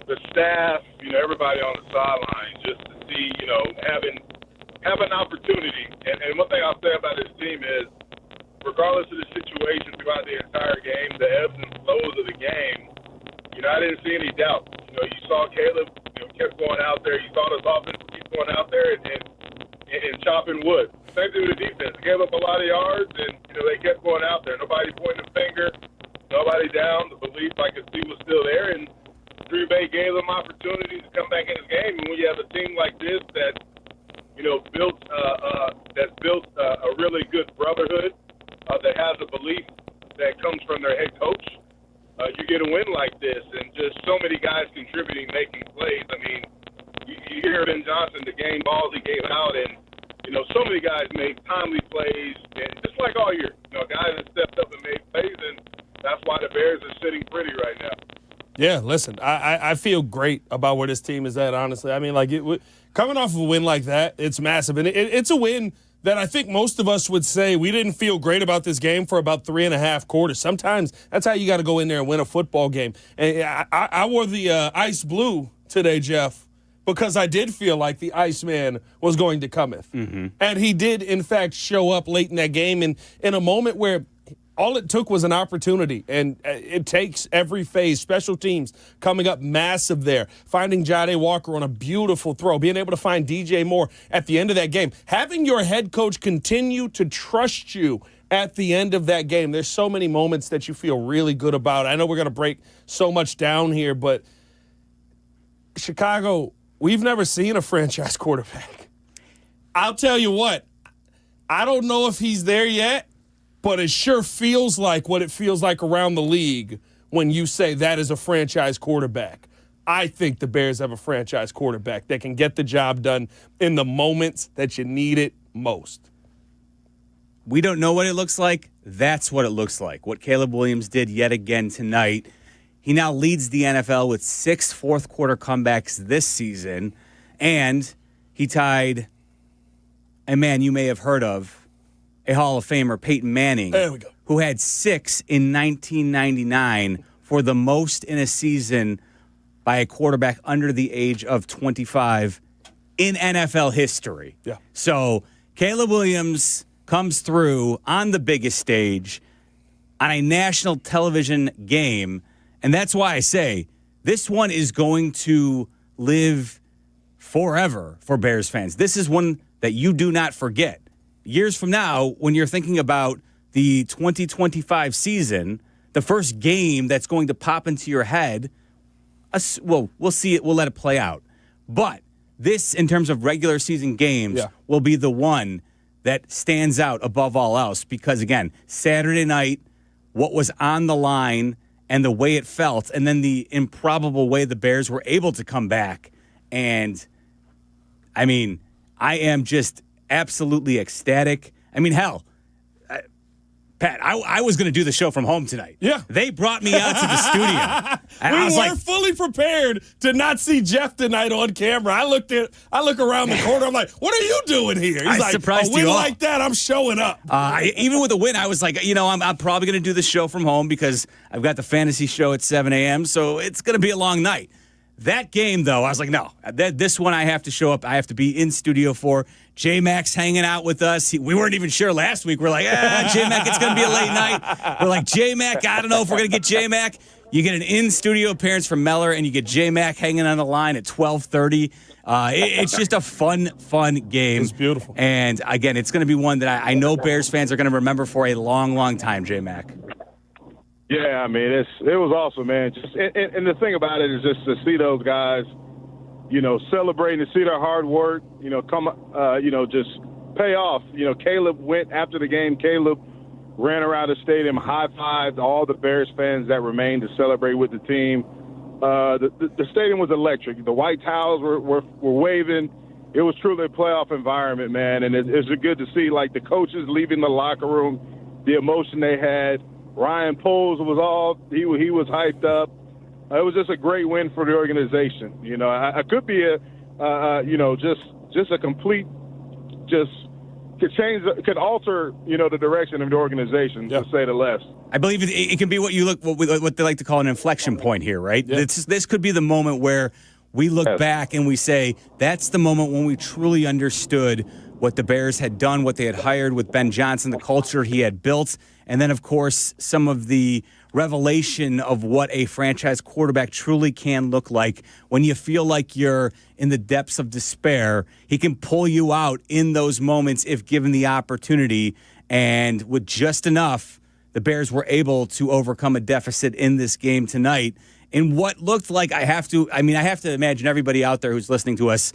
the staff, you know, everybody on the sideline, just to see, you know, have an opportunity. And one thing I'll say about this team is, regardless of the situation throughout the entire game, the ebbs and flows of the game, you know, I didn't see any doubt. You know, you saw Caleb, you know, kept going out there. You saw this offense keep going out there and chopping wood. Same thing with the defense. They gave up a lot of yards, and, you know, they kept going out there. Nobody pointing a finger, nobody down. The belief I could see was still there, and Green Bay gave them opportunities to come back in this game. And when you have a team like this that, you know, that's built a really good brotherhood, that has a belief that comes from their head coach, you get a win like this, and just so many guys contributing, making plays. I mean, you hear Ben Johnson, the game balls he gave out, and, you know, so many guys made timely plays, and just like all year, you know, guys that stepped up and made plays, and that's why the Bears are sitting pretty right now. Yeah, listen, I feel great about where this team is at, honestly. I mean, like, coming off of a win like that, it's massive. And it's a win that I think most of us would say we didn't feel great about this game for about 3.5 quarters. Sometimes that's how you got to go in there and win a football game. And I wore the ice blue today, Jeff, because I did feel like the Iceman was going to cometh. Mm-hmm. And he did, in fact, show up late in that game in a moment where all it took was an opportunity, and it takes every phase. Special teams coming up massive there. Finding Jade Walker on a beautiful throw. Being able to find DJ Moore at the end of that game. Having your head coach continue to trust you at the end of that game. There's so many moments that you feel really good about. I know we're going to break so much down here, but Chicago, we've never seen a franchise quarterback. I'll tell you what, I don't know if he's there yet, but it sure feels like what it feels like around the league when you say that is a franchise quarterback. I think the Bears have a franchise quarterback that can get the job done in the moments that you need it most. We don't know what it looks like. That's what it looks like. What Caleb Williams did yet again tonight. He now leads the NFL with 6 fourth-quarter comebacks this season, and he tied a man you may have heard of, a Hall of Famer, Peyton Manning, there we go, who had 6 in 1999 for the most in a season by a quarterback under the age of 25 in NFL history. Yeah. So Caleb Williams comes through on the biggest stage on a national television game, and that's why I say this one is going to live forever for Bears fans. This is one that you do not forget. Years from now, when you're thinking about the 2025 season, the first game that's going to pop into your head, well, we'll see it. We'll let it play out. But this, in terms of regular season games, will be the one that stands out above all else because, again, Saturday night, what was on the line and the way it felt, and then the improbable way the Bears were able to come back. And, I mean, I am just absolutely ecstatic. I mean, hell, Pat, I was going to do the show from home tonight. Yeah. They brought me out to the studio. We were fully prepared to not see Jeff tonight on camera. I look around the corner. I'm like, what are you doing here? He's like, surprised a win you all. like that, I'm showing up. Even with a win, I was like, I'm probably going to do the show from home because I've got the fantasy show at 7 a.m., so it's going to be a long night. That game, though, I was like, no, this one I have to show up. I have to be in studio for. J-Mac's hanging out with us. We weren't even sure last week. We're like, J-Mac, it's going to be a late night. We're like, J-Mac, I don't know if we're going to get J-Mac. You get an in-studio appearance from Meller, and you get J-Mac hanging on the line at 12:30. It's just a fun game. It's beautiful. And, again, it's going to be one that I know Bears fans are going to remember for a long, long time, J-Mac. Yeah, I mean, it was awesome, man. Just and the thing about it is just to see those guys, celebrating, to see their hard work, come, just pay off. Caleb went after the game. Caleb ran around the stadium, high-fived all the Bears fans that remained to celebrate with the team. The stadium was electric. The white towels were waving. It was truly a playoff environment, man. And it's good to see, like, the coaches leaving the locker room, the emotion they had. Ryan Poles he was hyped up. It was just a great win for the organization. I could be just a complete, could alter, the direction of the organization, to say the less. I believe it can be what they like to call an inflection point here, right? Yeah. This could be the moment where we look back and we say, that's the moment when we truly understood what the Bears had done, what they had hired with Ben Johnson, the culture he had built, and then, of course, some of the revelation of what a franchise quarterback truly can look like. When you feel like you're in the depths of despair, he can pull you out in those moments if given the opportunity. And with just enough, the Bears were able to overcome a deficit in this game tonight in what looked like, I have to imagine everybody out there who's listening to us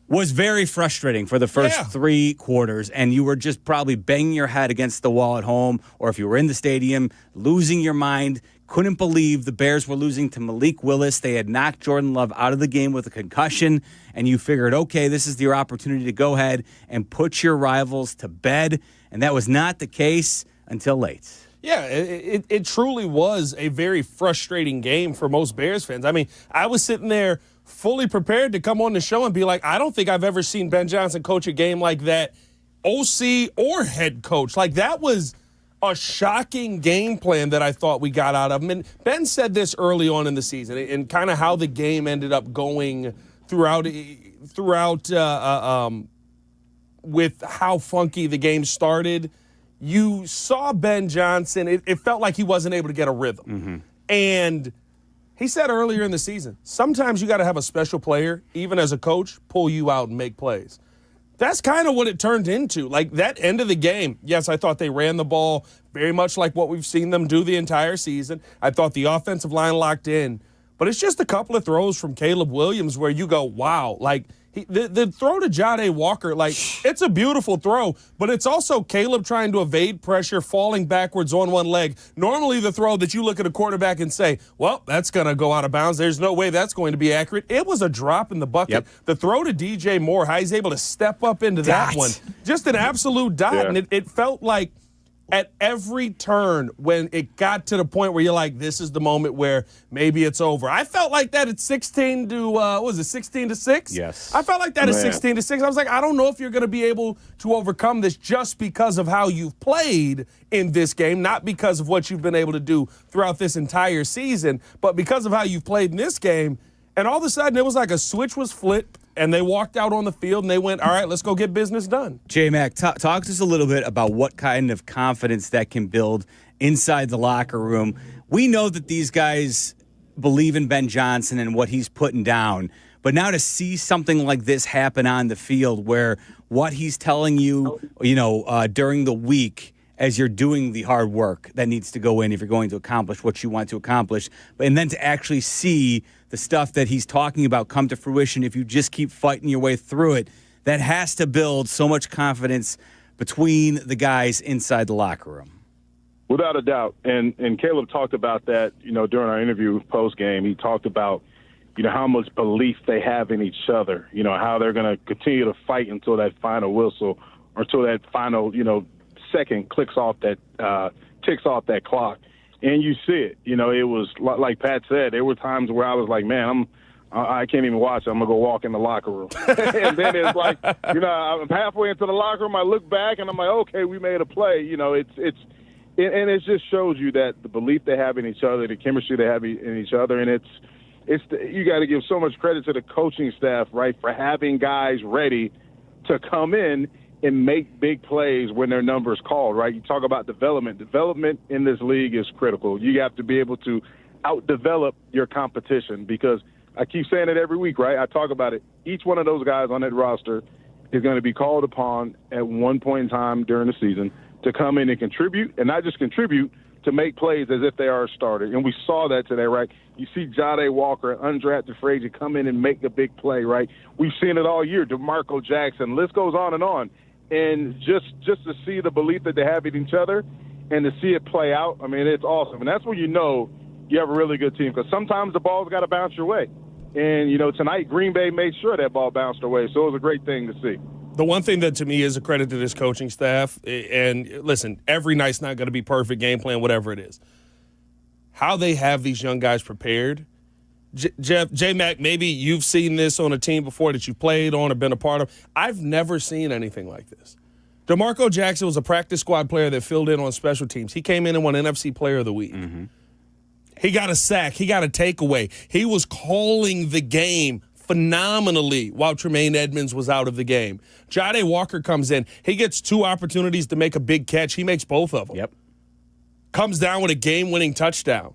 was very frustrating for the first 3 quarters, and you were just probably banging your head against the wall at home, or if you were in the stadium, losing your mind, couldn't believe the Bears were losing to Malik Willis. They had knocked Jordan Love out of the game with a concussion, and you figured, okay, this is your opportunity to go ahead and put your rivals to bed, and that was not the case until late. Yeah, it truly was a very frustrating game for most Bears fans. I mean, I was sitting there fully prepared to come on the show and be like, I don't think I've ever seen Ben Johnson coach a game like that, OC or head coach. Like, that was a shocking game plan that I thought we got out of him. And Ben said this early on in the season and kind of how the game ended up going throughout with how funky the game started. you saw Ben Johnson. It felt like he wasn't able to get a rhythm. Mm-hmm. And he said earlier in the season, sometimes you got to have a special player, even as a coach, pull you out and make plays. That's kind of what it turned into. Like, that end of the game, yes, I thought they ran the ball very much like what we've seen them do the entire season. I thought the offensive line locked in. But it's just a couple of throws from Caleb Williams where you go, wow. Like, the throw to Jade Walker, like, it's a beautiful throw, but it's also Caleb trying to evade pressure, falling backwards on one leg. Normally the throw that you look at a quarterback and say, well, that's going to go out of bounds. There's no way that's going to be accurate. It was a drop in the bucket. Yep. The throw to DJ Moore, how he's able to step up into that one. Just an absolute dot. Yeah. And it felt like at every turn when it got to the point where you're like, this is the moment where maybe it's over. I felt like that at 16 to 6? Yes. I felt like that at Man. 16 to 6. I was like, I don't know if you're going to be able to overcome this just because of how you've played in this game, not because of what you've been able to do throughout this entire season, but because of how you've played in this game. And all of a sudden, it was like a switch was flipped, and they walked out on the field, and they went, all right, let's go get business done. J-Mac, talk to us a little bit about what kind of confidence that can build inside the locker room. We know that these guys believe in Ben Johnson and what he's putting down, but now to see something like this happen on the field where what he's telling you, during the week as you're doing the hard work that needs to go in if you're going to accomplish what you want to accomplish, and then to actually see the stuff that he's talking about come to fruition if you just keep fighting your way through it, that has to build so much confidence between the guys inside the locker room. Without a doubt. And Caleb talked about that, during our interview post-game. He talked about, how much belief they have in each other, how they're going to continue to fight until that final whistle or until that final, second ticks off that clock. And you see it. It was like Pat said, there were times where I was like, man, I can't even watch it. I'm going to go walk in the locker room. And then it's like, I'm halfway into the locker room. I look back and I'm like, okay, we made a play. And it just shows you that the belief they have in each other, the chemistry they have in each other. And you got to give so much credit to the coaching staff, right, for having guys ready to come in and make big plays when their number is called, right? You talk about development. Development in this league is critical. You have to be able to out-develop your competition because I keep saying it every week, right? I talk about it. Each one of those guys on that roster is going to be called upon at one point in time during the season to come in and contribute, and not just contribute, to make plays as if they are a starter. And we saw that today, right? You see Jade Walker, undrafted free agent, come in and make a big play, right? We've seen it all year. DeMarco Jackson, list goes on and on. And just to see the belief that they have in each other and to see it play out, I mean, it's awesome. And that's when you know you have a really good team because sometimes the ball's got to bounce your way. And, tonight Green Bay made sure that ball bounced their way, so it was a great thing to see. The one thing that to me is a credit to this coaching staff, and listen, every night's not going to be perfect, game plan, whatever it is. How they have these young guys prepared. J-Mac, maybe you've seen this on a team before that you played on or been a part of. I've never seen anything like this. DeMarco Jackson was a practice squad player that filled in on special teams. He came in and won NFC Player of the Week. Mm-hmm. He got a sack. He got a takeaway. He was calling the game phenomenally while Tremaine Edmonds was out of the game. Jade Walker comes in. He gets 2 opportunities to make a big catch. He makes both of them. Yep. Comes down with a game-winning touchdown.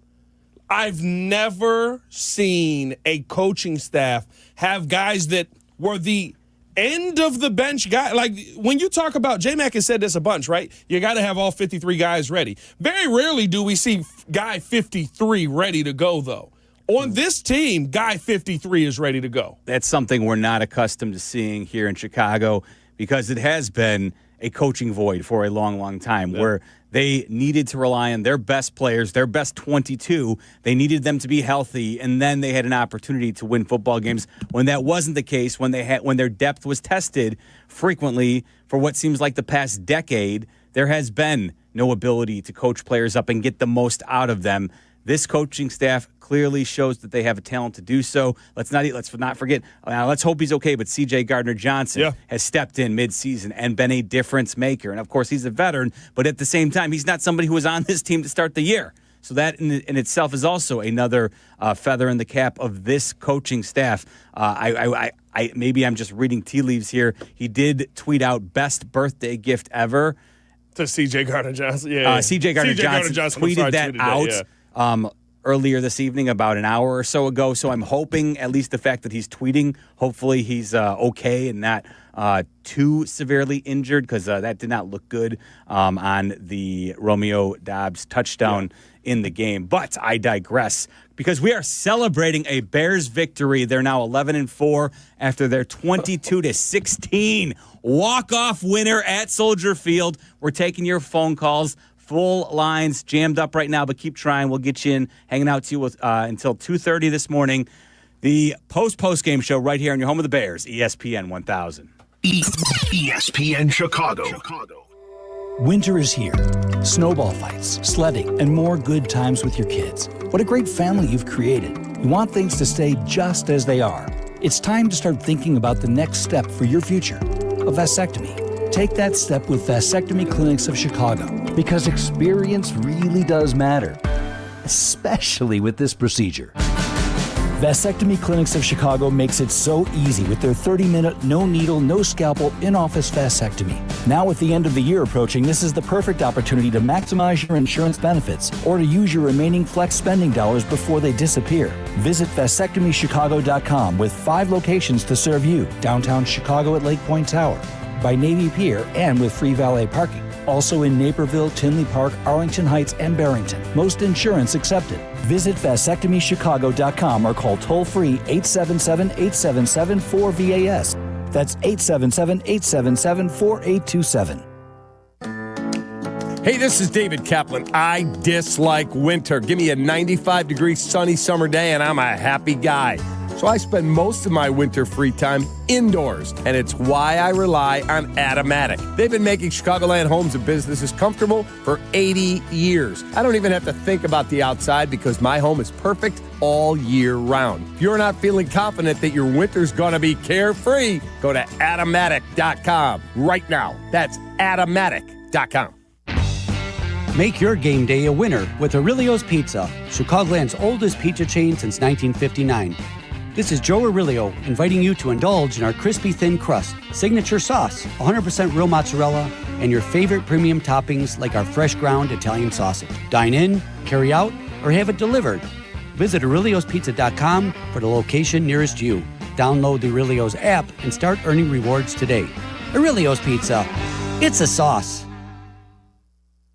I've never seen a coaching staff have guys that were the end of the bench guy. Like, when you talk about, J-Mac has said this a bunch, right? You got to have all 53 guys ready. Very rarely do we see guy 53 ready to go, though. On this team, guy 53 is ready to go. That's something we're not accustomed to seeing here in Chicago because it has been a coaching void for a long, long time where they needed to rely on their best players, their best 22. They needed them to be healthy, and then they had an opportunity to win football games. When that wasn't the case, when their depth was tested frequently for what seems like the past decade, there has been no ability to coach players up and get the most out of them. This coaching staff clearly shows that they have a talent to do so. Let's not forget. Let's hope he's okay. But C.J. Gardner-Johnson has stepped in midseason and been a difference maker. And of course, he's a veteran. But at the same time, he's not somebody who was on this team to start the year. So that in itself is also another feather in the cap of this coaching staff. Maybe I'm just reading tea leaves here. He did tweet out best birthday gift ever. To C.J. Gardner-Johnson, yeah. C.J. Gardner-Johnson tweeted that out earlier this evening, about an hour or so ago. So I'm hoping at least the fact that he's tweeting, hopefully he's okay and not too severely injured, because that did not look good on the Romeo Doubs touchdown in the game. But I digress, because we are celebrating a Bears victory. They're now 11-4 after their 22-16 walk-off winner at Soldier Field. We're taking your phone calls. Full lines jammed up right now, but keep trying. We'll get you in, hanging out to you until 2:30 this morning. The post-game show right here on your home of the Bears, ESPN 1000. ESPN Chicago. Winter is here. Snowball fights, sledding, and more good times with your kids. What a great family you've created. You want things to stay just as they are. It's time to start thinking about the next step for your future, a vasectomy. Take that step with Vasectomy Clinics of Chicago, because experience really does matter, especially with this procedure. Vasectomy Clinics of Chicago makes it so easy with their 30-minute, no-needle, no-scalpel, in-office vasectomy. Now with the end of the year approaching, this is the perfect opportunity to maximize your insurance benefits or to use your remaining flex spending dollars before they disappear. Visit vasectomychicago.com with 5 locations to serve you: downtown Chicago at Lake Point Tower, by Navy Pier, and with free valet parking. Also in Naperville, Tinley Park, Arlington Heights, and Barrington. Most insurance accepted. Visit vasectomychicago.com or call toll-free 877-877-4VAS. That's 877-877-4827. Hey, this is David Kaplan. I dislike winter. Give me a 95-degree sunny summer day and I'm a happy guy. So I spend most of my winter free time indoors, and it's why I rely on Automatic. They've been making Chicagoland homes and businesses comfortable for 80 years. I don't even have to think about the outside because my home is perfect all year round. If you're not feeling confident that your winter's going to be carefree, go to Automatic.com right now. That's Automatic.com. Make your game day a winner with Aurelio's Pizza, Chicagoland's oldest pizza chain since 1959. This is Joe Aurelio inviting you to indulge in our crispy thin crust, signature sauce, 100% real mozzarella, and your favorite premium toppings like our fresh ground Italian sausage. Dine in, carry out, or have it delivered. Visit Aurelio'sPizza.com for the location nearest you. Download the Aurelio's app and start earning rewards today. Aurelio's Pizza. It's a sauce.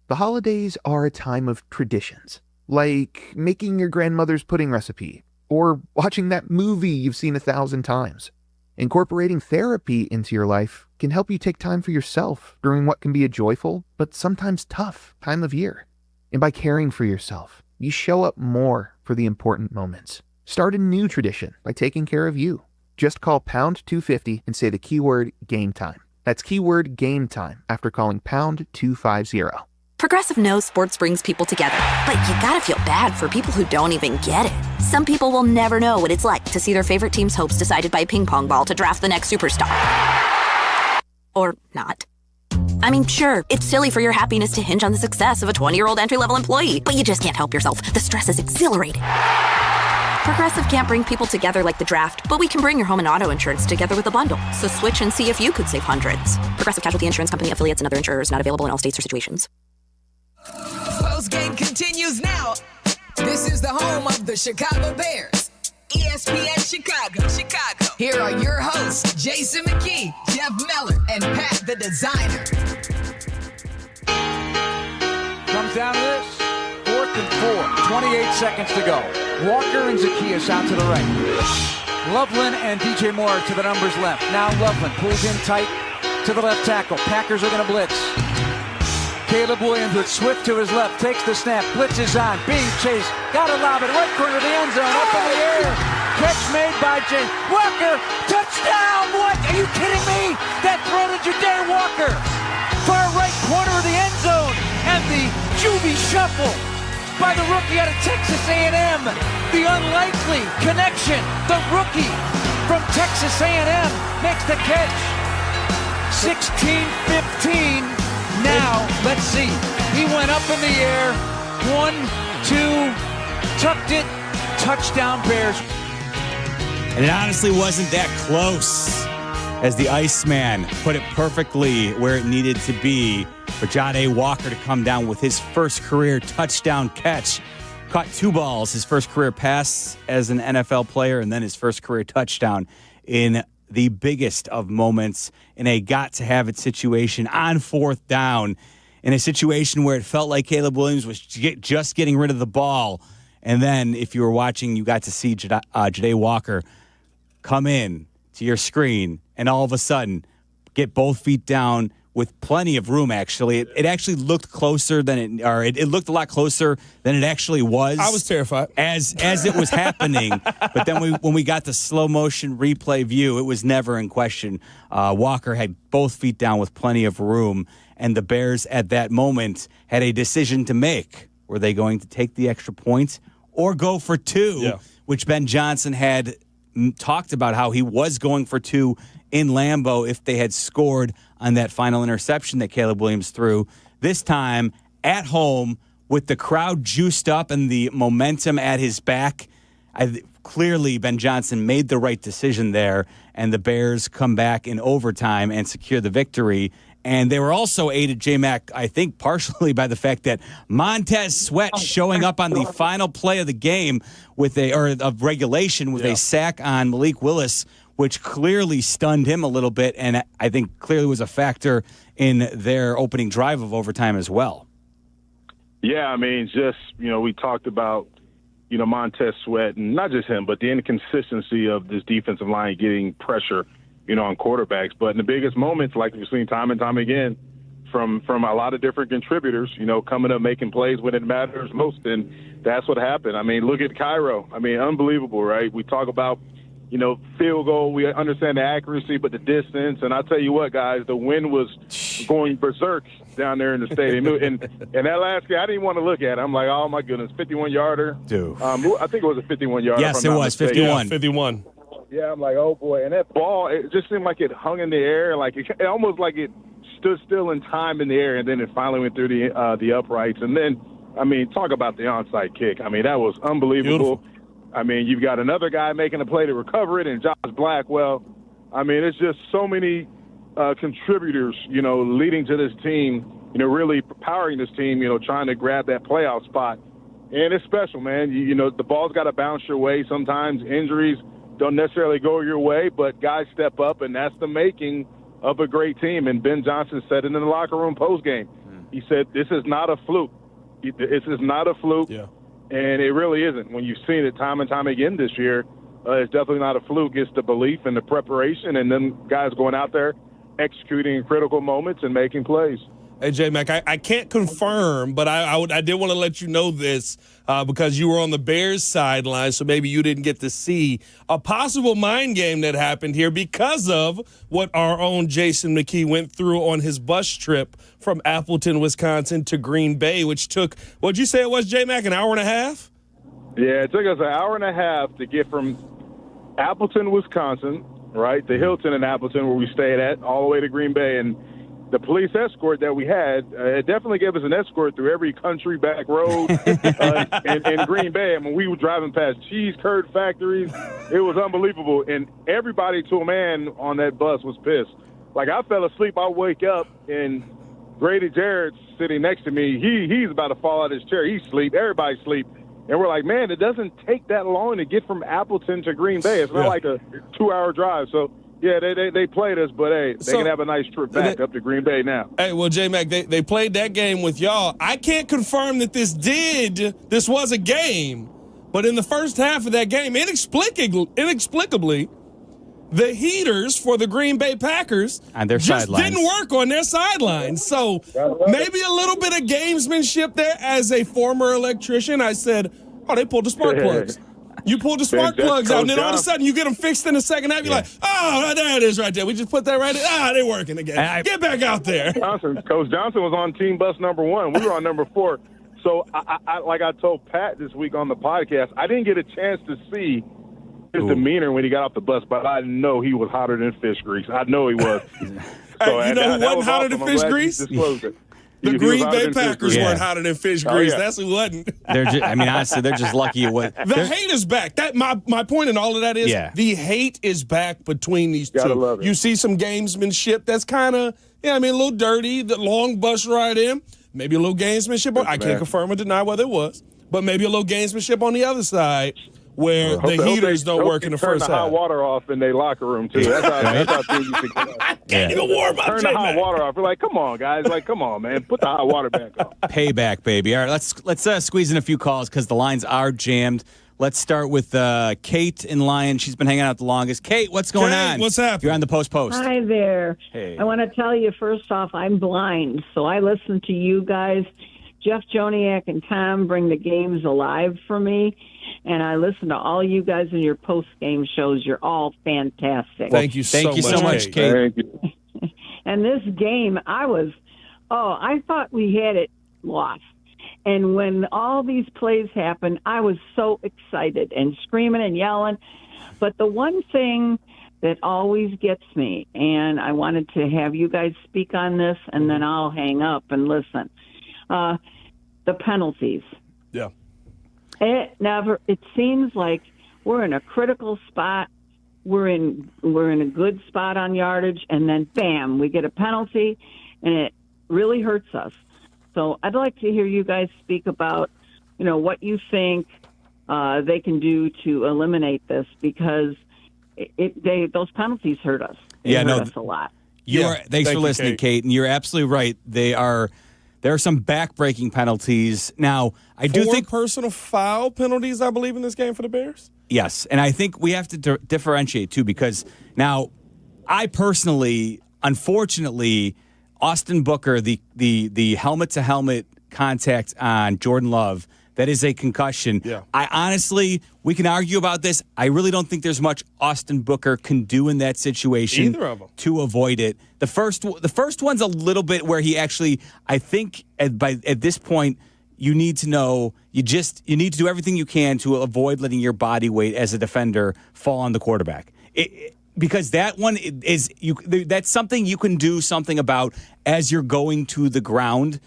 The holidays are a time of traditions, like making your grandmother's pudding recipe, or watching that movie you've seen 1,000 times. Incorporating therapy into your life can help you take time for yourself during what can be a joyful, but sometimes tough time of year. And by caring for yourself, you show up more for the important moments. Start a new tradition by taking care of you. Just call pound 250 and say the keyword game time. That's keyword game time after calling pound 250. Progressive knows sports brings people together, but you gotta feel bad for people who don't even get it. Some people will never know what it's like to see their favorite team's hopes decided by a ping pong ball to draft the next superstar. Or not. I mean, sure, it's silly for your happiness to hinge on the success of a 20-year-old entry-level employee, but you just can't help yourself. The stress is exhilarating. Progressive can't bring people together like the draft, but we can bring your home and auto insurance together with a bundle. So switch and see if you could save hundreds. Progressive Casualty Insurance Company, affiliates, and other insurers not available in all states or situations. Postgame continues now. This is the home of the Chicago Bears. ESPN Chicago. Here are your hosts, Jason McKee, Jeff Meller, and Pat the Designer. Comes down to this. 4th and 4. 28 seconds to go. Walker and Zacchaeus out to the right. Loveland and DJ Moore to the numbers left. Now Loveland pulls in tight to the left tackle. Packers are going to blitz. Caleb Williams with Swift to his left, takes the snap, blitz is on, being chased, gotta lob it, right corner of the end zone, up in the air, catch made by Jay Walker, touchdown! What? Are you kidding me? That throw to Jadair Walker, far right corner of the end zone, and the Juby shuffle by the rookie out of Texas A&M, the unlikely connection, the rookie from Texas A&M makes the catch, 16-15. Now, let's see. He went up in the air. 1, 2, tucked it. Touchdown, Bears. And it honestly wasn't that close. as the Iceman put it perfectly where it needed to be for Jahdae Walker to come down with his first career touchdown catch. Caught 2 balls, his first career pass as an NFL player, and then his first career touchdown in the biggest of moments in a got-to-have-it situation on 4th down, in a situation where it felt like Caleb Williams was just getting rid of the ball. And then, if you were watching, you got to see Jahdae Walker come in to your screen and all of a sudden get both feet down with plenty of room, actually. It actually looked closer than it looked a lot closer than it actually was. I was terrified. As it was happening. But then when we got the slow motion replay view, it was never in question. Walker had both feet down with plenty of room, and the Bears at that moment had a decision to make. Were they going to take the extra point or go for 2, which Ben Johnson had talked about how he was going for 2 in Lambeau if they had scored on that final interception that Caleb Williams threw. This time, at home, with the crowd juiced up and the momentum at his back, clearly Ben Johnson made the right decision there, and the Bears come back in overtime and secure the victory. And they were also aided, J-Mac, I think partially by the fact that Montez Sweat showing up on the final play of the game of regulation with a sack on Malik Willis, which clearly stunned him a little bit, and I think clearly was a factor in their opening drive of overtime as well. Yeah, I mean, we talked about, Montez Sweat, and not just him, but the inconsistency of this defensive line getting pressure, on quarterbacks. But in the biggest moments, like we've seen time and time again, from a lot of different contributors, coming up, making plays when it matters most, and that's what happened. I mean, look at Cairo. I mean, unbelievable, right? We talk about, field goal, we understand the accuracy, but the distance. And I'll tell you what, guys, the wind was going berserk down there in the stadium. And that last game, I didn't want to look at it. I'm like, oh, my goodness, 51-yarder. Dude. I think it was a 51-yarder. Yes, it was, 51. Yeah, 51. Yeah, I'm like, oh, boy. And that ball, it just seemed like it hung in the air, like it almost like it stood still in time in the air, and then it finally went through the uprights. And then, I mean, talk about the onside kick. I mean, that was unbelievable. Beautiful. I mean, you've got another guy making a play to recover it, and Josh Blackwell. I mean, it's just so many contributors, leading to this team, really powering this team, trying to grab that playoff spot. And it's special, man. The ball's got to bounce your way. Sometimes injuries don't necessarily go your way, but guys step up, and that's the making of a great team. And Ben Johnson said it in the locker room postgame. He said, this is not a fluke. This is not a fluke. Yeah. And it really isn't. When you've seen it time and time again this year, it's definitely not a fluke. It's the belief and the preparation, and then guys going out there executing in critical moments and making plays. Hey, J-Mac, I can't confirm, but I did want to let you know this because you were on the Bears sideline, so maybe you didn't get to see a possible mind game that happened here because of what our own Jason McKee went through on his bus trip from Appleton, Wisconsin to Green Bay, which took, what'd you say it was, J-Mac, an hour and a half? Yeah, it took us an hour and a half to get from Appleton, Wisconsin, right, to Hilton in Appleton where we stayed at, all the way to Green Bay. And the police escort that we had, it definitely gave us an escort through every country back road in Green Bay. I mean, we were driving past cheese curd factories. It was unbelievable. And everybody, to a man, on that bus was pissed. Like, I fell asleep. I wake up, and Grady Jarrett's sitting next to me. He's about to fall out of his chair. He's asleep. Everybody's asleep. And we're like, man, it doesn't take that long to get from Appleton to Green Bay. It's not like a 2-hour drive. So, yeah, they played us, but, hey, they can have a nice trip back up to Green Bay now. Hey, well, J-Mac, they played that game with y'all. I can't confirm that this was a game, but in the first half of that game, inexplicably, the heaters for the Green Bay Packers just didn't work on their sidelines. So maybe a little bit of gamesmanship there. As a former electrician, I said, oh, they pulled the spark plugs. You pull the spark plugs out, and then all of a sudden you get them fixed in the second half. You're like, oh, there it is right there. We just put that right there. Ah, they're working again. Get back out there. Coach Johnson was on team bus number 1. We were on number 4. So, like I told Pat this week on the podcast, I didn't get a chance to see his demeanor when he got off the bus, but I know he was hotter than fish grease. I know he was. So, you know who wasn't hotter than fish grease? The He was Green hotter Bay than fish Packers grease. weren't hotter than fish Oh, grease. yeah. That's who wasn't. Honestly, they're just lucky it was. The hate is back. That my point in all of that is the hate is back between these Gotta two. love it. You see some gamesmanship that's kind of, a little dirty. The long bus ride in, maybe a little gamesmanship. I can't confirm or deny whether it was, but maybe a little gamesmanship on the other side where the heaters don't work in the first Turn the hot half. water off in their locker room too. That's how things used to go. Can't even warm up. Turn the hot water off. We're like, come on, guys. Like, come on, man. Put the hot water back on. Payback, baby. All right, let's squeeze in a few calls because the lines are jammed. Let's start with Kate in Lyon. She's been hanging out the longest. Kate, what's going on? What's happening? You're on the Post. Hi there. Hey. I want to tell you, first off, I'm blind, so I listen to you guys. Jeff Joniak and Tom bring the games alive for me, and I listen to all you guys in your post-game shows. You're all fantastic. Thank you so much, Kate. Thank you. And this game, I thought we had it lost. And when all these plays happened, I was so excited and screaming and yelling. But the one thing that always gets me, and I wanted to have you guys speak on this, and then I'll hang up and listen. The penalties. Yeah. It seems like we're in a critical spot. We're in a good spot on yardage, and then bam, we get a penalty, and it really hurts us. So I'd like to hear you guys speak about, what you think they can do to eliminate this, because those penalties hurt us. They hurt us a lot. Thanks for listening, Kate. And you're absolutely right. There are some back-breaking penalties. Now, I do think personal foul penalties, I believe, in this game for the Bears. Yes, and I think we have to differentiate too, because now I personally, unfortunately, Austin Booker, the helmet-to-helmet contact on Jordan Love, that is a concussion. Yeah. I honestly, we can argue about this. I really don't think there's much Austin Booker can do in that situation Either of them. to avoid it. The first one's a little bit where he actually, I think at this point, you need to know, you need to do everything you can to avoid letting your body weight as a defender fall on the quarterback. Because that one that's something you can do something about as you're going to the ground.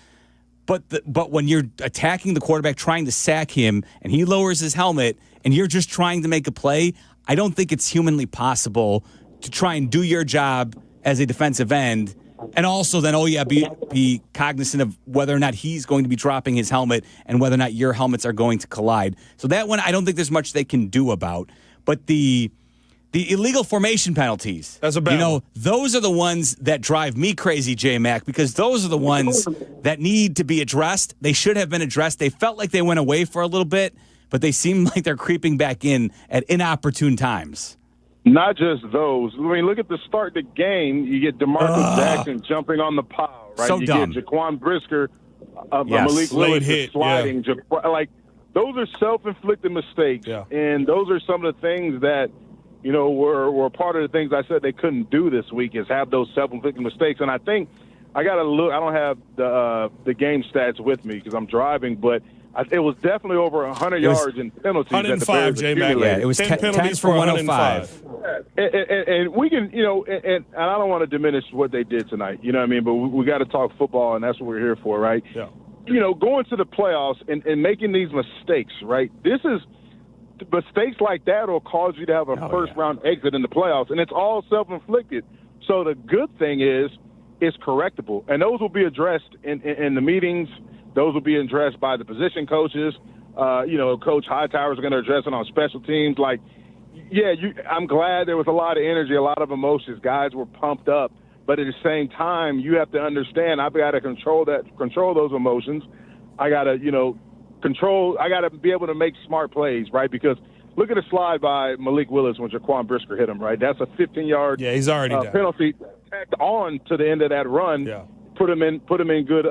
But when you're attacking the quarterback, trying to sack him, and he lowers his helmet, and you're just trying to make a play, I don't think it's humanly possible to try and do your job as a defensive end, and also then, be cognizant of whether or not he's going to be dropping his helmet and whether or not your helmets are going to collide. So that one, I don't think there's much they can do about. But the illegal formation penalties, that's a bad one. Those are the ones that drive me crazy, J-Mac, because those are the ones that need to be addressed. They should have been addressed. They felt like they went away for a little bit, but they seem like they're creeping back in at inopportune times. Not just those. I mean, look at the start of the game. You get DeMarcus Jackson jumping on the pile, right? So you dumb. get Jaquan Brisker, Yes. Malik Willis hit, sliding. Like, those are self-inflicted mistakes, and those are some of the things that, were part of the things I said they couldn't do this week, is have those self-inflicted mistakes. And I think I got to look. I don't have the game stats with me because I'm driving, but it was definitely over 100 yards in penalties. 105, J-Mac. Yeah, it was 10 penalties for 105. And we can, and I don't want to diminish what they did tonight. You know what I mean? But we got to talk football, and that's what we're here for, right? Yeah. Going to the playoffs and making these mistakes, right? Mistakes like that will cause you to have a first-round exit in the playoffs, and it's all self-inflicted. So the good thing is it's correctable, and those will be addressed in the meetings. Those will be addressed by the position coaches. Coach Hightower is going to address it on special teams. I'm glad there was a lot of energy, a lot of emotions. Guys were pumped up. But at the same time, you have to understand, I've got to control those emotions. I got to, I got to be able to make smart plays, right? Because look at the slide by Malik Willis when Jaquan Brisker hit him, right? That's a 15-yard he's already down. Penalty tacked on to the end of that run. Yeah. Put him in good,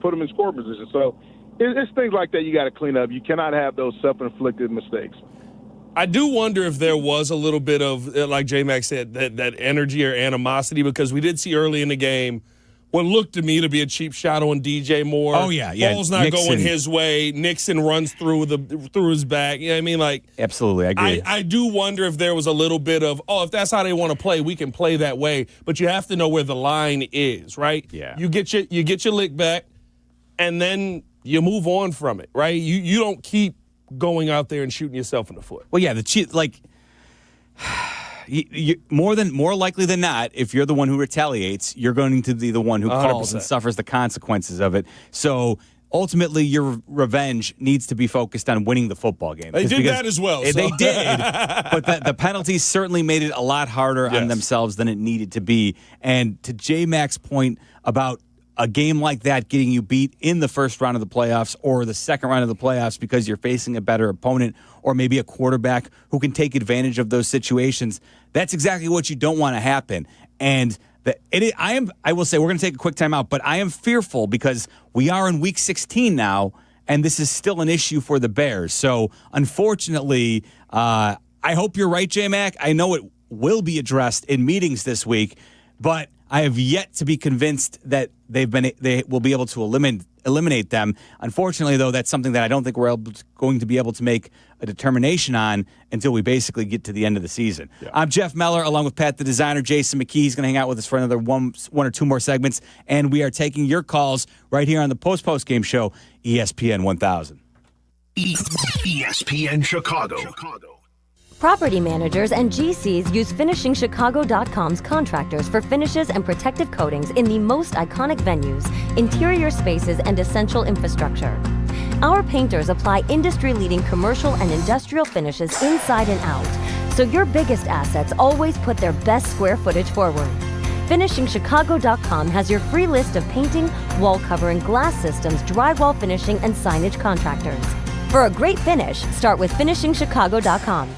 put him in score position. So it's things like that you got to clean up. You cannot have those self-inflicted mistakes. I do wonder if there was a little bit of, like J-Mac said, that energy or animosity, because we did see early in the game what looked to me to be a cheap shot on DJ Moore. Oh, yeah. Ball's not Nixon. going his way. Nixon runs through his back. You know what I mean? Like, absolutely, I agree. I do wonder if there was a little bit of, if that's how they want to play, we can play that way. But you have to know where the line is, right? Yeah. You get your lick back, and then you move on from it, right? You don't keep going out there and shooting yourself in the foot. Well, yeah, more likely than not, if you're the one who retaliates, you're going to be the one who calls 100%. and suffers the consequences of it. So ultimately, your revenge needs to be focused on winning the football game. They did that as well. They so. did, but the penalties certainly made it a lot harder on themselves than it needed to be. And to J-Mac's point about a game like that getting you beat in the first round of the playoffs or the second round of the playoffs because you're facing a better opponent or maybe a quarterback who can take advantage of those situations, that's exactly what you don't want to happen. And I will say, we're going to take a quick time out, but I am fearful because we are in week 16 now, and this is still an issue for the Bears. So unfortunately, I hope you're right, J-Mac. I know it will be addressed in meetings this week, but I have yet to be convinced that they will be able to eliminate them. Unfortunately, though, that's something that I don't think we're going to be able to make a determination on until we basically get to the end of the season. Yeah. I'm Jeff Meller, along with Pat the Designer. Jason McKee. He's going to hang out with us for another one or two more segments, and we are taking your calls right here on the Post-Game Show, ESPN 1000. ESPN Chicago. Property managers and GCs use FinishingChicago.com's contractors for finishes and protective coatings in the most iconic venues, interior spaces, and essential infrastructure. Our painters apply industry-leading commercial and industrial finishes inside and out, so your biggest assets always put their best square footage forward. FinishingChicago.com has your free list of painting, wall covering, glass systems, drywall finishing, and signage contractors. For a great finish, start with FinishingChicago.com.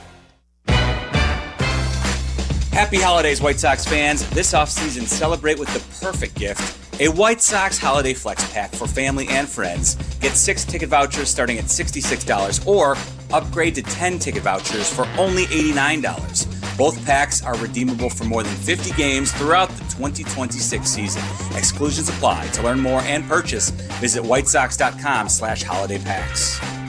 Happy holidays, White Sox fans. This offseason, celebrate with the perfect gift, a White Sox Holiday Flex Pack for family and friends. Get 6 ticket vouchers starting at $66 or upgrade to 10 ticket vouchers for only $89. Both packs are redeemable for more than 50 games throughout the 2026 season. Exclusions apply. To learn more and purchase, visit whitesox.com/holidaypacks.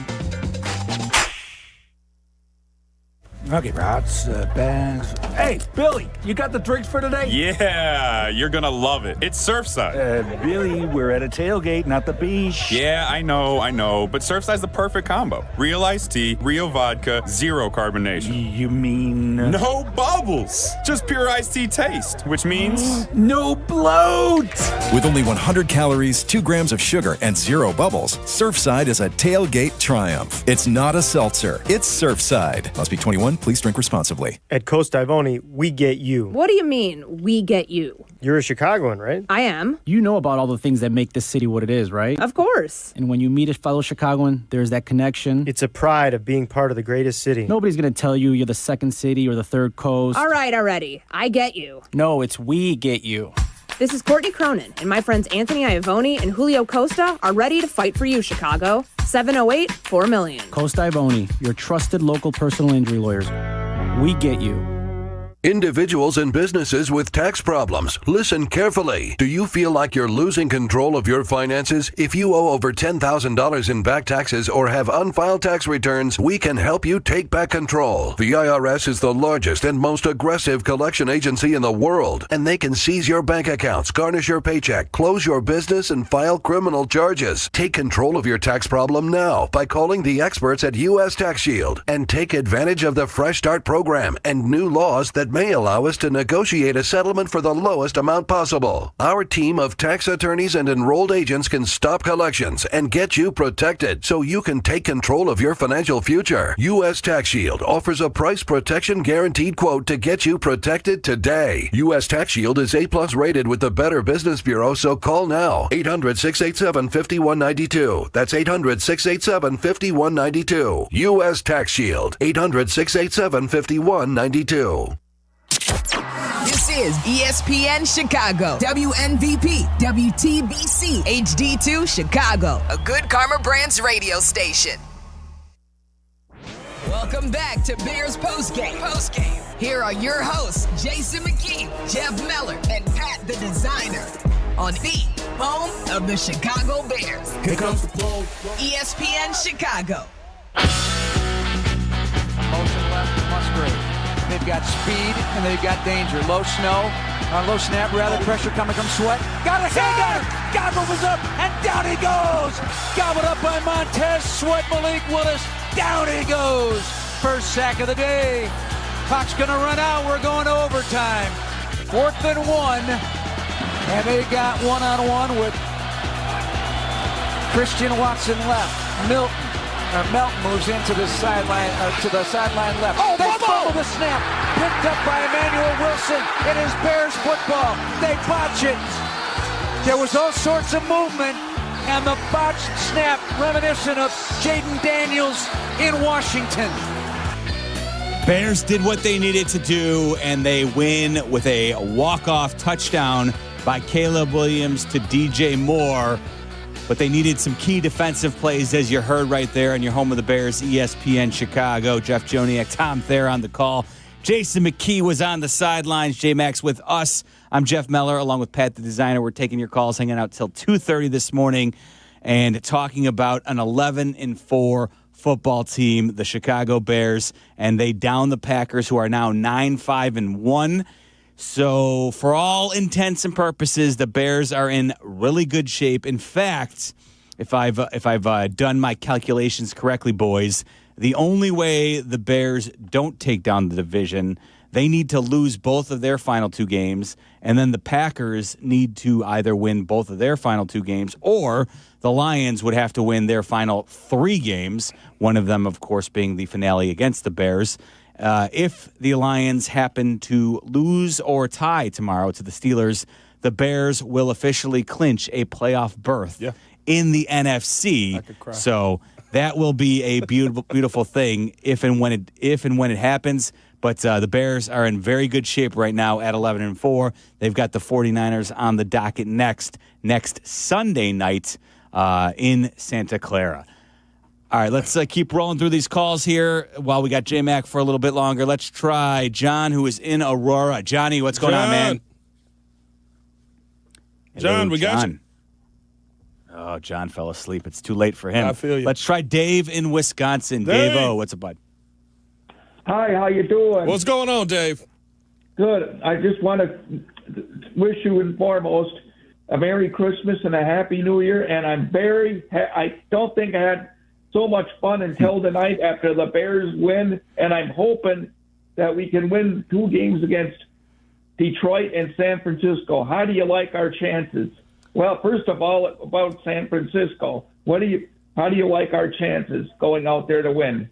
Okay, Rods, bags. Hey, Billy, you got the drinks for today? Yeah, you're gonna love it. It's Surfside. Billy, we're at a tailgate, not the beach. Yeah, I know, but Surfside's the perfect combo. Real iced tea, real vodka, zero carbonation. You mean? No bubbles! Just pure iced tea taste, which means... no bloat! With only 100 calories, 2 grams of sugar, and 0 bubbles, Surfside is a tailgate triumph. It's not a seltzer, it's Surfside. Must be 21. Please drink responsibly. At Coast Ivoni, we get you. What do you mean, we get you? You're a Chicagoan, right? I am. You know about all the things that make this city what it is, right? Of course. And when you meet a fellow Chicagoan, there's that connection. It's a pride of being part of the greatest city. Nobody's going to tell you you're the second city or the third coast. All right, already. I get you. No, it's we get you. This is Courtney Cronin, and my friends Anthony Iavoni and Julio Costa are ready to fight for you, Chicago. 708-4million. Costa Ivoni, your trusted local personal injury lawyers. We get you. Individuals and businesses with tax problems, listen carefully. Do you feel like you're losing control of your finances? If you owe over $10,000 in back taxes or have unfiled tax returns, we can help you take back control. The IRS is the largest and most aggressive collection agency in the world, and they can seize your bank accounts, garnish your paycheck, close your business, and file criminal charges. Take control of your tax problem now by calling the experts at U.S. Tax Shield and take advantage of the Fresh Start program and new laws that may allow us to negotiate a settlement for the lowest amount possible. Our team of tax attorneys and enrolled agents can stop collections and get you protected so you can take control of your financial future. U.S. Tax Shield offers a price protection guaranteed quote to get you protected today. U.S. Tax Shield is A+ rated with the Better Business Bureau, so call now. 800-687-5192. That's 800-687-5192. U.S. Tax Shield. 800-687-5192. This is ESPN Chicago, WNVP, WTBC, HD2 Chicago, a Good Karma Brands radio station. Welcome back to Bears Postgame. Here are your hosts, Jason McKee, Jeff Meller, and Pat the Designer. on the home of the Chicago Bears. Here comes the ball. ESPN Chicago. Motion left, Musgrave. They've got speed and they've got danger. Low snow, low snap rather. Pressure coming from Sweat. Got a hand on him. Gobble was up and down he goes. Gobbled up by Montez Sweat. Malik Willis. Down he goes. First sack of the day. Clock's going to run out. We're going to overtime. 4th and 1. And they got one-on-one with Christian Watson left. Melton moves into the sideline, to the sideline left. Oh, they fumble the snap. Picked up by Emmanuel Wilson. It is Bears football. They botch it. There was all sorts of movement, and the botched snap reminiscent of Jaden Daniels in Washington. Bears did what they needed to do, and they win with a walk-off touchdown by Caleb Williams to DJ Moore. But they needed some key defensive plays, as you heard right there on your home of the Bears, ESPN Chicago. Jeff Joniak, Tom Thayer on the call. Jason McKee was on the sidelines. J-Max with us. I'm Jeff Meller, along with Pat the Designer. We're taking your calls, hanging out till 2:30 this morning, and talking about an 11-4 football team, the Chicago Bears, and they down the Packers, who are now 9-5-1. So for all intents and purposes, the Bears are in really good shape. In fact, if I've done my calculations correctly, boys, the only way the Bears don't take down the division, they need to lose both of their final 2 games, and then the Packers need to either win both of their final 2 games, or the Lions would have to win their final 3 games, one of them, of course, being the finale against the Bears. If the Lions happen to lose or tie tomorrow to the Steelers, the Bears will officially clinch a playoff berth in the NFC. So that will be a beautiful, beautiful thing if and when it happens. But the Bears are in very good shape right now at 11-4. They've got the 49ers on the docket next Sunday night in Santa Clara. All right, let's keep rolling through these calls here while we got J-Mac for a little bit longer. Let's try John, who is in Aurora. Johnny, what's going on, man? John, we got you. Oh, John fell asleep. It's too late for him. I feel you. Let's try Dave in Wisconsin. Dave-O, what's up, bud? Hi, how you doing? What's going on, Dave? Good. I just want to wish you, and foremost, a Merry Christmas and a Happy New Year. And I'm I don't think I had so much fun until tonight after the Bears win, and I'm hoping that we can win 2 games against Detroit and San Francisco. How do you like our chances? Well, first of all, about San Francisco, how do you like our chances going out there to win?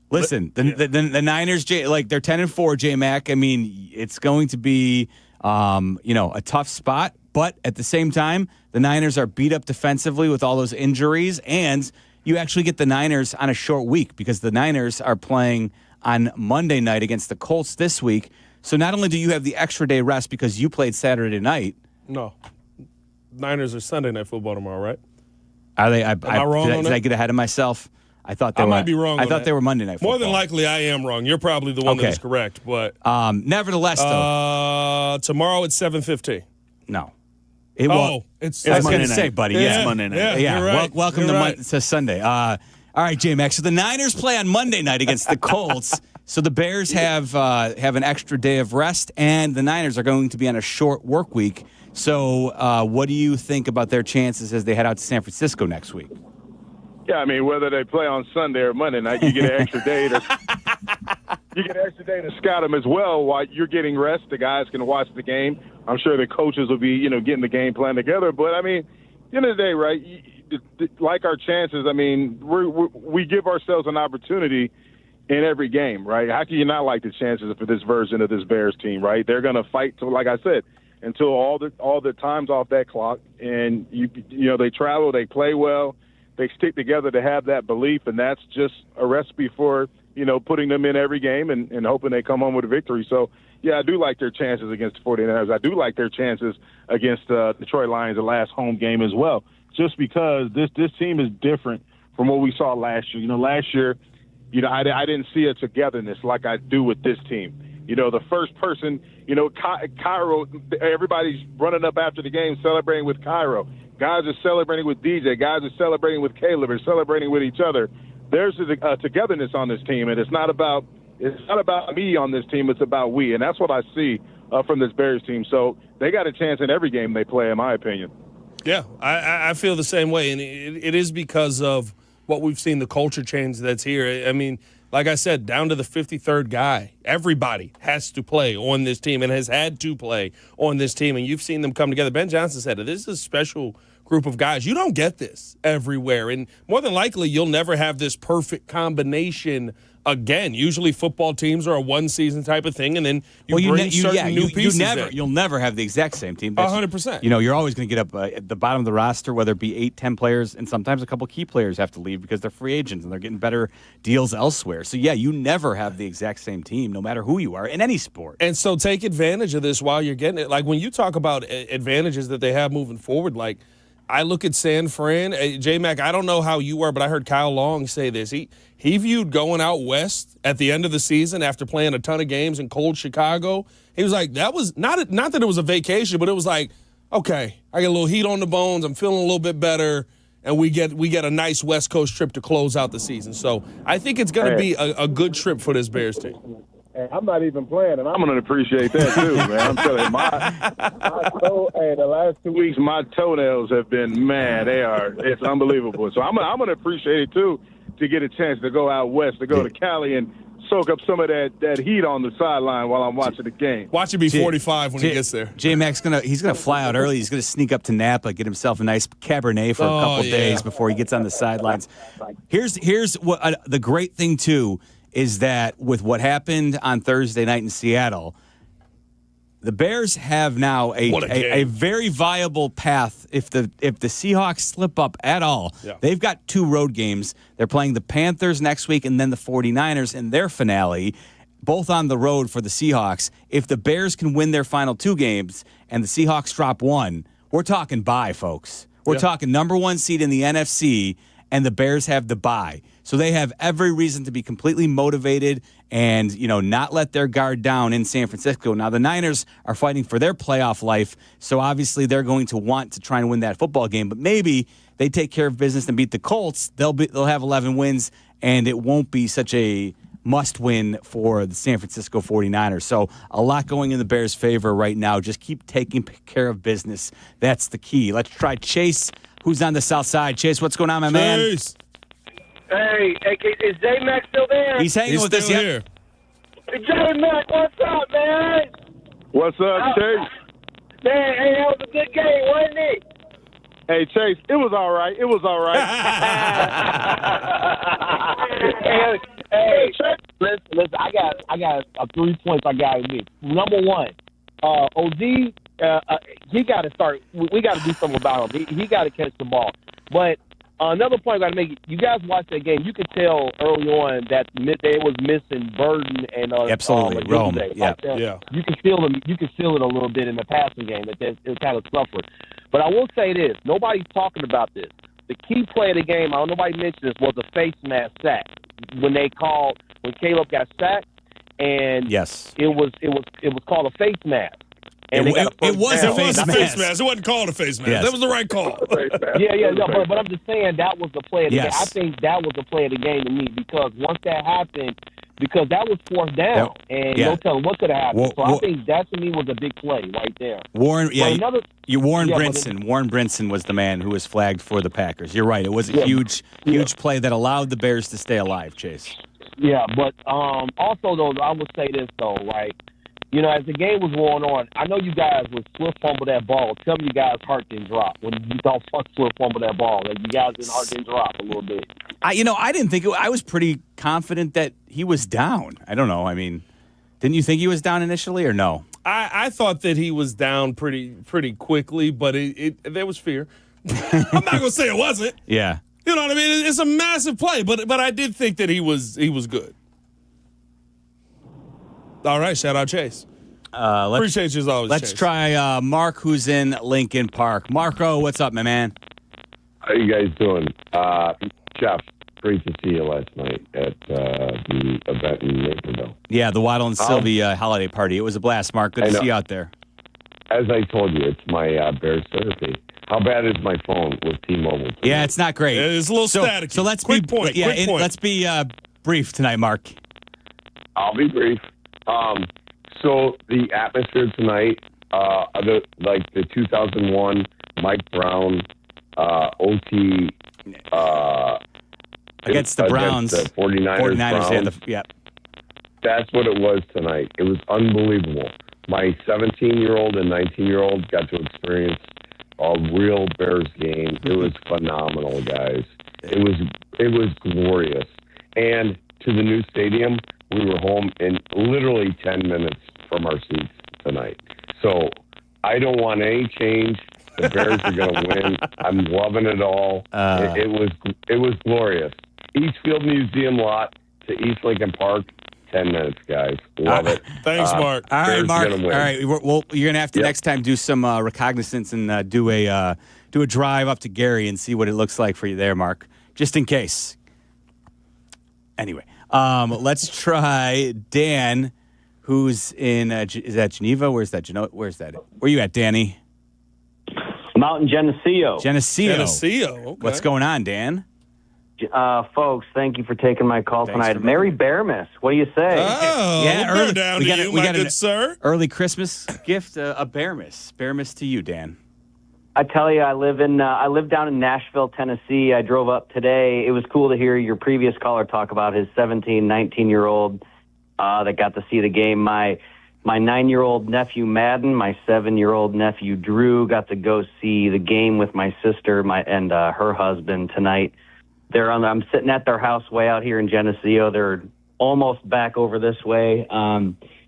Listen, the Niners, they're 10-4, J-Mac. I mean, it's going to be a tough spot, but at the same time, the Niners are beat up defensively with all those injuries, and you actually get the Niners on a short week because the Niners are playing on Monday night against the Colts this week. So not only do you have the extra day rest because you played Saturday night. No. Niners are Sunday night football tomorrow, right? Are they? Am I wrong on that? Did I get ahead of myself? I thought they might be wrong. I thought they were Monday night football. More than likely, I am wrong. You're probably the one that's correct. But nevertheless, though, tomorrow it's 7:15. No. It's I was going to say, buddy. Yeah, it's Monday night. Yeah, you're right. Welcome you're to Sunday. All right, J-Max. So the Niners play on Monday night against the Colts. So the Bears have an extra day of rest, and the Niners are going to be on a short work week. So what do you think about their chances as they head out to San Francisco next week? Yeah, I mean, whether they play on Sunday or Monday night, you get an extra day to scout them as well while you're getting rest. The guys can watch the game. I'm sure the coaches will be, getting the game plan together. But, I mean, at the end of the day, right, like our chances, I mean, we give ourselves an opportunity in every game, right? How can you not like the chances for this version of this Bears team, right? They're going to fight, like I said, until all the time's off that clock. And, they travel, they play well. They stick together to have that belief, and that's just a recipe for, putting them in every game and hoping they come home with a victory. So, yeah, I do like their chances against the 49ers. I do like their chances against Detroit Lions, the last home game as well, just because this team is different from what we saw last year. Last year, I didn't see a togetherness like I do with this team. The first person, Cairo, everybody's running up after the game celebrating with Cairo. Guys are celebrating with DJ. Guys are celebrating with Caleb. They're celebrating with each other. There's a togetherness on this team, and it's not about me on this team. It's about we, and that's what I see from this Bears team. So they got a chance in every game they play, in my opinion. Yeah, I feel the same way, and it is because of what we've seen, the culture change that's here. I mean, like I said, down to the 53rd guy, everybody has to play on this team and has had to play on this team, and you've seen them come together. Ben Johnson said it. This is a special group of guys. You don't get this everywhere, and more than likely you'll never have this perfect combination again. Usually football teams are a one-season type of thing, and then you bring certain new pieces in. You'll never have the exact same team. 100%. You're always going to get up at the bottom of the roster, whether it be 8, 10 players, and sometimes a couple key players have to leave because they're free agents and they're getting better deals elsewhere. So, you never have the exact same team, no matter who you are, in any sport. And so take advantage of this while you're getting it. Like when you talk about advantages that they have moving forward, like I look at San Fran. J-Mac, I don't know how you are, but I heard Kyle Long say this. He viewed going out west at the end of the season after playing a ton of games in cold Chicago. He was like, that was not that it was a vacation, but it was like, okay, I get a little heat on the bones. I'm feeling a little bit better, and we get a nice West Coast trip to close out the season. So I think it's going to be a good trip for this Bears team. And I'm not even playing, and I'm going to appreciate that too, man. I'm telling you, the last 2 weeks, my toenails have been, it's unbelievable. So I'm going to appreciate it too, to get a chance to go out west, to go to Cali and soak up some of that heat on the sideline while I'm watching the game. Watch it be 45 when he gets there. J-Mac's he's gonna fly out early. He's gonna sneak up to Napa, get himself a nice Cabernet for a couple days before he gets on the sidelines. Here's what the great thing too is that with what happened on Thursday night in Seattle, the Bears have now a very viable path if the Seahawks slip up at all. Yeah. They've got 2 road games. They're playing the Panthers next week and then the 49ers in their finale, both on the road for the Seahawks. If the Bears can win their final 2 games and the Seahawks drop 1, we're talking bye, folks. We're talking number 1 seed in the NFC, and the Bears have the bye. So they have every reason to be completely motivated and, not let their guard down in San Francisco. Now, the Niners are fighting for their playoff life, so obviously they're going to want to try and win that football game. But maybe they take care of business and beat the Colts. They'll have 11 wins, and it won't be such a must-win for the San Francisco 49ers. So a lot going in the Bears' favor right now. Just keep taking care of business. That's the key. Let's try Chase, who's on the south side. Chase, what's going on, my man? Hey, is J-Mac still there? He's hanging with us here. Hey, J-Mac, what's up, man? What's up, Chase? Man, hey, that was a good game, wasn't it? Hey, Chase, it was all right. Hey, listen, I got 3 points I got to make. Number 1, OD, he got to start. We got to do something about him. He got to catch the ball. But another point I got to make, you guys watch that game, you could tell early on that they was missing Burden and absolutely Rome. Yeah. You can feel it. You can feel it a little bit in the passing game that it kind of suffered. But I will say this: nobody's talking about this. The key play of the game, I don't know nobody mentioned this, was a face mask sack when Caleb got sacked, and it was called a face mask. And it was a face mask. It wasn't called a face mask. Yes. That was the right call. But I'm just saying that was the play of the game. I think that was the play of the game to me because once that happened, because that was 4th down, and no telling what could have happened. I think that to me was a big play right there. Warren Brinson was the man who was flagged for the Packers. You're right. It was a huge play that allowed the Bears to stay alive, Chase. Yeah, but also, though, I would say this, though, right? As the game was going on, I know you guys would swift fumble that ball. Tell me you guys' heart didn't drop when you don't swift fumble that ball. Like you guys' heart didn't drop a little bit. I didn't think I was pretty confident that he was down. I don't know. I mean, didn't you think he was down initially or no? I thought that he was down pretty quickly, but there was fear. I'm not going to say it wasn't. Yeah. You know what I mean? It's a massive play, but I did think that he was good. All right, shout out Chase. Appreciate you as always. Let's Chase. try Mark, who's in Lincoln Park. Marco, what's up, my man? How you guys doing? Jeff, great to see you last night at the event in Naperville. Yeah, the Waddle and Sylvie holiday party. It was a blast, Mark. Good to see you out there. As I told you, it's my Bears therapy. How bad is my phone with T-Mobile? Yeah, it's not great. It's a little static. So let's quick point. Let's be brief tonight, Mark. I'll be brief. So the atmosphere tonight, the 2001 Mike Brown OT against the Browns, the 49ers. Yeah, that's what it was tonight. It was unbelievable. My 17-year-old and 19-year-old got to experience a real Bears game. It was phenomenal, guys. It was glorious. And to the new stadium, we were home in literally 10 minutes from our seats tonight. So I don't want any change. The Bears are going to win. I'm loving it all. It was glorious. East Field Museum lot to East Lincoln Park. 10 minutes, guys. Love it. Thanks, Mark. All right, Bears Mark. gonna win. All right. Well, you're gonna have to next time do some recognizance and do a drive up to Gary and see what it looks like for you there, Mark, just in case. Anyway, let's try Dan, who's in is that Geneva? Where's that? Where's that? Where you at, Danny? I'm out in Geneseo. Geneseo. Okay. What's going on, Dan? Folks, thank you for taking my call tonight. Merry Bearmas. What do you say? Oh, yeah, we'll go down to you, my good sir. Early Christmas gift, a Bearmas. Bearmas to you, Dan. I tell you, I live down in Nashville, Tennessee. I drove up today. It was cool to hear your previous caller talk about his 17, 19-year-old that got to see the game. My 9-year-old nephew, Madden, my 7-year-old nephew, Drew, got to go see the game with my sister and her husband tonight. I'm sitting at their house way out here in Geneseo. They're almost back over this way.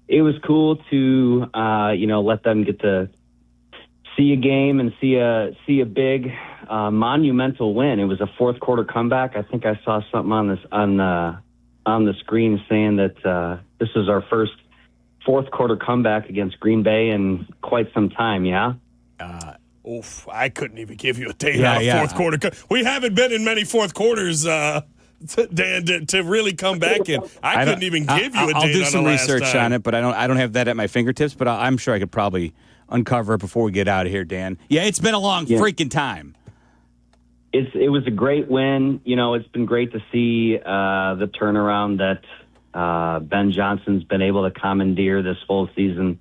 It was cool to, let them get to see a game and see a big, monumental win. It was a fourth quarter comeback. I think I saw something on the screen saying that this is our first fourth quarter comeback against Green Bay in quite some time. Yeah. I couldn't even give you a date on a fourth quarter. We haven't been in many fourth quarters, Dan, to really come back in. I couldn't even give you a date on the last time. I'll do some research on it, but I don't have that at my fingertips. But I'm sure I could probably uncover it before we get out of here, Dan. Yeah, it's been a long freaking time. It was a great win. It's been great to see the turnaround that Ben Johnson's been able to commandeer this full season.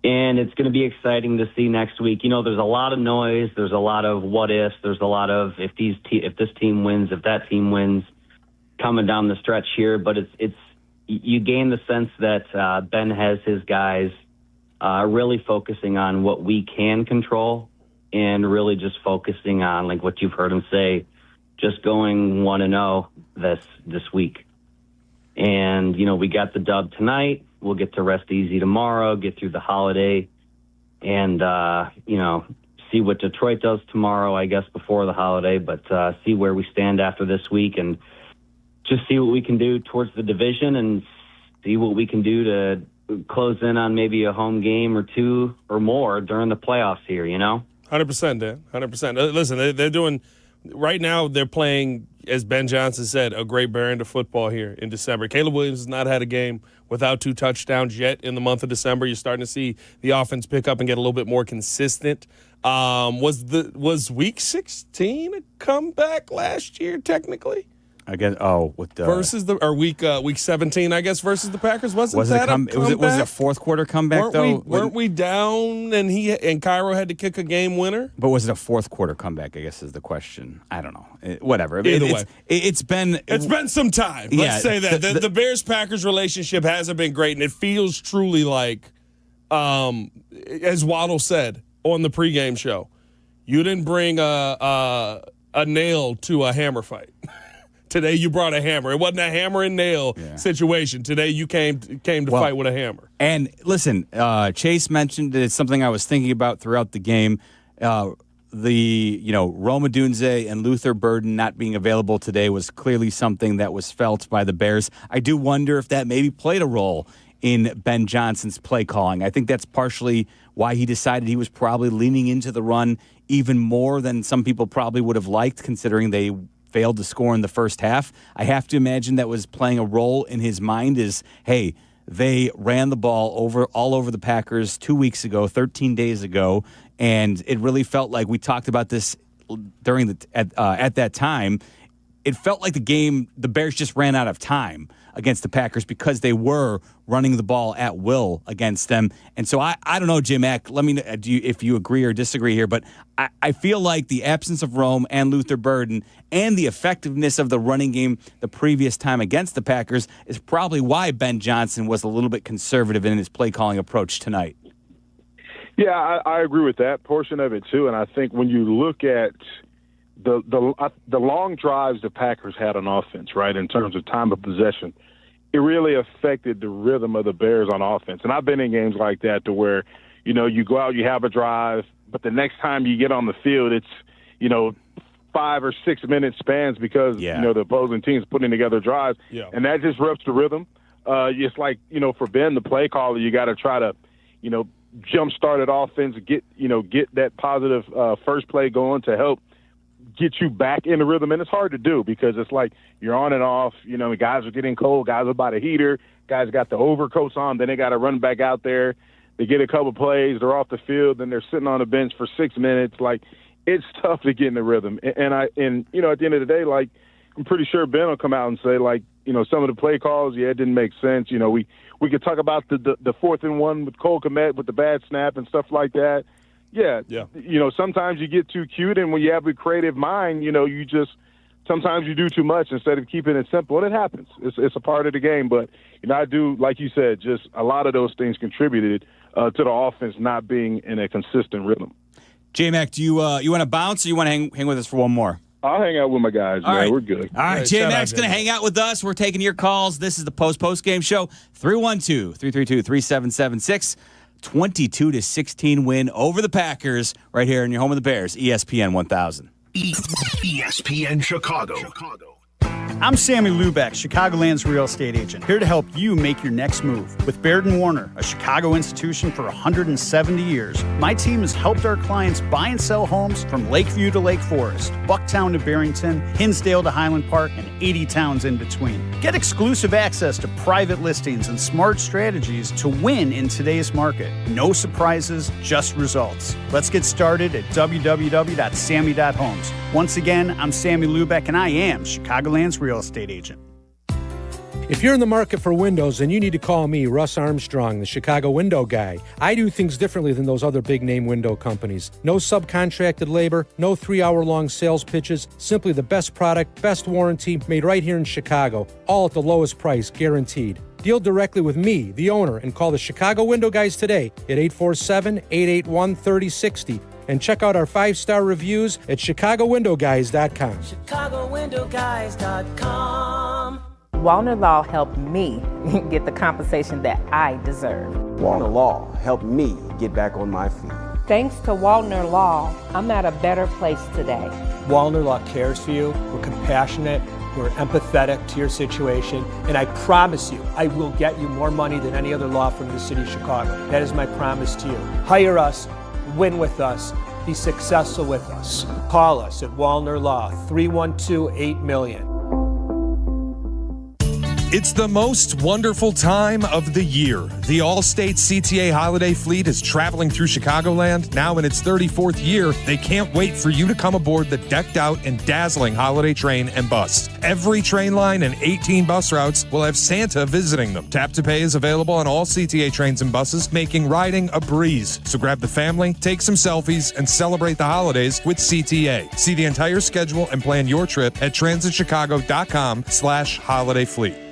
And it's going to be exciting to see next week. There's a lot of noise. There's a lot of what ifs. There's a lot of if this team wins, if that team wins, coming down the stretch here. But it's you gain the sense that Ben has his guys really focusing on what we can control and really just focusing on, like what you've heard him say, just going 1-0 this week. And, we got the dub tonight. We'll get to rest easy tomorrow, get through the holiday, and, see what Detroit does tomorrow, I guess, before the holiday, but see where we stand after this week and just see what we can do towards the division and see what we can do to close in on maybe a home game or two or more during the playoffs here, 100%, Dan, 100%. Listen, they're doing – right now they're playing, as Ben Johnson said, a great brand of football here in December. Caleb Williams has not had a game without 2 touchdowns yet in the month of December. You're starting to see the offense pick up and get a little bit more consistent. Was Week 16 a comeback last year technically? I guess. Versus week 17, I guess, versus the Packers. Was it a fourth quarter comeback weren't we down and Cairo had to kick a game winner? But was it a fourth quarter comeback? I guess is the question. I don't know. Whatever. Either way, it's been some time. Let's say that the Bears Packers relationship hasn't been great, and it feels truly like, as Waddle said on the pregame show, you didn't bring a nail to a hammer fight. Today you brought a hammer. It wasn't a hammer and nail situation. Today you came to fight with a hammer. And listen, Chase mentioned it's something I was thinking about throughout the game. Roma Dunze and Luther Burden not being available today was clearly something that was felt by the Bears. I do wonder if that maybe played a role in Ben Johnson's play calling. I think that's partially why he decided he was probably leaning into the run even more than some people probably would have liked, considering they failed to score in the first half. I have to imagine that was playing a role in his mind is, hey, they ran the ball all over the Packers 2 weeks ago, 13 days ago, and it really felt like we talked about this at that time. It felt like the Bears just ran out of time against the Packers because they were running the ball at will against them. And so I don't know, J-Mac, let me know if you agree or disagree here, but I feel like the absence of Rome and Luther Burden and the effectiveness of the running game the previous time against the Packers is probably why Ben Johnson was a little bit conservative in his play calling approach tonight. Yeah, I agree with that portion of it too. And I think when you look at the long drives the Packers had on offense, right, in terms of time of possession, it really affected the rhythm of the Bears on offense. And I've been in games like that to where, you go out, you have a drive, but the next time you get on the field, it's, 5 or 6 minute spans because, the opposing team's putting together drives. Yeah. And that disrupts the rhythm. It's like, for Ben, the play caller, you got to try to, jumpstart it offense, get that positive first play going to help get you back in the rhythm. And it's hard to do because it's like you're on and off. Guys are getting cold. Guys are about a heater. Guys got the overcoats on. Then they got to run back out there. They get a couple plays. They're off the field. Then they're sitting on the bench for 6 minutes. Like, it's tough to get in the rhythm. And at the end of the day, like, I'm pretty sure Ben will come out and say, like, some of the play calls, it didn't make sense. We could talk about the 4th and 1 with Cole Kmet with the bad snap and stuff like that. Yeah. Sometimes you get too cute, and when you have a creative mind, sometimes you do too much instead of keeping it simple, and it happens. It's a part of the game, but I do, like you said, just a lot of those things contributed to the offense not being in a consistent rhythm. J-Mac, do you want to bounce, or you want to hang with us for one more? I'll hang out with my guys, man. We're good. All right, J-Mac's going to hang out with us. We're taking your calls. This is the Postgame Show, 312-332-3776. 22-16 win over the Packers right here in your home of the Bears, ESPN 1000. ESPN Chicago. I'm Sammy Lubeck, Chicagoland's real estate agent, here to help you make your next move. With Baird & Warner, a Chicago institution for 170 years, my team has helped our clients buy and sell homes from Lakeview to Lake Forest, Bucktown to Barrington, Hinsdale to Highland Park, and 80 towns in between. Get exclusive access to private listings and smart strategies to win in today's market. No surprises, just results. Let's get started at www.sammy.homes. Once again, I'm Sammy Lubeck, and I am Chicagoland's real estate agent. If you're in the market for windows, then you need to call me, Russ Armstrong, the Chicago window guy. I do things differently than those other big-name window companies. No subcontracted labor, no 3-hour-long sales pitches, simply the best product, best warranty, made right here in Chicago, all at the lowest price, guaranteed. Deal directly with me, the owner, and call the Chicago Window Guys today at 847-881-3060. And check out our 5-star reviews at ChicagoWindowGuys.com. ChicagoWindowGuys.com. Wallner Law helped me get the compensation that I deserve. Wallner Law helped me get back on my feet. Thanks to Wallner Law, I'm at a better place today. Wallner Law cares for you. We're compassionate. We're empathetic to your situation. And I promise you, I will get you more money than any other law firm in the city of Chicago. That is my promise to you. Hire us. Win with us, be successful with us. Call us at Wallner Law, 312-8-million. It's the most wonderful time of the year. The Allstate CTA Holiday Fleet is traveling through Chicagoland now in its 34th year. They can't wait for you to come aboard the decked out and dazzling holiday train and bus. Every train line and 18 bus routes will have Santa visiting them. Tap to pay is available on all CTA trains and buses, making riding a breeze. So grab the family, take some selfies, and celebrate the holidays with CTA. See the entire schedule and plan your trip at transitchicago.com/holidayfleet.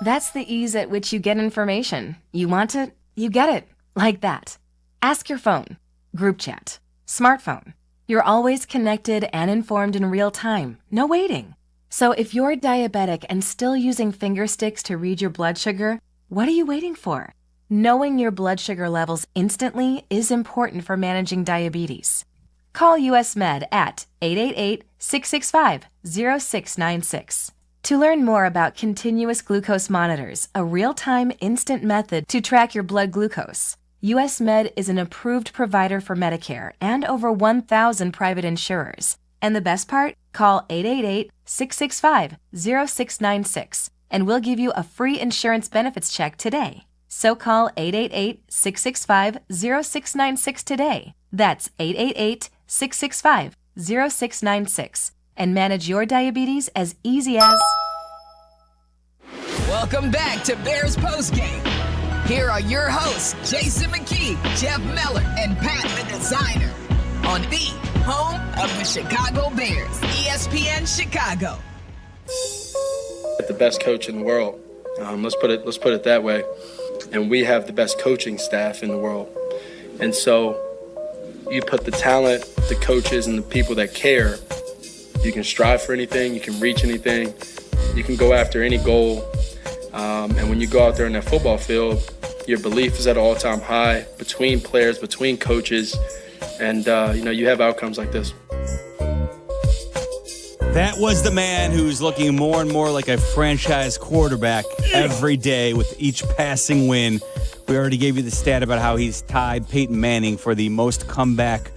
That's the ease at which you get information. You want it, you get it. Like that. Ask your phone. Group chat. Smartphone. You're always connected and informed in real time. No waiting. So if you're diabetic and still using finger sticks to read your blood sugar, what are you waiting for? Knowing your blood sugar levels instantly is important for managing diabetes. Call US Med at 888-665-0696. To learn more about continuous glucose monitors, a real-time instant method to track your blood glucose, US Med is an approved provider for Medicare and over 1,000 private insurers. And the best part? Call 888-665-0696 and we'll give you a free insurance benefits check today. So call 888-665-0696 today. That's 888-665-0696 and manage your diabetes as easy as... Welcome back to Bears Postgame. Here are your hosts, Jason McKee, Jeff Miller, and Pat the Designer on the home of the Chicago Bears, ESPN Chicago. The best coach in the world. Let's put it that way. And we have the best coaching staff in the world. And so you put the talent, the coaches, and the people that care, you can strive for anything, you can reach anything, you can go after any goal. And when you go out there in that football field, your belief is at an all-time high between players, between coaches, and you have outcomes like this. That was the man who's looking more and more like a franchise quarterback every day with each passing win. We already gave you the stat about how he's tied Peyton Manning for the most comeback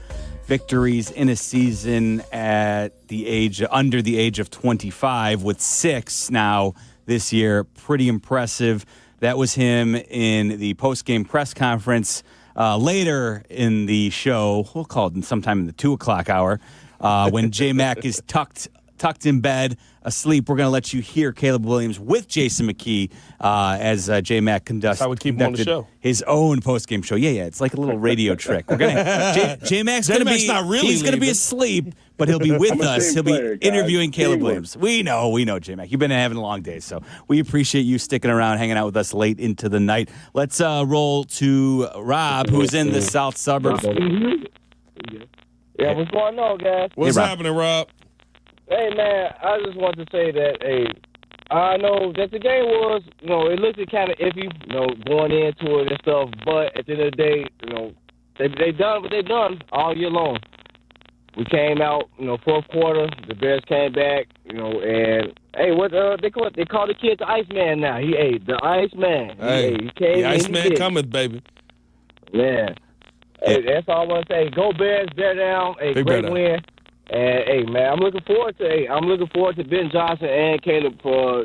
victories in a season at under the age of 25 with 6 now this year. Pretty impressive. That was him in the post-game press conference. Later in the show, we'll call it sometime in the 2 o'clock hour, when J-Mac is tucked in bed, asleep. We're going to let you hear Caleb Williams with Jason McKee as J-Mac conducted his own post-game show. Yeah, it's like a little radio trick. We're gonna J-Mac's going to be not really. He's going to be asleep, but he'll be with us. He'll be interviewing Caleb Williams. We know, J-Mac. You've been having a long day, so we appreciate you sticking around, hanging out with us late into the night. Let's roll to Rob, who's in the south suburbs. Yeah, what's going on, guys? What's happening, Rob? Hey, man, I just want to say that, I know that the game was, it looked kind of iffy, going into it and stuff, but at the end of the day, they done what they done all year long. We came out, fourth quarter, the Bears came back, and, what they call the kid the Iceman now. The Iceman. He came the Iceman cometh, baby. Yeah. Hey, that's all I want to say. Go Bears, bear down. Great win. And man, I'm looking forward to Ben Johnson and Caleb for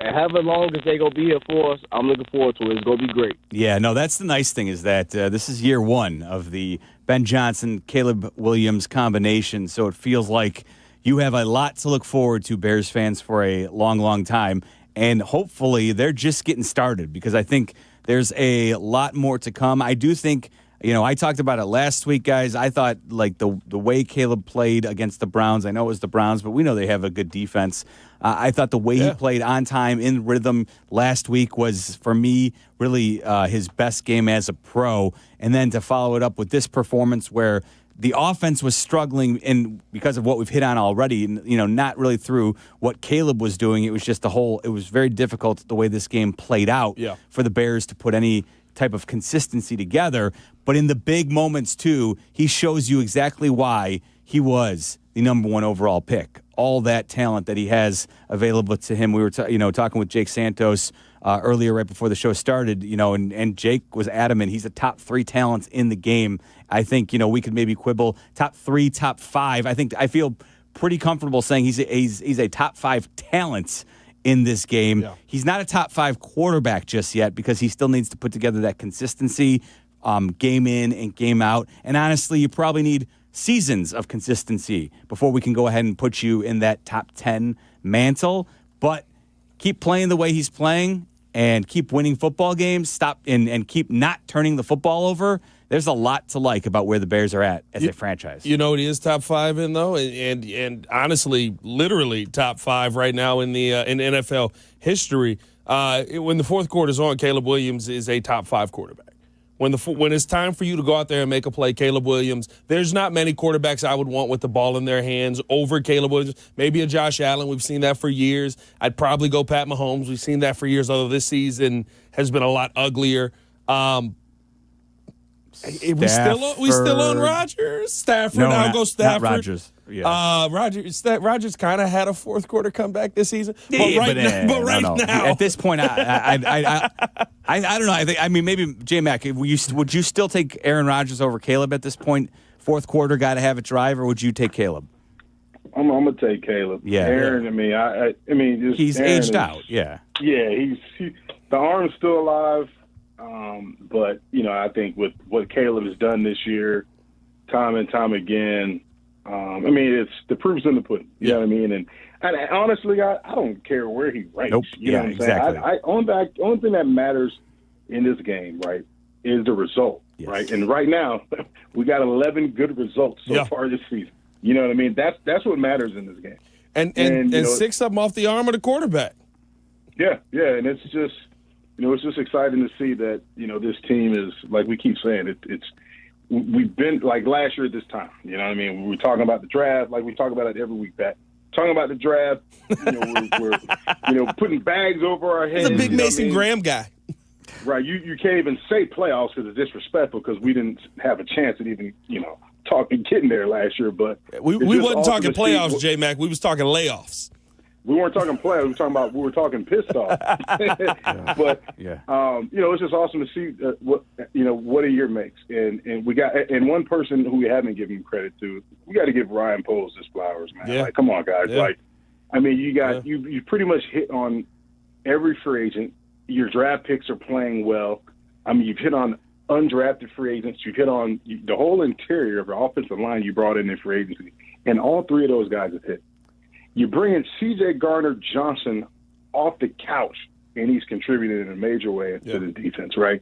however long as they gonna be here for us. I'm looking forward to it. It's gonna be great. Yeah, no, that's the nice thing is that this is year 1 of the Ben Johnson Caleb Williams combination. So it feels like you have a lot to look forward to, Bears fans, for a long, long time. And hopefully they're just getting started because I think there's a lot more to come. I do think. I talked about it last week, guys. I thought, like, the way Caleb played against the Browns, I know it was the Browns, but we know they have a good defense. I thought the way he played on time, in rhythm last week was, for me, really his best game as a pro. And then to follow it up with this performance where the offense was struggling and because of what we've hit on already, not really through what Caleb was doing. It was just it was very difficult the way this game played out for the Bears to put any type of consistency together. But in the big moments, too, he shows you exactly why he was the number 1 overall pick. All that talent that he has available to him. We were talking with Jake Santos earlier right before the show started, and Jake was adamant he's a top 3 talent in the game. I think, we could maybe quibble top 3, top 5. I feel pretty comfortable saying he's a top 5 talent in this game. Yeah. He's not a top 5 quarterback just yet because he still needs to put together that consistency, game in and game out. And honestly, you probably need seasons of consistency before we can go ahead and put you in that top 10 mantle. But keep playing the way he's playing and keep winning football games. Stop and keep not turning the football over. There's a lot to like about where the Bears are at as a franchise. It is top 5 in, though, and honestly, literally top 5 right now in the in NFL history. When the fourth quarter is on, Caleb Williams is a top 5 quarterback. When it's time for you to go out there and make a play, Caleb Williams, there's not many quarterbacks I would want with the ball in their hands over Caleb Williams. Maybe a Josh Allen. We've seen that for years. I'd probably go Pat Mahomes. We've seen that for years, although this season has been a lot uglier. We still on Rodgers? Stafford. I'll go Stafford. Not Rodgers. Yeah. Rodgers kind of had a fourth quarter comeback this season. But now, at this point, I don't know. Maybe J-Mac, would you still take Aaron Rodgers over Caleb at this point? Fourth quarter, got to have a drive, or would you take Caleb? I'm gonna take Caleb. Yeah. Aaron. I mean, just He's Aaron aged is- out. Yeah. Yeah, the arm's still alive, but I think with what Caleb has done this year, time and time again, it's the proof's in the pudding. You know what I mean? And honestly, I don't care where he ranks. Nope. You know what I'm exactly. saying? Only thing that matters in this game, right, is the result, right? And right now, we got 11 good results so far this season. You know what I mean? That's what matters in this game. And 6 of them off the arm of the quarterback. Yeah, and it's just, it's just exciting to see that, this team is, like we keep saying, we've been, like last year at this time, you know what I mean? We were talking about the draft, like we talk about it every week, Pat. Talking about the draft, we're putting bags over our heads. He's a big Mason Graham guy. Right, you can't even say playoffs because it's disrespectful because we didn't have a chance at even, getting there last year. But we wasn't talking playoffs, J-Mac. We was talking layoffs. We weren't talking playoffs. We were talking pissed off. But it's just awesome to see what a year makes. And we got one person who we haven't given credit to. We got to give Ryan Poles his flowers, man. Yeah. Like, come on, guys. Yeah. You pretty much hit on every free agent. Your draft picks are playing well. You've hit on undrafted free agents. You've hit on the whole interior of the offensive line you brought in free agency, and all three of those guys have hit. You're bringing C.J. Gardner-Johnson off the couch, and he's contributed in a major way to the defense, right?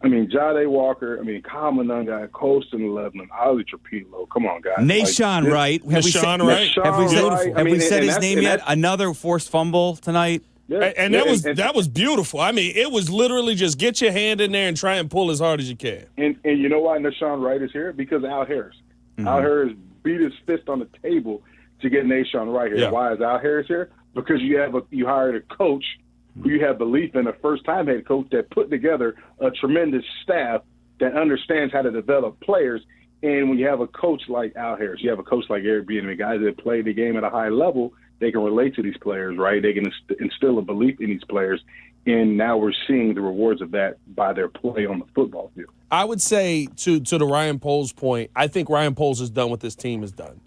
Jade Walker, Kyle Monunga, Colston Lebanon, Ali Trapilo. Come on, guys. Nashawn Wright. Have we said his name yet? Another forced fumble tonight. Yeah. And that was beautiful. It was literally just get your hand in there and try and pull as hard as you can. And you know why Nashawn Wright is here? Because Al Harris. Mm-hmm. Al Harris beat his fist on the table to get Nashawn Wright here. Yeah. Why is Al Harris here? Because you hired a coach who you have belief in, a first-time head coach that put together a tremendous staff that understands how to develop players. And when you have a coach like Al Harris, you have a coach like Eric Bieniemy, guys that play the game at a high level, they can relate to these players, right? They can instill a belief in these players. And now we're seeing the rewards of that by their play on the football field. I would say, to the Ryan Poles point, I think Ryan Poles has done what this team has done.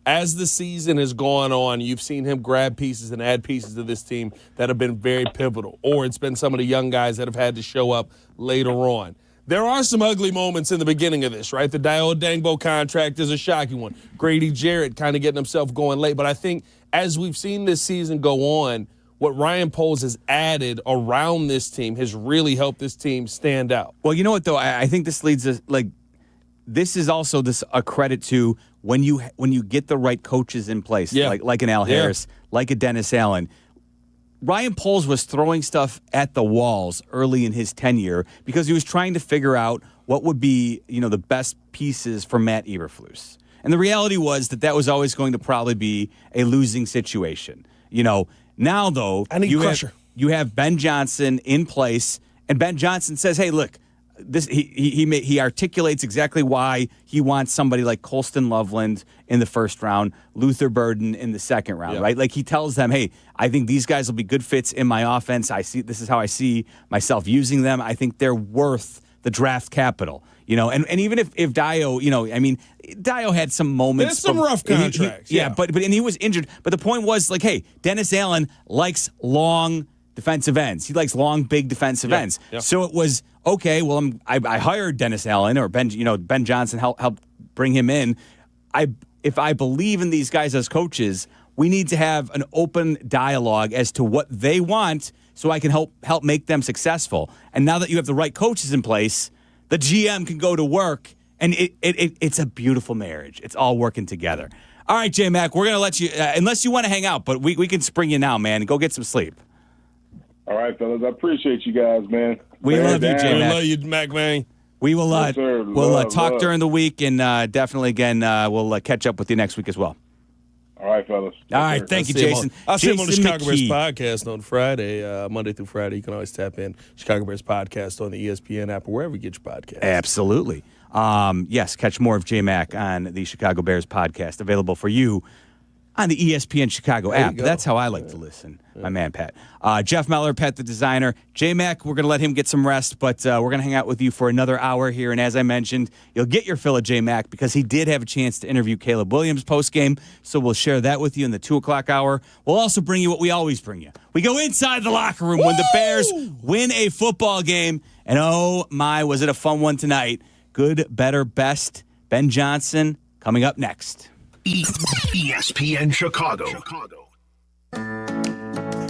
As the season has gone on, you've seen him grab pieces and add pieces to this team that have been very pivotal, or it's been some of the young guys that have had to show up later on. There are some ugly moments in the beginning of this, right? The Dio Dangbo contract is a shocking one. Grady Jarrett kind of getting himself going late. But I think as we've seen this season go on, what Ryan Poles has added around this team has really helped this team stand out. Well, you know what, though? I think this leads us, this is also a credit to when you get the right coaches in place, like an Al Harris, like a Dennis Allen. Ryan Poles was throwing stuff at the walls early in his tenure because he was trying to figure out what would be, the best pieces for Matt Eberflus. And the reality was that was always going to probably be a losing situation. Now, though, you have Ben Johnson in place, and Ben Johnson says, hey, look, he articulates exactly why he wants somebody like Colston Loveland in the first round, Luther Burden in the second round, right? Like he tells them, hey, I think these guys will be good fits in my offense. This is how I see myself using them. I think they're worth the draft capital, and even if Dio, Dio had some moments. There's some rough contracts. But he was injured. But the point was hey, Dennis Allen likes long defensive ends. He likes long, big defensive ends. Yeah. So it was, okay, well, I hired Dennis Allen or Ben Johnson helped bring him in. If I believe in these guys as coaches, we need to have an open dialogue as to what they want so I can help make them successful. And now that you have the right coaches in place, the GM can go to work, and it's a beautiful marriage. It's all working together. All right, J-Mac, we're going to let you, unless you want to hang out, but we can spring you now, man. Go get some sleep. All right, fellas. I appreciate you guys, man. We love you, J-Mac. We love you, Mac, man. We will love. Talk during the week, and definitely, again, we'll catch up with you next week as well. All right, fellas. All right, thank you, Jason. I'll see him on the Chicago Bears podcast on Friday, Monday through Friday. You can always tap in Chicago Bears podcast on the ESPN app or wherever you get your podcasts. Absolutely. Yes, catch more of J-Mac on the Chicago Bears podcast, available for you on the ESPN Chicago app. That's how I like to listen, my man Pat. Jeff Meller, Pat the designer. J-Mac, we're going to let him get some rest, but we're going to hang out with you for another hour here. And as I mentioned, you'll get your fill of J-Mac because he did have a chance to interview Caleb Williams post-game, so we'll share that with you in the 2 o'clock hour. We'll also bring you what we always bring you. We go inside the locker room when the Bears win a football game. And oh my, was it a fun one tonight. Good, better, best. Ben Johnson coming up next. ESPN Chicago.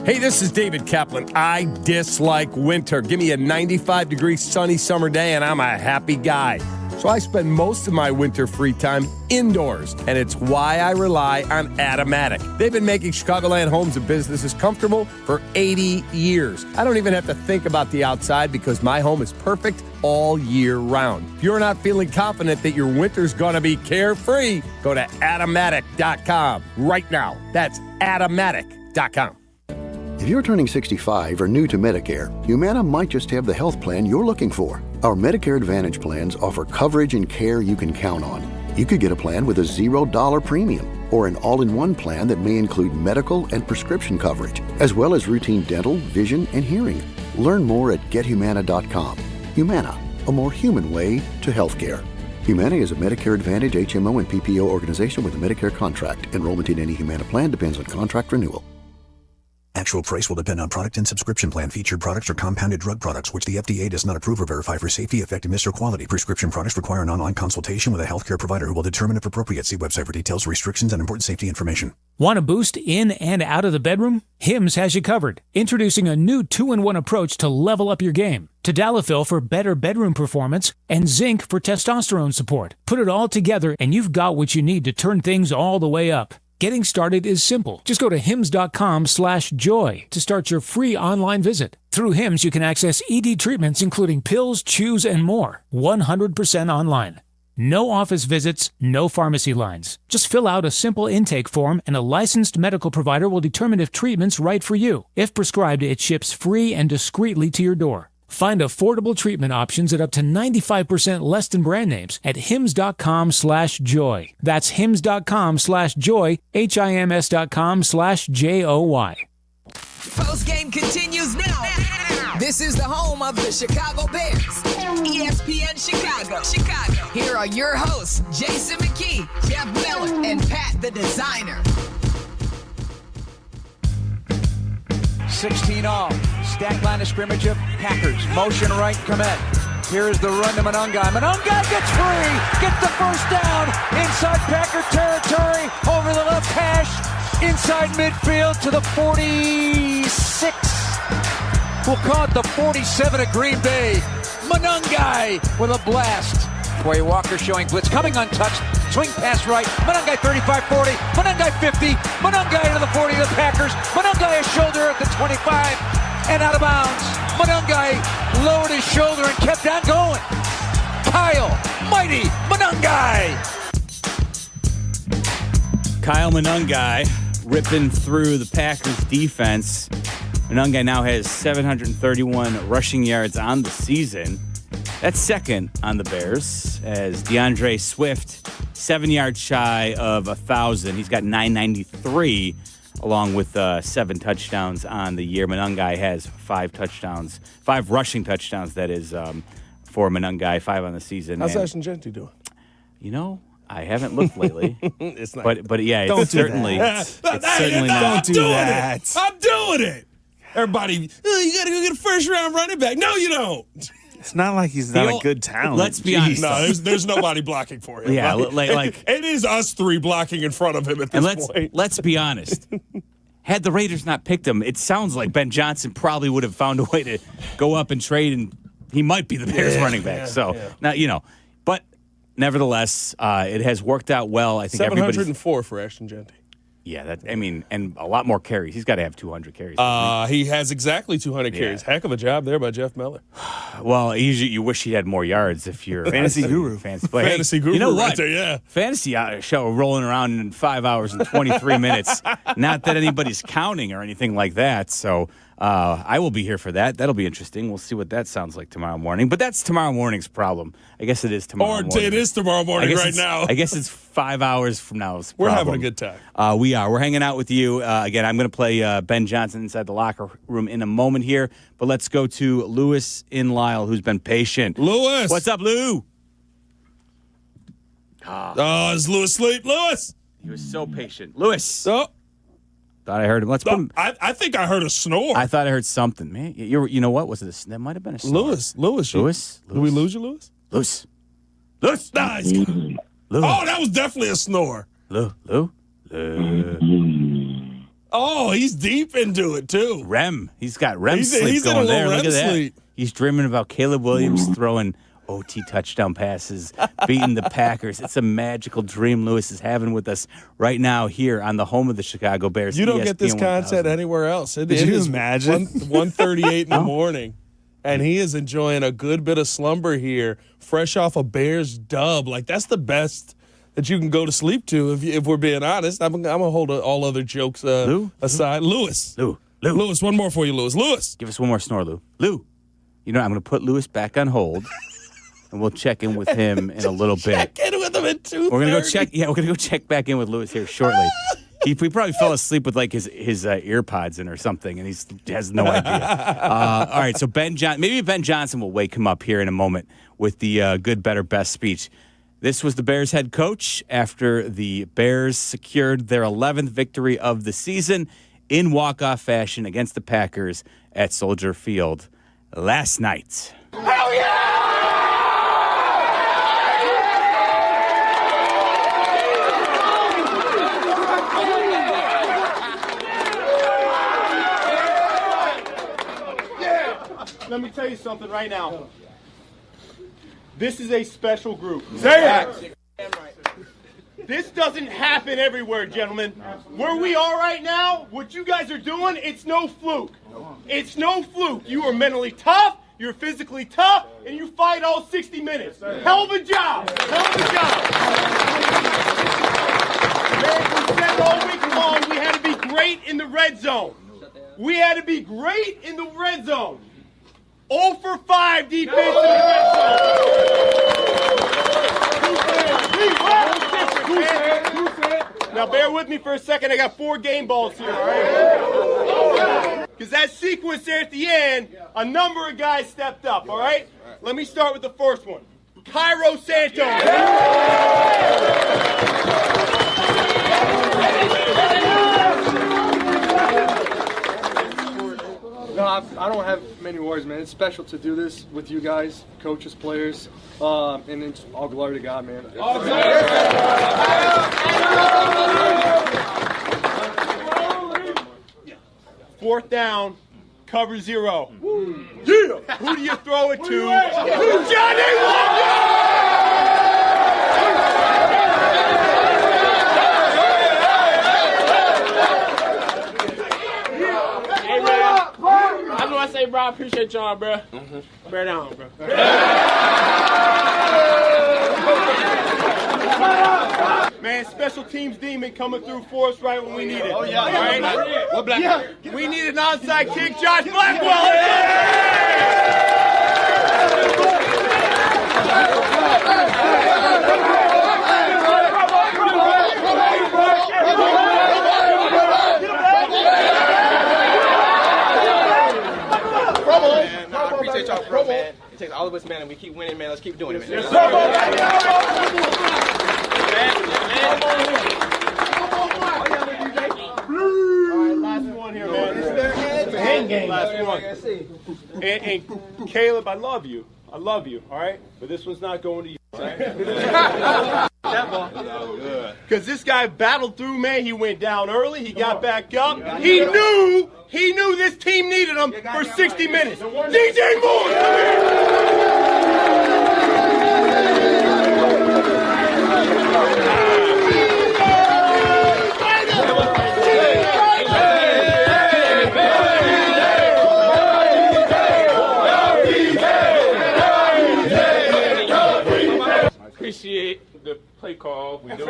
Hey, this is David Kaplan. I dislike winter. Give me a 95-degree sunny summer day and I'm a happy guy. So I spend most of my winter free time indoors, and it's why I rely on Automatic. They've been making Chicagoland homes and businesses comfortable for 80 years. I don't even have to think about the outside because my home is perfect all year round. If you're not feeling confident that your winter's going to be carefree, go to Automatic.com right now. That's Automatic.com. If you're turning 65 or new to Medicare, Humana might just have the health plan you're looking for. Our Medicare Advantage plans offer coverage and care you can count on. You could get a plan with a $0 premium or an all-in-one plan that may include medical and prescription coverage, as well as routine dental, vision, and hearing. Learn more at GetHumana.com. Humana, a more human way to healthcare. Humana is a Medicare Advantage HMO and PPO organization with a Medicare contract. Enrollment in any Humana plan depends on contract renewal. Actual price will depend on product and subscription plan. Featured products are compounded drug products, which the FDA does not approve or verify for safety, effectiveness, or quality. Prescription products require an online consultation with a healthcare provider who will determine if appropriate. See website for details, restrictions, and important safety information. Want a boost in and out of the bedroom? Hims has you covered. Introducing a new 2-in-1 approach to level up your game. Tadalafil for better bedroom performance and zinc for testosterone support. Put it all together and you've got what you need to turn things all the way up. Getting started is simple. Just go to hims.com/joy to start your free online visit. Through Hims, you can access ED treatments including pills, chews, and more. 100% online. No office visits, no pharmacy lines. Just fill out a simple intake form and a licensed medical provider will determine if treatment's right for you. If prescribed, it ships free and discreetly to your door. Find affordable treatment options at up to 95% less than brand names at hims.com/joy. That's hims.com/joy, HIMS.com/JOY. Postgame continues now. This is the home of the Chicago Bears. ESPN Chicago. Here are your hosts, Jason McKee, Jeff Miller, and Pat the Designer. 16 all. Stack line of scrimmage of Packers. Motion right, commit. Here is the run to Monungai. Monungai gets free. Gets the first down. Inside Packer territory. Over the left hash. Inside midfield to the 46. We'll call it the 47 of Green Bay. Monungai with a blast. Corey Walker showing blitz. Coming untouched. Swing pass right. Monungai 35-40. Monungai 50. Monungai into the 40 of the Packers. Monungai a shoulder at the 25 and out of bounds. Monungai lowered his shoulder and kept on going. Kyle Mighty Monungai. Kyle Monungai ripping through the Packers defense. Monungai now has 731 rushing yards on the season. That's second on the Bears as DeAndre Swift, 7 yards shy of 1,000. He's got 993 along with 7 touchdowns on the year. Monungai has 5 rushing touchdowns, that is, for Monungai, 5 on the season. How's Ashton Genty doing? You know, I haven't looked lately. It's not but yeah, it's certainly not. Don't do that. I'm doing it. Everybody, you got to go get a first-round running back. No, you don't. It's not like he's not a good talent. Let's be honest. No, there's nobody blocking for him. Yeah, right? like it is us three blocking in front of him at this point. Let's be honest. Had the Raiders not picked him, it sounds like Ben Johnson probably would have found a way to go up and trade, and he might be the Bears running back. Now but nevertheless, it has worked out well. I think 704 for Ashton Genty. Yeah, and a lot more carries. He's got to have 200 carries. He has exactly 200 carries. Heck of a job there by Jeff Miller. Well, you wish he had more yards if you're a fantasy guru. Fantasy guru, you know what? Right there, yeah. Fantasy show rolling around in 5 hours and 23 minutes. Not that anybody's counting or anything like that. So I will be here for that. That'll be interesting. We'll see what that sounds like tomorrow morning. But that's tomorrow morning's problem. I guess it is tomorrow morning. Or it is tomorrow morning right now. I guess it's 5 hours from now. We're having a good time. We are. We're hanging out with you. Again, I'm going to play Ben Johnson inside the locker room in a moment here. But let's go to Lewis in Lisle, who's been patient. Lewis! What's up, Lou? Oh, is Lewis asleep? Lewis! He was so patient. Lewis! Oh. Thought I heard him. Let's put him. I think I heard a snore. I thought I heard something, man. You know what? Was it that might have been a snore. Lewis. Did we lose you, Lewis? Lewis. Nice. Lewis. Oh, that was definitely a snore. Lou. Oh, he's deep into it, too. REM. He's got REM sleep he's going in a there. little Look at REM sleep. that. He's dreaming about Caleb Williams throwing OT touchdown passes, beating the Packers. It's a magical dream Lewis is having with us right now here on the home of the Chicago Bears. You don't ESPN get this 1000. content anywhere else. It Did you is imagine? 1:38 in the morning, and he is enjoying a good bit of slumber here, fresh off a Bears dub. Like, that's the best that you can go to sleep to, if we're being honest. I'm going to hold all other jokes aside. Lewis. Lewis, one more for you, Lewis. Lewis. Give us one more snore, Lou. Lou. You know, I'm going to put Lewis back on hold. And we'll check in with him in a little bit. Check in with him at 2:30. We're gonna go check. Yeah, we're gonna go check back in with Lewis here shortly. He probably fell asleep with like his ear pods in or something, and he has no idea. All right, so maybe Ben Johnson will wake him up here in a moment with the good, better, best speech. This was the Bears head coach after the Bears secured their 11th victory of the season in walk-off fashion against the Packers at Soldier Field last night. Hell yeah! Let me tell you something right now. This is a special group. Say it! This doesn't happen everywhere, gentlemen. Where we are right now, what you guys are doing, it's no fluke. It's no fluke. You are mentally tough, you're physically tough, and you fight all 60 minutes. Hell of a job. Hell of a job. Man, we said all week long we had to be great in the red zone. We had to be great in the red zone. 0 for 5 defense in the red zone. Now bear with me for a second. I got 4 game balls here, all right? Because that sequence there at the end, a number of guys stepped up, all right? Let me start with the first one. Cairo Santos. No, I don't have many words, man. It's special to do this with you guys, coaches, players, and it's all glory to God, man. Fourth down, cover 0. Yeah. Who do you throw it to? Johnny Walker! I say, bro, I appreciate y'all, bro. Bear down, bro. Man, special teams demon coming through for us right when we need it. Oh, yeah. All right? What black? Yeah. We need an onside kick, Josh Blackwell. Y'all bro, man. It takes all of us, man, and we keep winning, man. Let's keep doing it, man. Yes, all right, last one here, man. It's a hand game. Last one. And Caleb, I love you. I love you, all right? But this one's not going to you, all right? Because this guy battled through, man. He went down early. He got back up. He knew this team needed him for 60 minutes. DJ Moore, come here. Appreciate the play call. We do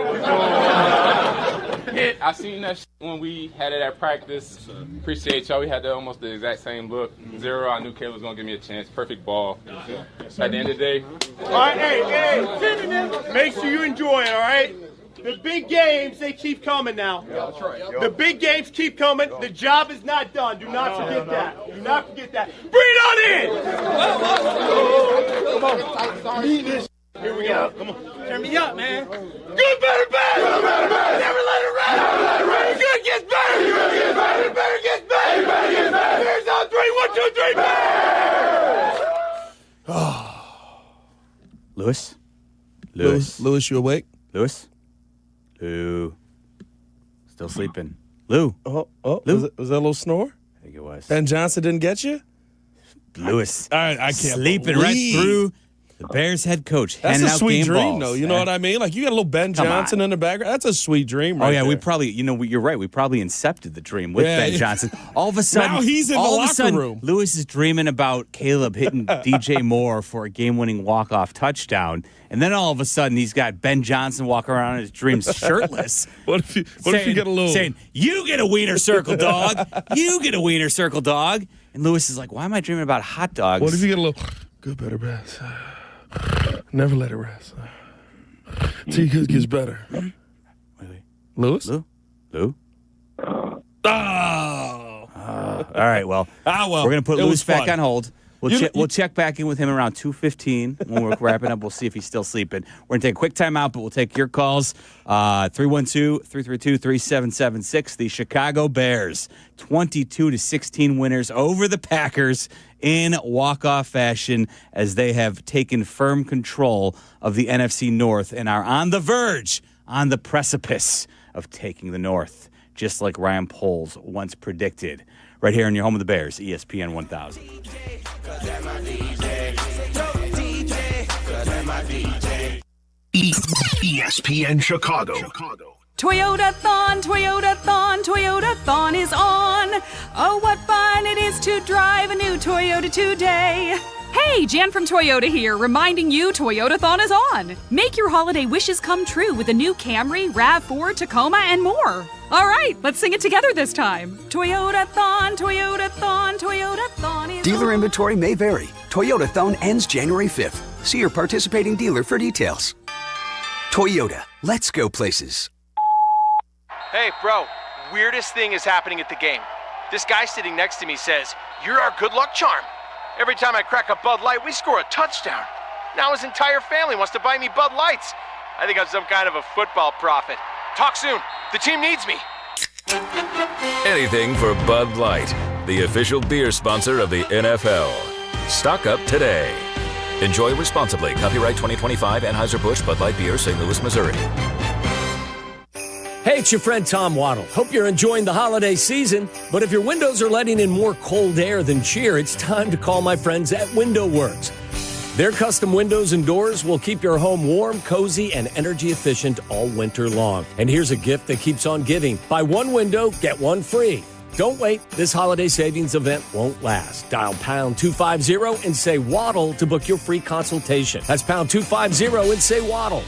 it. I seen that when we had it at practice. Appreciate y'all. We had almost the exact same look. 0, I knew Caleb was going to give me a chance. Perfect ball. At the end of the day. All right, hey, make sure you enjoy it, all right? The big games, they keep coming now. Yeah, that's right. The big games keep coming. The job is not done. Do not forget that. Do not forget that. Bring it on in! Come on. Need this. Here we go. Come on. Turn me up, man. Good, better, bad. Good, better, bad. Never let it rest. Never let it rest. Good gets better. Good gets better. Better gets better. Better gets better. Bears on 3. 1, 2, 3. Bears! Lewis, you awake? Lewis? Lou. Still sleeping. Lou. Lou? Was that a little snore? I think it was. Ben Johnson didn't get you? Lewis. I can't sleeping believe. right through the Bears head coach. That's handing a out sweet game dream, balls. though. You know what I mean? Like, you got a little Ben Johnson in the background. That's a sweet dream, right? Oh, yeah, there. we probably, you're right. We probably incepted the dream with Ben Johnson. All of a sudden, now he's in the locker room. Lewis is dreaming about Caleb hitting DJ Moore for a game-winning walk-off touchdown. And then all of a sudden, he's got Ben Johnson walking around in his dreams shirtless. What if you get a little... Saying, you get a wiener circle, dog. You get a wiener circle, dog. And Lewis is like, why am I dreaming about hot dogs? What if you get a little... Good, better, best. Never let it rest. See, it gets better. Wait. Lewis? Lou? Oh. All right, well, well, we're going to put it Lewis was back fun. on hold. We'll check back in with him around 2:15 when we're wrapping up. We'll see if he's still sleeping. We're going to take a quick timeout, but we'll take your calls. 312-332-3776. The Chicago Bears, 22-16 winners over the Packers in walk-off fashion as they have taken firm control of the NFC North and are on the verge, on the precipice of taking the North, just like Ryan Poles once predicted. Right here in your home of the Bears, ESPN 1000. ESPN Chicago. Toyota-thon, Toyota-thon, Toyota-thon is on. Oh, what fun it is to drive a new Toyota today. Hey, Jan from Toyota here, reminding you Toyota-thon is on. Make your holiday wishes come true with a new Camry, RAV4, Tacoma, and more. All right, let's sing it together this time. Toyota-thon, Toyota-thon, Toyota-thon is Dealer inventory may vary. Toyota-thon ends January 5th. See your participating dealer for details. Toyota, let's go places. Hey, bro, weirdest thing is happening at the game. This guy sitting next to me says, "You're our good luck charm." Every time I crack a Bud Light, we score a touchdown. Now his entire family wants to buy me Bud Lights. I think I'm some kind of a football prophet. Talk soon. The team needs me. Anything for Bud Light, the official beer sponsor of the NFL. Stock up today. Enjoy responsibly. Copyright 2025 Anheuser-Busch Bud Light Beer, St. Louis, Missouri. Hey, it's your friend Tom Waddle. Hope you're enjoying the holiday season. But if your windows are letting in more cold air than cheer, it's time to call my friends at Window Works. Their custom windows and doors will keep your home warm, cozy, and energy efficient all winter long. And here's a gift that keeps on giving. Buy one window, get one free. Don't wait. This holiday savings event won't last. Dial pound 250 and say Waddle to book your free consultation. That's pound 250 and say Waddle.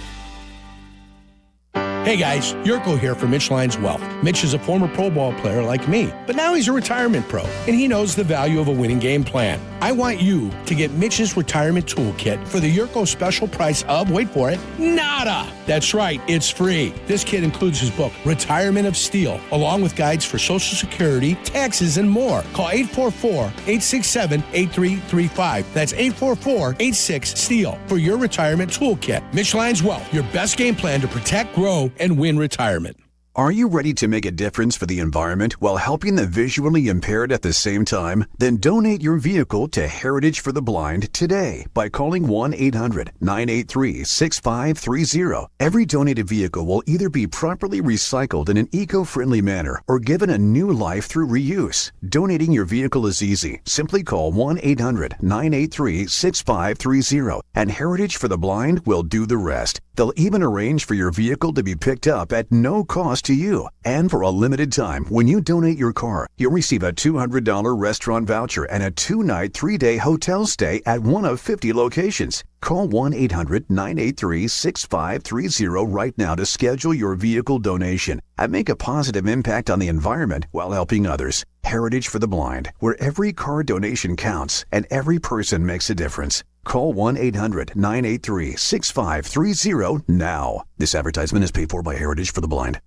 Hey guys, Yurko here for Mitch Lyons Wealth. Mitch is a former Pro Bowl player like me, but now he's a retirement pro, and he knows the value of a winning game plan. I want you to get Mitch's retirement toolkit for the Yurko special price of, wait for it, nada. That's right, it's free. This kit includes his book, Retirement of Steel, along with guides for Social Security, taxes, and more. Call 844-867-8335. That's 844-86-STEEL for your retirement toolkit. Mitch Lyons Wealth, your best game plan to protect, grow, and win retirement. Are you ready to make a difference for the environment while helping the visually impaired at the same time? Then donate your vehicle to Heritage for the Blind today by calling 1-800-983-6530. Every donated vehicle will either be properly recycled in an eco-friendly manner or given a new life through reuse. Donating your vehicle is easy. Simply call 1-800-983-6530 and Heritage for the Blind will do the rest. They'll even arrange for your vehicle to be picked up at no cost close to you. And for a limited time, when you donate your car, you'll receive a $200 restaurant voucher and a 2-night, 3-day hotel stay at one of 50 locations. Call 1-800-983-6530 right now to schedule your vehicle donation and make a positive impact on the environment while helping others. Heritage for the Blind, where every car donation counts and every person makes a difference. Call 1-800-983-6530 now. This advertisement is paid for by Heritage for the Blind.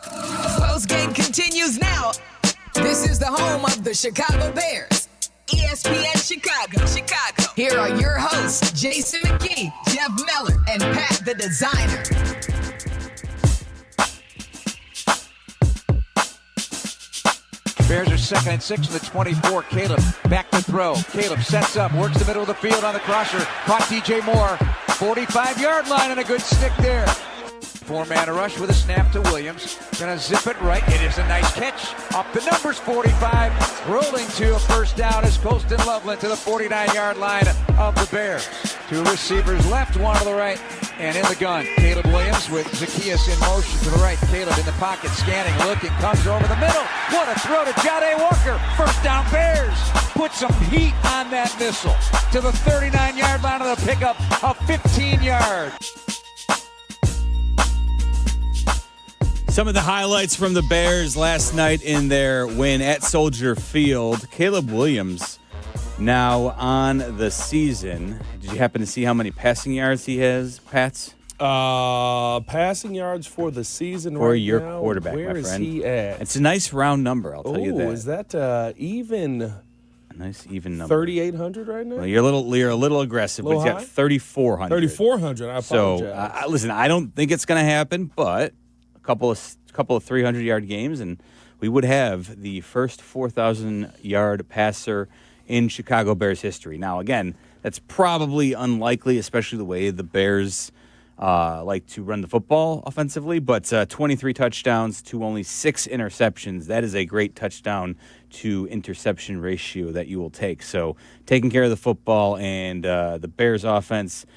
Postgame continues now. This is the home of the Chicago Bears. ESPN Chicago. Here are your hosts, Jason McKee, Jeff Meller, and Pat the Designer. Bears are 2nd and 6 from the 24. Caleb back to throw. Caleb sets up, works the middle of the field on the crosser. Caught DJ Moore. 45-yard line and a good stick there. 4-man rush with a snap to Williams. Gonna zip it right. It is a nice catch. Up the numbers, 45. Rolling to a first down is Colston Loveland to the 49-yard line of the Bears. 2 receivers left, 1 to the right. And in the gun, Caleb Williams with Zacchaeus in motion to the right. Caleb in the pocket, scanning, looking, comes over the middle. What a throw to Jade Walker. First down Bears. Put some heat on that missile. To the 39-yard line of the pickup of 15 yards. Some of the highlights from the Bears last night in their win at Soldier Field. Caleb Williams now on the season. Did you happen to see how many passing yards he has, Pats? Passing yards for the season for right your now, quarterback, where my friend. Is he at? It's a nice round number, I'll tell you that. Is that even? A nice even number. 3,800 right now? Well, you're a little aggressive, but he's got 3,400. 3,400. I apologize. So listen, I don't think it's going to happen, but a couple of 300-yard games, and we would have the first 4,000-yard passer in Chicago Bears history. Now, again, that's probably unlikely, especially the way the Bears like to run the football offensively, but 23 touchdowns to only 6 interceptions. That is a great touchdown to interception ratio that you will take. So taking care of the football, and the Bears offense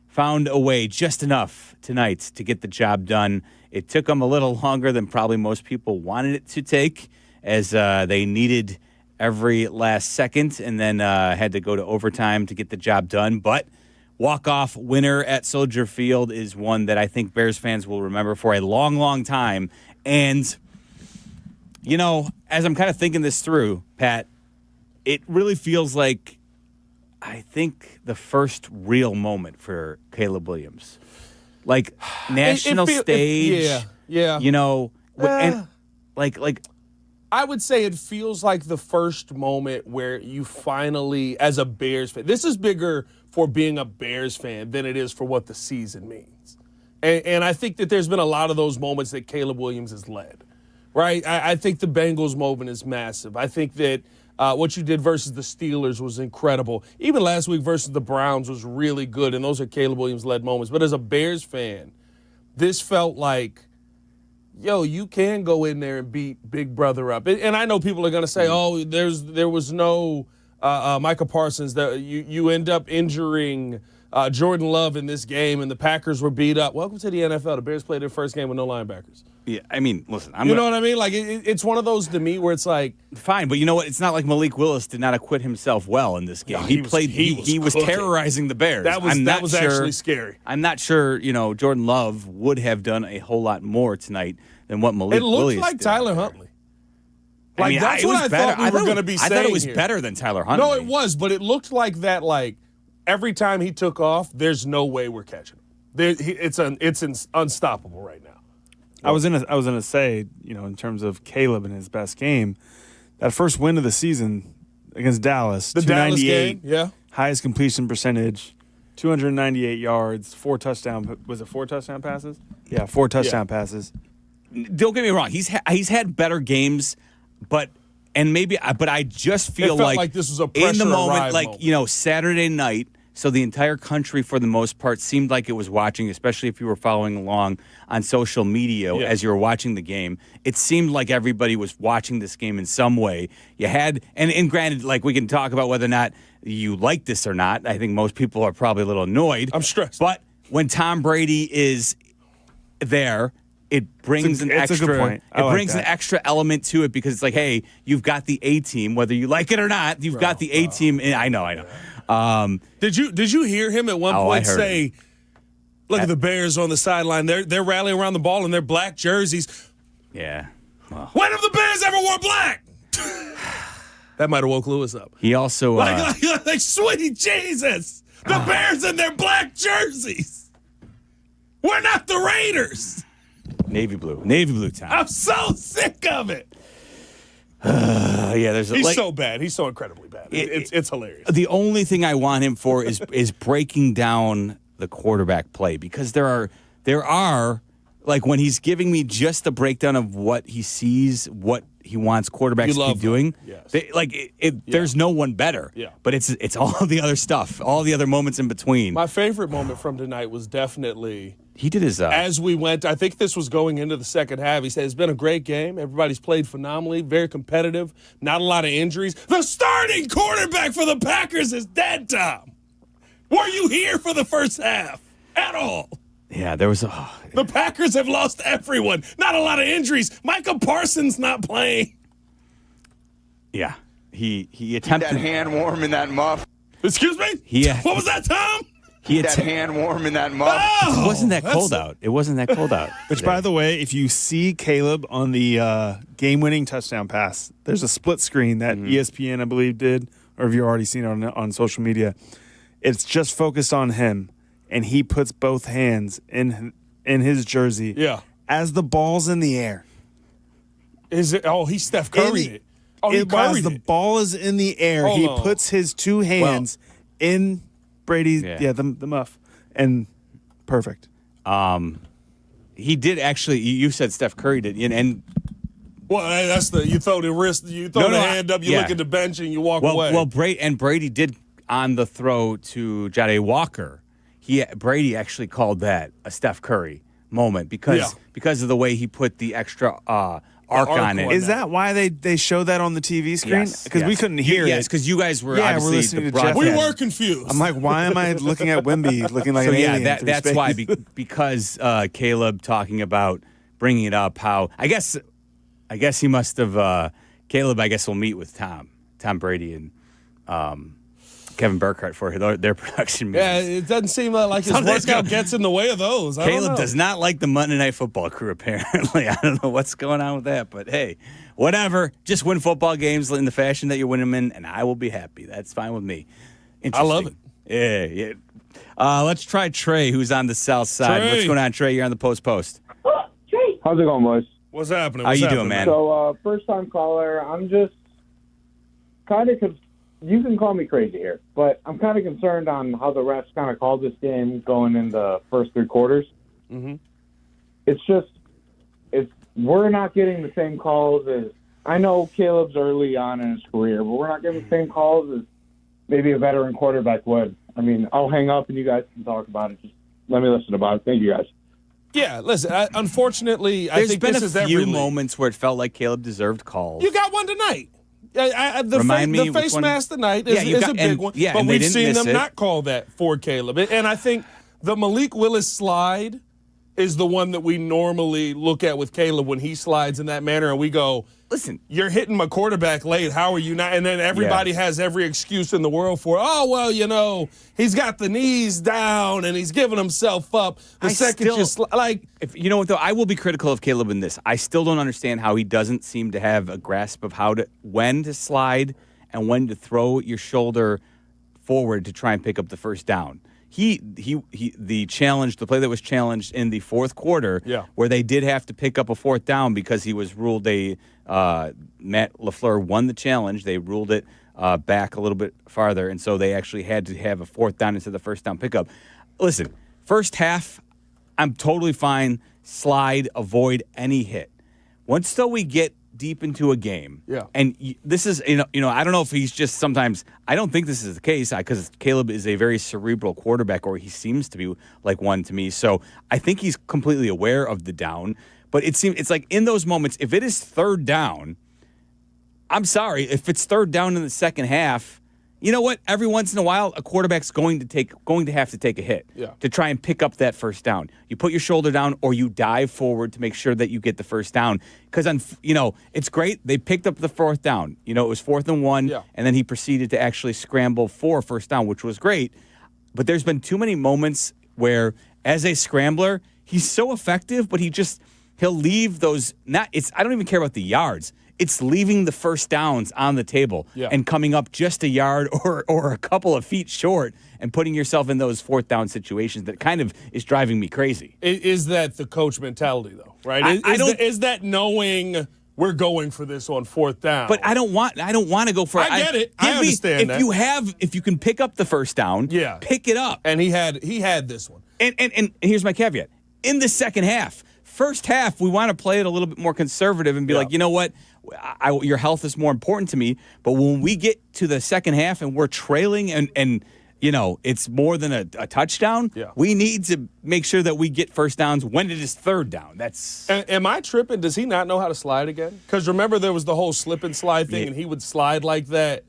found a way just enough tonight to get the job done. It took them a little longer than probably most people wanted it to take, as they needed every last second and then had to go to overtime to get the job done. But walk-off winner at Soldier Field is one that I think Bears fans will remember for a long, long time. And, you know, as I'm kind of thinking this through, Pat, it really feels like, I think, the first real moment for Caleb Williams. Like, national stage. Yeah. You know, and like I would say it feels like the first moment where you finally, as a Bears fan, this is bigger for being a Bears fan than it is for what the season means. And I think that there's been a lot of those moments that Caleb Williams has led, right? I think the Bengals moment is massive. I think that what you did versus the Steelers was incredible. Even last week versus the Browns was really good, and those are Caleb Williams-led moments. But as a Bears fan, this felt like, yo, you can go in there and beat Big Brother up. And I know people are going to say, oh, there was no Micah Parsons. That you end up injuring Jordan Love in this game, and the Packers were beat up. Welcome to the NFL. The Bears played their first game with no linebackers. Yeah, I mean, listen. You know what I mean? Like, it's one of those to me where it's like, fine, but you know what? It's not like Malik Willis did not acquit himself well in this game. No, he was terrorizing the Bears. That was actually scary. I'm not sure, Jordan Love would have done a whole lot more tonight than what Malik Willis did. It looked like Tyler Huntley. I mean, that's what I thought we were going to be saying. I thought it was here. better than Tyler Huntley. No, it was, but it looked like that. Like every time he took off, there's no way we're catching him. It's unstoppable right now. I was gonna say, in terms of Caleb and his best game, that first win of the season against Dallas, the 298, Dallas game, yeah, highest completion percentage, 298 yards, 4 touchdown passes? Yeah, 4 touchdown passes. Don't get me wrong, he's had better games, but I just feel it felt like this was a pressure in the moment, moment. Saturday night. So the entire country, for the most part, seemed like it was watching, especially if you were following along on social media as you were watching the game. It seemed like everybody was watching this game in some way. You had, and granted, like we can talk about whether or not you like this or not. I think most people are probably a little annoyed. I'm stressed. But when Tom Brady is there, it brings it's a good point. It brings an extra element to it because it's like, hey, you've got the A team, whether you like it or not. You've got the A team. I know. Did you hear him at one point say, "Look at the Bears on the sideline. They're rallying around the ball in their black jerseys." Yeah. Well. When have the Bears ever wore black? That might have woke Lewis up. He also like sweet Jesus, the Bears in their black jerseys. We're not the Raiders. Navy blue town. I'm so sick of it. He's so bad. He's so incredibly bad. It's hilarious. The only thing I want him for is breaking down the quarterback play, because there are like when he's giving me just the breakdown of what he sees, what he wants quarterbacks to be doing. Yes. There's no one better. Yeah. But it's all the other stuff, all the other moments in between. My favorite moment from tonight was definitely he did his as we went. I think this was going into the second half. He said it's been a great game. Everybody's played phenomenally, very competitive. Not a lot of injuries. The starting quarterback for the Packers is dead, Tom. Were you here for the first half at all? Yeah, there was the Packers have lost everyone. Not a lot of injuries. Micah Parsons not playing. Yeah, he attempted that hand warm in that muff. Excuse me? What was that, Tom? That hand warm in that muff. It wasn't that cold out. It wasn't that cold out. Which, by the way, if you see Caleb on the game-winning touchdown pass, there's a split screen that ESPN, I believe, did, or if you've already seen it on social media. It's just focused on him, and he puts both hands in his jersey. Yeah. As the ball's in the air. Is it? Oh, he's Steph Curry. As the ball is in the air, he puts his two hands in Brady's, the muff, and perfect. He did actually. You said Steph Curry did, and well, that's you throw the wrist, you throw the hand up, you look at the bench, and you walk away. Well, Brady did on the throw to Jade Walker. Brady actually called that a Steph Curry moment because of the way he put the extra arc on it. Is that why they show that on the TV screen? Because we couldn't hear it. Yes, because you guys were obviously listening the to Jeff. We were confused. I'm like, why am I looking at Wemby looking like an alien? That's space? why because Caleb talking about bringing it up. How I guess he must have Caleb. I guess will meet with Tom Brady and Kevin Burkhardt for their production meetings. Yeah, it doesn't seem like his workout gets in the way of those. Caleb does not like the Monday Night Football crew, apparently. I don't know what's going on with that, but hey, whatever. Just win football games in the fashion that you win them in, and I will be happy. That's fine with me. I love it. Yeah. Let's try Trey, who's on the south side. Trey. What's going on, Trey? You're on the Post. How's it going, boys? What's happening? How you doing, man? So, first-time caller. I'm just kind of you can call me crazy here, but I'm kind of concerned on how the refs kind of called this game going in the first three quarters. Mm-hmm. We're not getting the same calls as I know Caleb's early on in his career, but we're not getting the same calls as maybe a veteran quarterback would. I mean, I'll hang up and you guys can talk about it. Just let me listen about it. Thank you, guys. Yeah, listen, unfortunately, I think been this is every few moments where it felt like Caleb deserved calls. You got one tonight. Remind me the face mask tonight is a big one. Yeah, but we've seen them it. not call that for Caleb. And I think the Malik Willis slide is the one that we normally look at with Caleb when he slides in that manner, and we go, listen, you're hitting my quarterback late. How are you not? And then everybody has every excuse in the world for, he's got the knees down and he's giving himself up. You know what, though? I will be critical of Caleb in this. I still don't understand how he doesn't seem to have a grasp of when to slide and when to throw your shoulder forward to try and pick up the first down. The play that was challenged in the fourth quarter, where they did have to pick up a fourth down because he was ruled Matt LaFleur won the challenge. They ruled it back a little bit farther, and so they actually had to have a fourth down instead of the first down pickup. Listen, first half, I'm totally fine. Slide, avoid any hit. Once though we get deep into a game, and this is I don't know if he's just sometimes. I don't think this is the case because Caleb is a very cerebral quarterback, or he seems to be like one to me. So I think he's completely aware of the down. But it's like in those moments, if it is third down, I'm sorry, if it's third down in the second half, you know what? Every once in a while, a quarterback's going to have to take a hit to try and pick up that first down. You put your shoulder down or you dive forward to make sure that you get the first down. Because, it's great. They picked up the fourth down. It was 4th and 1, and then he proceeded to actually scramble for a first down, which was great. But there's been too many moments where, as a scrambler, he's so effective, but he'll leave those. I don't even care about the yards. It's leaving the first downs on the table and coming up just a yard or a couple of feet short and putting yourself in those 4th down situations that kind of is driving me crazy. Is that the coach mentality, though, right? Is that knowing we're going for this on 4th down? But I don't want to go for it. I get it. I understand that. If you can pick up the first down, pick it up. And he had this one. And here's my caveat. In the second half, first half, we want to play it a little bit more conservative and be like, you know what? Your health is more important to me. But when we get to the second half and we're trailing and it's more than a touchdown, we need to make sure that we get first downs when it is 3rd down. Am I tripping? Does he not know how to slide again? Because remember there was the whole slip and slide thing and he would slide like that.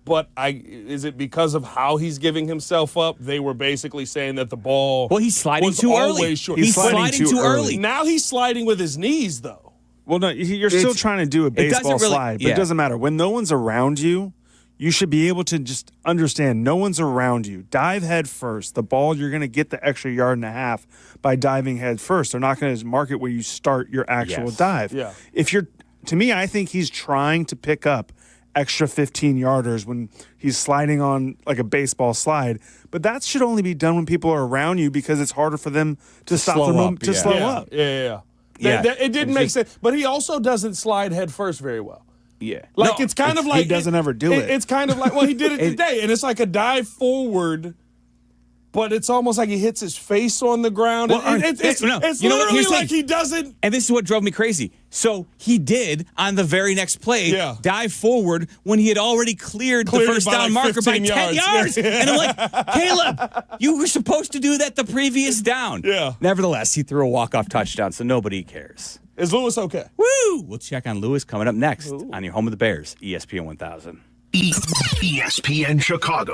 But is it because of how he's giving himself up? They were basically saying that the ball he's sliding too early. He's sliding too early. Now he's sliding with his knees, though. Well, no, you're still trying to do a baseball slide, but it doesn't matter. When no one's around you, you should be able to just understand no one's around you. Dive head first. The ball, you're going to get the extra 1.5 yards by diving head first. They're not going to mark it where you start your actual dive. Yeah. To me, I think he's trying to pick up extra 15-yarders when he's sliding on like a baseball slide. But that should only be done when people are around you because it's harder for them to stop the moment to slow up. Yeah. It didn't make sense. But he also doesn't slide head first very well. Yeah. It's kind of like... He doesn't ever do it. It's kind of like... Well, he did it today, and it's like a dive forward, but it's almost like he hits his face on the ground. It's literally like he doesn't... And this is what drove me crazy. So he did, on the very next play, dive forward when he had already cleared the first down marker by 10 yards. And I'm like, Caleb, you were supposed to do that the previous down. Yeah. Nevertheless, he threw a walk-off touchdown, so nobody cares. Is Lewis okay? Woo! We'll check on Lewis coming up next on your home of the Bears, ESPN 1000. ESPN Chicago.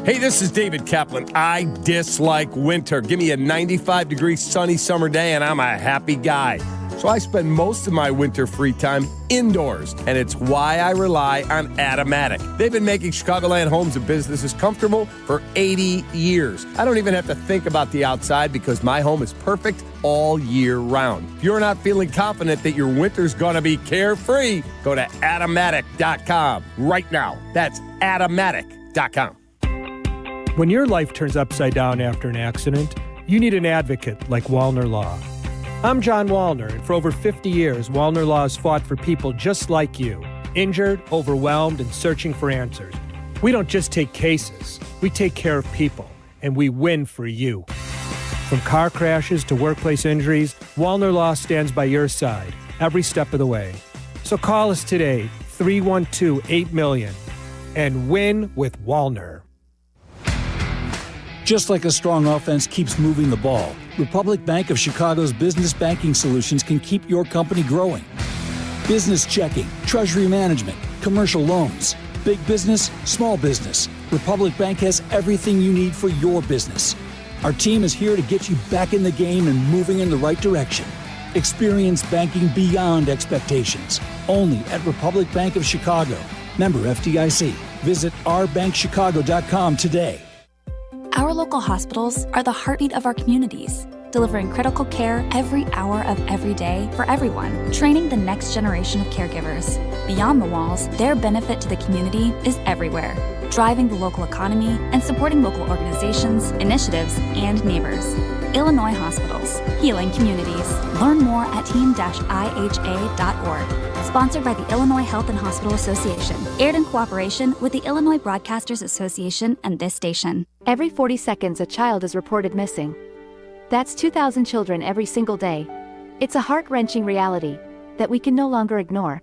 Hey, this is David Kaplan. I dislike winter. Give me a 95-degree sunny summer day and I'm a happy guy. So I spend most of my winter free time indoors, and it's why I rely on Automatic. They've been making Chicagoland homes and businesses comfortable for 80 years. I don't even have to think about the outside because my home is perfect all year round. If you're not feeling confident that your winter's going to be carefree, go to Automatic.com right now. That's Automatic.com. When your life turns upside down after an accident, you need an advocate like Wallner Law. I'm John Wallner, and for over 50 years, Wallner Law has fought for people just like you, injured, overwhelmed, and searching for answers. We don't just take cases, we take care of people, and we win for you. From car crashes to workplace injuries, Wallner Law stands by your side every step of the way. So call us today, 312-8-MILLION, and win with Wallner. Just like a strong offense keeps moving the ball, Republic Bank of Chicago's business banking solutions can keep your company growing. Business checking, treasury management, commercial loans, big business, small business. Republic Bank has everything you need for your business. Our team is here to get you back in the game and moving in the right direction. Experience banking beyond expectations. Only at Republic Bank of Chicago. Member FDIC. Visit ourbankchicago.com today. Our local hospitals are the heartbeat of our communities, delivering critical care every hour of every day for everyone, training the next generation of caregivers. Beyond the walls, their benefit to the community is everywhere, driving the local economy and supporting local organizations, initiatives, and neighbors. Illinois Hospitals, healing communities. Learn more at team-iha.org. Sponsored by the Illinois Health and Hospital Association. Aired in cooperation with the Illinois Broadcasters Association and this station. Every 40 seconds, a child is reported missing. That's 2,000 children every single day. It's a heart-wrenching reality that we can no longer ignore.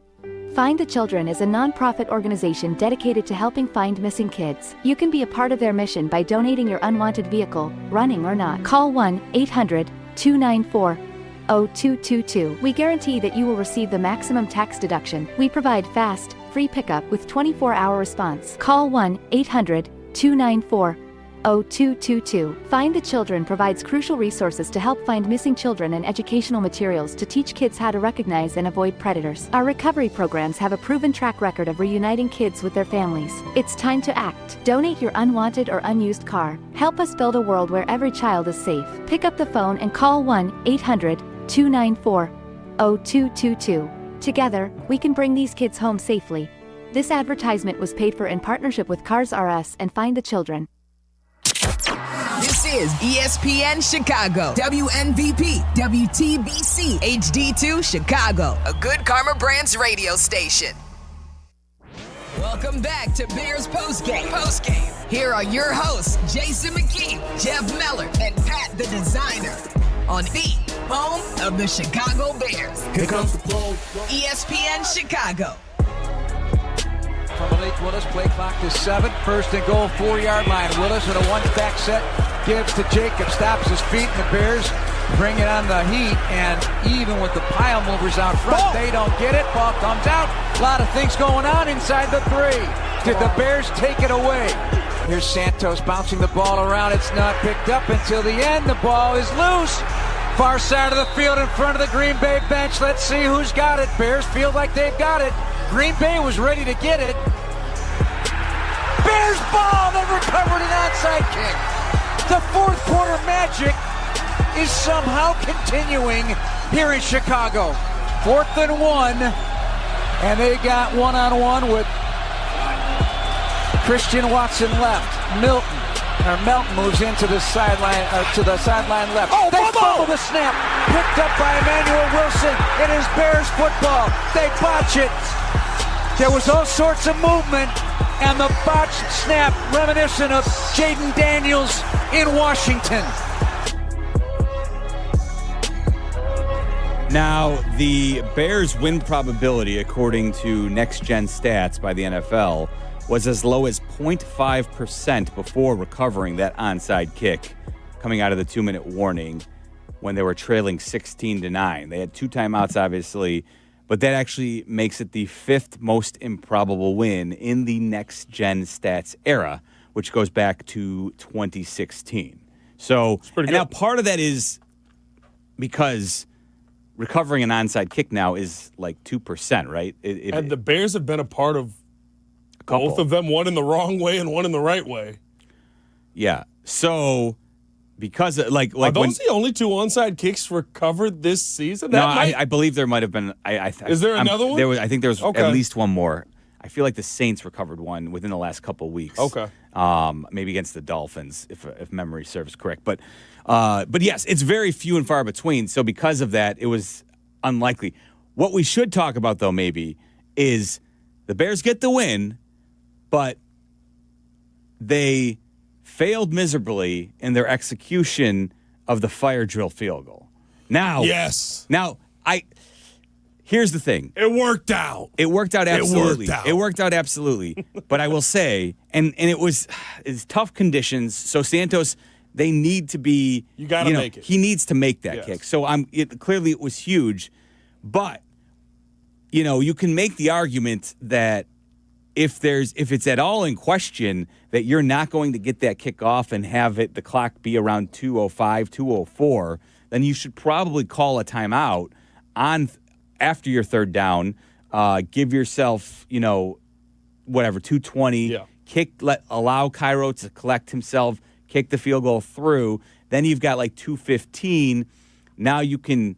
Find the Children is a non-profit organization dedicated to helping find missing kids. You can be a part of their mission by donating your unwanted vehicle, running or not. Call 1-800-294-0000 0222. We guarantee that you will receive the maximum tax deduction. We provide fast, free pickup with 24-hour response. Call 1-800-294-0222. Find the Children provides crucial resources to help find missing children and educational materials to teach kids how to recognize and avoid predators. Our recovery programs have a proven track record of reuniting kids with their families. It's time to act. Donate your unwanted or unused car. Help us build a world where every child is safe. Pick up the phone and call 1-800-294-0222. Together, we can bring these kids home safely. This advertisement was paid for in partnership with Cars R Us and Find the Children. This is ESPN Chicago, WNVP, WTBC, HD2 Chicago, a Good Karma Brands radio station. Welcome back to Bears Postgame. Here are your hosts, Jason McKee, Jeff Meller, and Pat the Designer on the home of the Chicago Bears. Here comes the ball. ESPN Chicago. From Malik Willis, play clock to 7. First and goal, 4-yard line. Willis with a one-back set, gives to Jacob, stops his feet, and the Bears bring it on the heat. And even with the pile movers out front, they don't get it. Ball comes out. A lot of things going on inside the 3. Did the Bears take it away? Here's Santos bouncing the ball around. It's not picked up until the end. The ball is loose. Far side of the field in front of the Green Bay bench. Let's see who's got it. Bears feel like they've got it. Green Bay was ready to get it. Bears ball. They've recovered an onside kick. The fourth quarter magic is somehow continuing here in Chicago. 4th and 1. And they got one-on-one with Christian Watson left. Melton moves into the sideline, to the sideline left. Oh, they fumble the snap. Picked up by Emmanuel Wilson. It is Bears football. They botch it. There was all sorts of movement, and the botched snap reminiscent of Jaden Daniels in Washington. Now, the Bears' win probability, according to Next Gen Stats by the NFL, was as low as 0.5% before recovering that onside kick coming out of the 2-minute warning when they were trailing 16-9. They had 2 timeouts, obviously, but that actually makes it the 5th most improbable win in the Next Gen Stats era, which goes back to 2016. So, and now part of that is because recovering an onside kick now is like 2%, right? And the Bears have been a part of both of them, one in the wrong way and one in the right way. Yeah. So, because like are those the only 2 onside kicks recovered this season? I believe there might have been. Is there another one? I think there was at least one more. I feel like the Saints recovered one within the last couple of weeks. Okay. Maybe against the Dolphins, if memory serves correct. But yes, it's very few and far between. So because of that, it was unlikely. What we should talk about, though, maybe, is the Bears get the win, but they failed miserably in their execution of the fire drill field goal. Now, yes. Now, here's the thing. It worked out. It worked out absolutely. It worked out absolutely. But I will say, and it's tough conditions. So Santos, they need to be. You got to make it. He needs to make that kick. So clearly it was huge, but you can make the argument that if it's at all in question that you're not going to get that kick off and have the clock be around 2:05, 2:04, then you should probably call a timeout after your third down. Give yourself, 2:20. Yeah. Allow Cairo to collect himself, kick the field goal through. Then you've got like 2:15. Now you can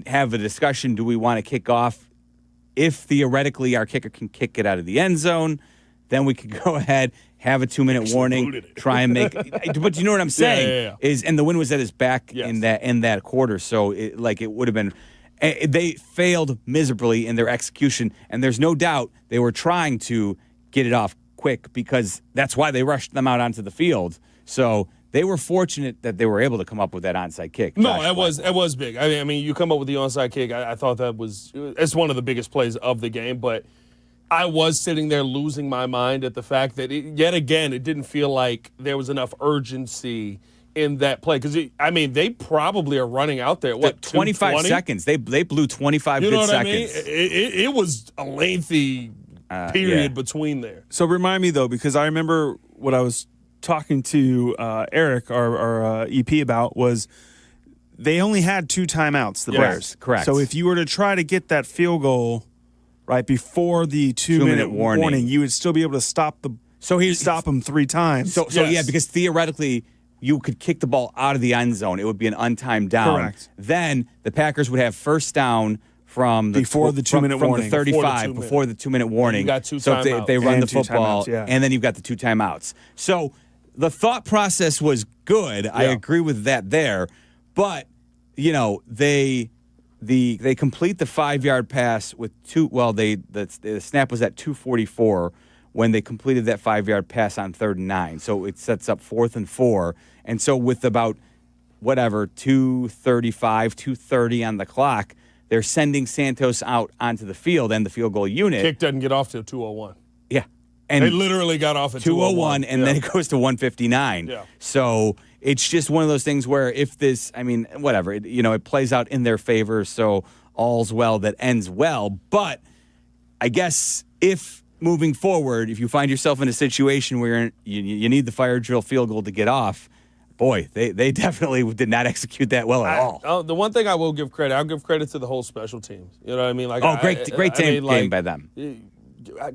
have a discussion. Do we want to kick off? If theoretically our kicker can kick it out of the end zone, then we could go ahead, have a 2-minute warning, try and make. But you know what I'm saying? Yeah. And the wind was at his back in that quarter, so it would have been. They failed miserably in their execution, and there's no doubt they were trying to get it off quick because that's why they rushed them out onto the field. So they were fortunate that they were able to come up with that onside kick. No, it was big. I mean, you come up with the onside kick. I thought it's one of the biggest plays of the game. But I was sitting there losing my mind at the fact that yet again it didn't feel like there was enough urgency in that play. Because, they probably are running out there, 25 seconds. They blew 25 you know good what seconds. I mean? It was a lengthy period between there. So remind me, though, because I remember what I was talking to Eric, our EP, about was they only had 2 timeouts, the Bears. Correct. So if you were to try to get that field goal right before the 2-minute warning, you would still be able to stop them 3 times. So because theoretically you could kick the ball out of the end zone. It would be an untimed down. Correct. Then the Packers would have first down from before the 2-minute warning. From the 35, before the 2-minute warning. You got 2 so timeouts. if they run And the 2 football, timeouts, and then you've got the 2 timeouts. So the thought process was good. I agree with that there. But, they complete the 5-yard pass with the snap was at 2:44 when they completed that 5-yard pass on 3rd and 9. So it sets up 4th and 4. And so with about 2:35, 2:30 on the clock, they're sending Santos out onto the field and the field goal unit. Kick doesn't get off till 2:01. Yeah. And they literally got off at 2:01. And then it goes to 1:59. Yeah. So it's just one of those things where if this, it plays out in their favor, so all's well that ends well. But I guess if moving forward, if you find yourself in a situation where you need the fire drill field goal to get off, boy, they definitely did not execute that well at all. The one thing I will give credit, I'll give credit to the whole special teams. You know what I mean? Great game by them.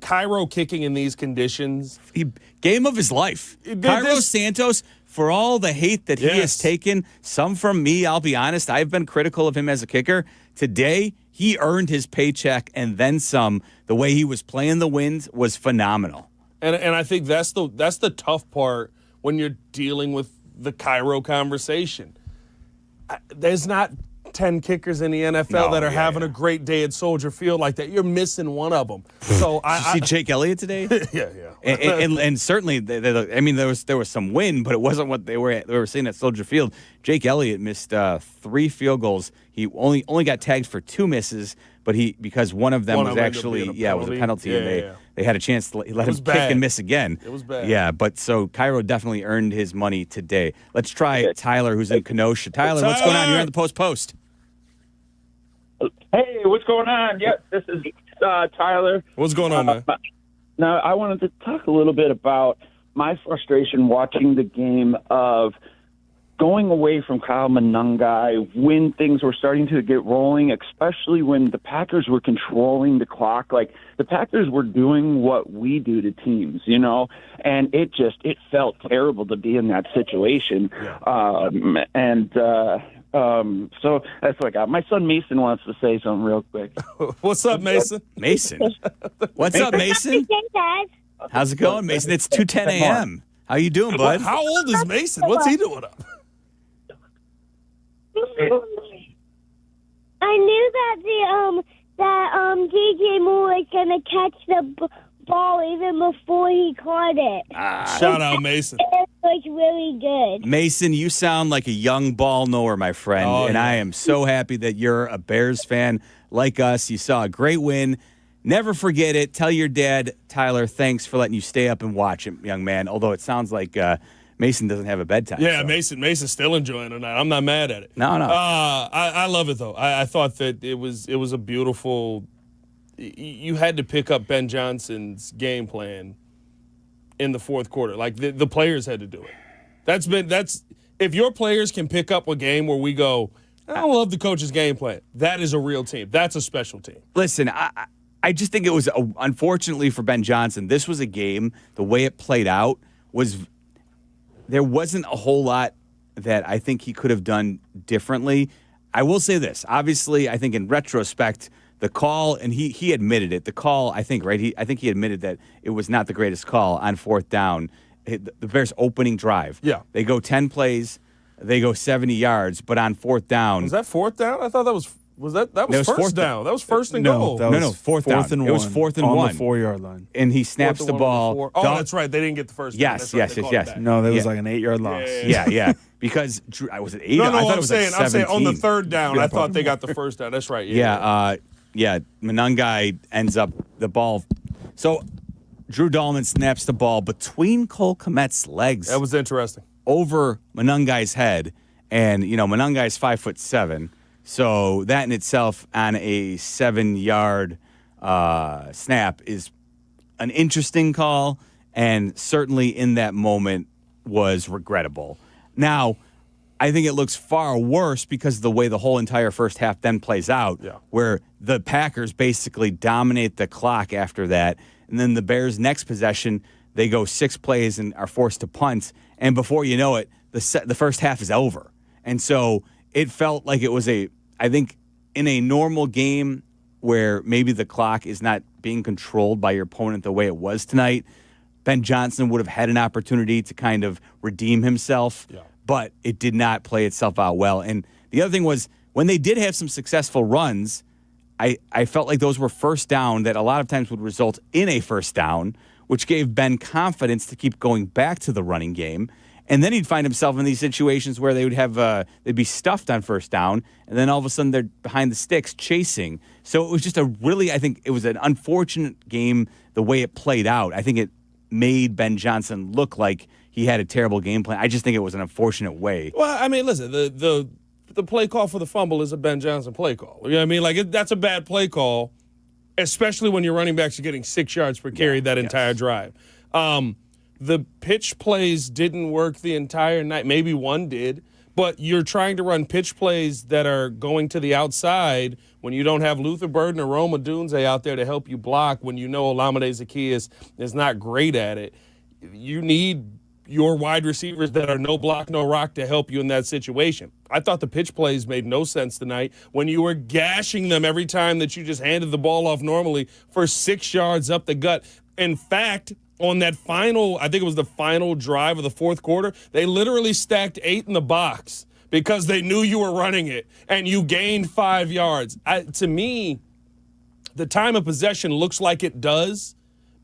Cairo kicking in these conditions. Game of his life. Cairo Santos, for all the hate that he has taken, some from me, I'll be honest, I've been critical of him as a kicker. Today, he earned his paycheck and then some. The way he was playing the wind was phenomenal. And I think that's the tough part when you're dealing with the Cairo conversation. There's not 10 kickers in the NFL that are having a great day at Soldier Field like that. You're missing one of them. So Did you see Jake Elliott today? Yeah. And certainly, there was some wind, but it wasn't what they were seeing at Soldier Field. Jake Elliott missed 3 field goals. He only got tagged for 2 misses, but because one of them was actually was a penalty, and they had a chance to let him kick and miss again. It was bad. Yeah, but so Cairo definitely earned his money today. Let's try Tyler, who's in Kenosha. Tyler, what's going on? You're on the Post. Hey, what's going on? Yep, this is Tyler. What's going on, man? Now, I wanted to talk a little bit about my frustration watching the game of going away from Kyle Monangai when things were starting to get rolling, especially when the Packers were controlling the clock. Like, the Packers were doing what we do to teams, and it felt terrible to be in that situation. Yeah. So that's what I got. My son Mason wants to say something real quick. What's up, Mason? Mason. What's up, Mason? How's it going, Mason? It's 2:10 a.m. How you doing, bud? How old is Mason? What's he doing up? I knew that DJ Moore was gonna catch the ball even before he caught it. Shout out, Mason. It was really good. Mason, you sound like a young ball knower, my friend, and I am so happy that you're a Bears fan like us. You saw a great win. Never forget it. Tell your dad, Tyler, thanks for letting you stay up and watch it, young man, although it sounds like Mason doesn't have a bedtime. Yeah, so. Mason's still enjoying it tonight. I'm not mad at it. No. I love it, though. I thought that it was a beautiful – you had to pick up Ben Johnson's game plan in the fourth quarter. Like, the players had to do it. If your players can pick up a game where we go, I don't love the coach's game plan, that is a real team. That's a special team. Listen, I just think it was, unfortunately for Ben Johnson, this was a game, the way it played out was there wasn't a whole lot that I think he could have done differently. I will say this. Obviously, I think in retrospect, the call, and he admitted it, the call, I think, right? I think he admitted that it was not the greatest call on 4th down. The Bears' opening drive. Yeah. They go 10 plays, they go 70 yards, but on 4th down. Was that 4th down? I thought that was first down. That was first and goal. No, 4th down. And it was 4th and 1. On the 4-yard line. And he snaps the ball. Oh, that's right. They didn't get the first down. Yes. No, that was like an 8-yard loss. Yeah. Because, was it 8? No, I thought I'm it was saying, like 17. I'm saying on the 3rd down, I thought they got the first down. That's right. Yeah, Monangai ends up the ball. So Drew Dahlman snaps the ball between Cole Kmet's legs. That was interesting. over Monungai's head. And, Monungai's 5'7", so that in itself on a 7-yard snap is an interesting call, and certainly in that moment was regrettable. Now, I think it looks far worse because of the way the whole entire first half then plays out, where the Packers basically dominate the clock after that, and then the Bears' next possession, they go 6 plays and are forced to punt, and before you know it, the first half is over. And so it felt like it was I think in a normal game where maybe the clock is not being controlled by your opponent the way it was tonight, Ben Johnson would have had an opportunity to kind of redeem himself, but it did not play itself out well. And the other thing was, when they did have some successful runs, I felt like those were first down that a lot of times would result in a first down, which gave Ben confidence to keep going back to the running game. And then he'd find himself in these situations where they would have they'd be stuffed on first down, and then all of a sudden they're behind the sticks chasing. So it was just I think it was an unfortunate game the way it played out. I think it made Ben Johnson look like he had a terrible game plan. I just think it was an unfortunate way. Well, I mean, listen, the play call for the fumble is a Ben Johnson play call. You know what I mean? Like, that's a bad play call, especially when your running backs are getting 6 yards per carry that entire drive. The pitch plays didn't work the entire night. Maybe one did, but you're trying to run pitch plays that are going to the outside when you don't have Luther Burden or Roma Dunze out there to help you block, when you know Olamide Zaccheaus is not great at it. You need your wide receivers that are no block, no rock to help you in that situation. I thought the pitch plays made no sense tonight when you were gashing them every time that you just handed the ball off normally for 6 yards up the gut. In fact, on that final, I think it was the final drive of the fourth quarter, they literally stacked 8 in the box because they knew you were running it, and you gained 5 yards. To me, the time of possession looks like it does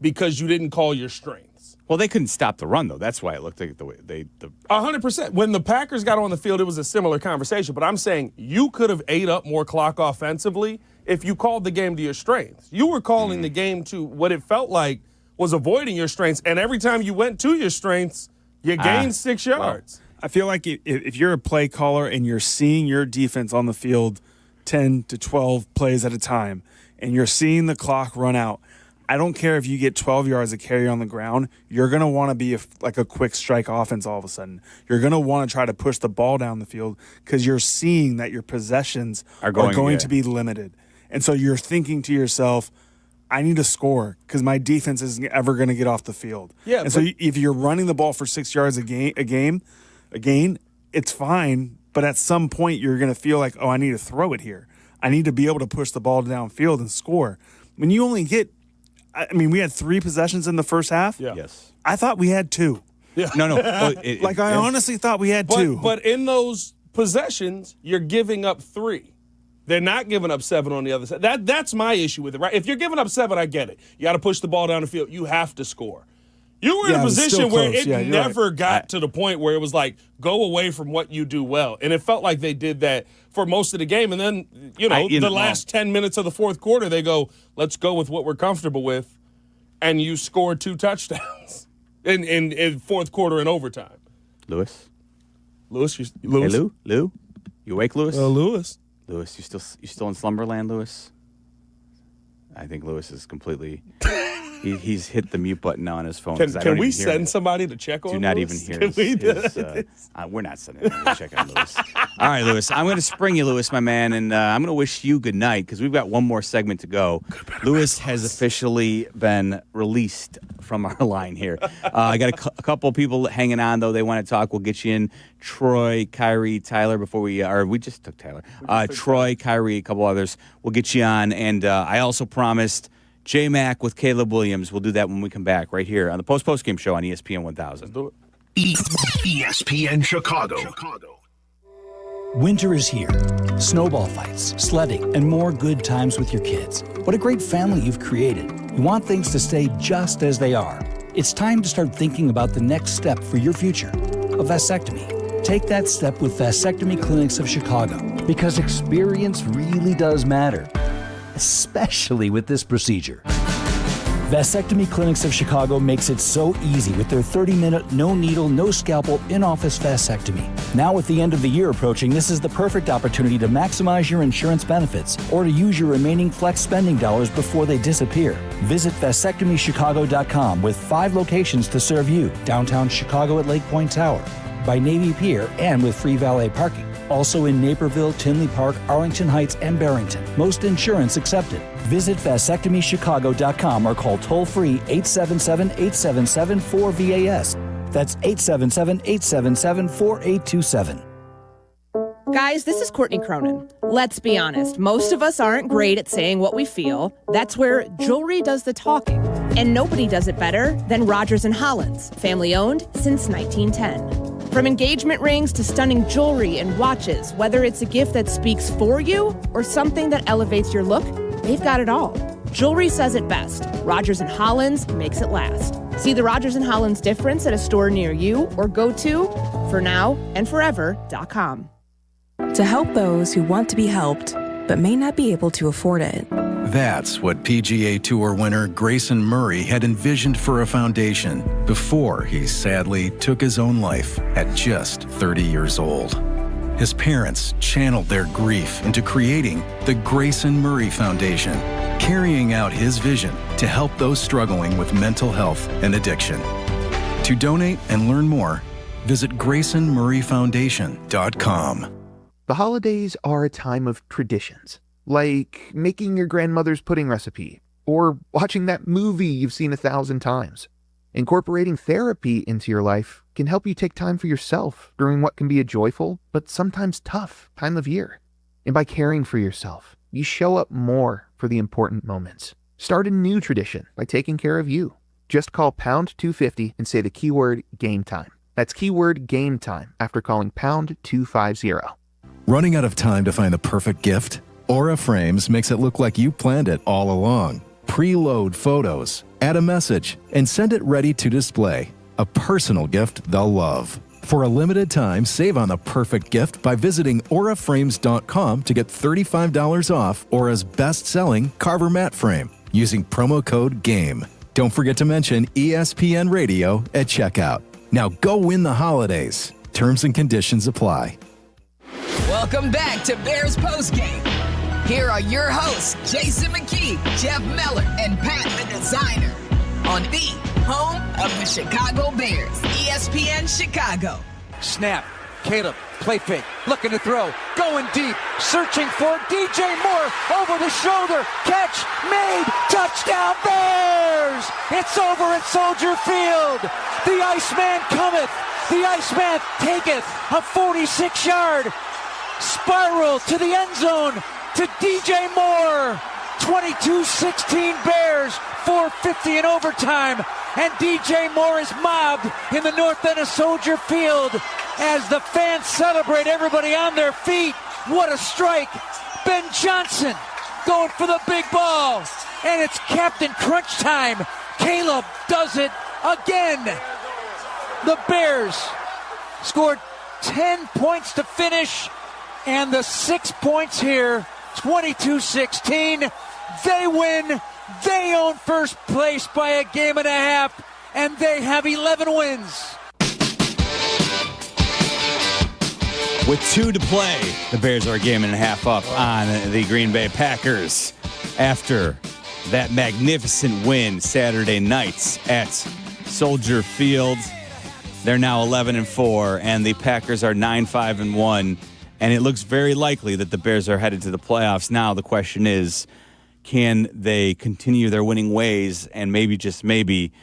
because you didn't call your strengths. Well, they couldn't stop the run, though. That's why it looked like the way they... 100%. When the Packers got on the field, it was a similar conversation. But I'm saying you could have ate up more clock offensively if you called the game to your strengths. You were calling the game to what it felt like was avoiding your strengths, and every time you went to your strengths, you gained 6 yards. I feel like if you're a play caller and you're seeing your defense on the field 10 to 12 plays at a time, and you're seeing the clock run out, I don't care if you get 12 yards of carry on the ground, you're going to want to be like a quick strike offense all of a sudden. You're going to want to try to push the ball down the field because you're seeing that your possessions are going to be limited. And so you're thinking to yourself, I need to score because my defense isn't ever going to get off the field. Yeah, and so if you're running the ball for 6 yards a game, it's fine. But at some point, you're going to feel like, oh, I need to throw it here. I need to be able to push the ball downfield and score. When you only get, we had 3 possessions in the first half. Yeah. Yes. I thought we had 2. Yeah. No. I honestly thought we had 2. But in those possessions, you're giving up 3. They're not giving up 7 on the other side. That's my issue with it, right? If you're giving up 7, I get it. You got to push the ball down the field. You have to score. You were in a position where it never got to the point where it was like, go away from what you do well. And it felt like they did that for most of the game. And then, the last 10 minutes of the fourth quarter, they go, let's go with what we're comfortable with. And you scored 2 touchdowns in fourth quarter and overtime. Lewis? Lewis? Hey, Lou? You awake, Lewis? Lewis? Lewis, you still in slumberland, Lewis? I think Lewis is completely... he's hit the mute button now on his phone. Can we send somebody to check on Lewis? Do not even hear we're not sending anyone to check on Lewis. All right, Lewis, I'm going to spring you, Lewis, my man, and I'm going to wish you good night because we've got one more segment to go. Lewis has officially been released from our line here. I got a couple people hanging on, though. They want to talk. We'll get you in. Troy, Kyrie, Tyler, before we just took Tyler. Troy, Kyrie, a couple others. We'll get you on. And I also promised J-Mac with Caleb Williams. We'll do that when we come back right here on the Postgame show on ESPN 1000. Let's do it. ESPN Chicago. Winter is here. Snowball fights, sledding, and more good times with your kids. What a great family you've created. You want things to stay just as they are. It's time to start thinking about the next step for your future, a vasectomy. Take that step with Vasectomy Clinics of Chicago, because experience really does matter, especially with this procedure. Vasectomy Clinics of Chicago makes it so easy with their 30-minute, no needle, no scalpel, in-office vasectomy. Now with the end of the year approaching, this is the perfect opportunity to maximize your insurance benefits or to use your remaining flex spending dollars before they disappear. Visit vasectomychicago.com with 5 locations to serve you. Downtown Chicago at Lake Point Tower, by Navy Pier, and with free valet parking. Also in Naperville, Tinley Park, Arlington Heights, and Barrington. Most insurance accepted. Visit vasectomychicago.com or call toll-free 877-877-4VAS. That's 877-877-4827. Guys, this is Courtney Cronin. Let's be honest, most of us aren't great at saying what we feel. That's where jewelry does the talking. And nobody does it better than Rogers & Hollins, family owned since 1910. From engagement rings to stunning jewelry and watches, whether it's a gift that speaks for you or something that elevates your look, they've got it all. Jewelry says it best. Rogers & Hollins makes it last. See the Rogers & Hollins difference at a store near you or go to fornowandforever.com. To help those who want to be helped but may not be able to afford it. That's what PGA Tour winner Grayson Murray had envisioned for a foundation before he sadly took his own life at just 30 years old. His parents channeled their grief into creating the Grayson Murray Foundation, carrying out his vision to help those struggling with mental health and addiction. To donate and learn more, visit GraysonMurrayFoundation.com. The holidays are a time of traditions, like making your grandmother's pudding recipe, or watching that movie you've seen 1,000 times. Incorporating therapy into your life can help you take time for yourself during what can be a joyful, but sometimes tough time of year. And by caring for yourself, you show up more for the important moments. Start a new tradition by taking care of you. Just call pound 250 and say the keyword game time. That's keyword game time after calling pound 250. Running out of time to find the perfect gift? Aura Frames makes it look like you planned it all along. Preload photos, add a message, and send it ready to display. A personal gift they'll love. For a limited time, save on the perfect gift by visiting auraframes.com to get $35 off Aura's best-selling Carver mat frame using promo code GAME. Don't forget to mention ESPN Radio at checkout. Now go win the holidays. Terms and conditions apply. Welcome back to Bears Postgame. Here are your hosts, Jason McKee, Jeff Meller, and Pat the Designer on the home of the Chicago Bears, ESPN Chicago. Snap. Caleb, play fake, looking to throw, going deep, searching for DJ Moore, over the shoulder, catch, made, touchdown Bears! It's over at Soldier Field. The Iceman cometh, the Iceman taketh a 46-yard spiral to the end zone to DJ Moore. 22-16 Bears, 4:50 in overtime, and DJ Moore is mobbed in the north end of Soldier Field as the fans celebrate, everybody on their feet. What a strike. Ben Johnson going for the big ball, and it's Captain Crunch time. Caleb does it again. The Bears scored 10 points to finish, and the 6 points here, 22-16. They win. They own first place by a game and a half, and they have 11 wins. With 2 to play, the Bears are a game and a half up on the Green Bay Packers after that magnificent win Saturday night at Soldier Field. They're now 11-4, and the Packers are 9-5-1, and it looks very likely that the Bears are headed to the playoffs. Now the question is, can they continue their winning ways and maybe, just maybe,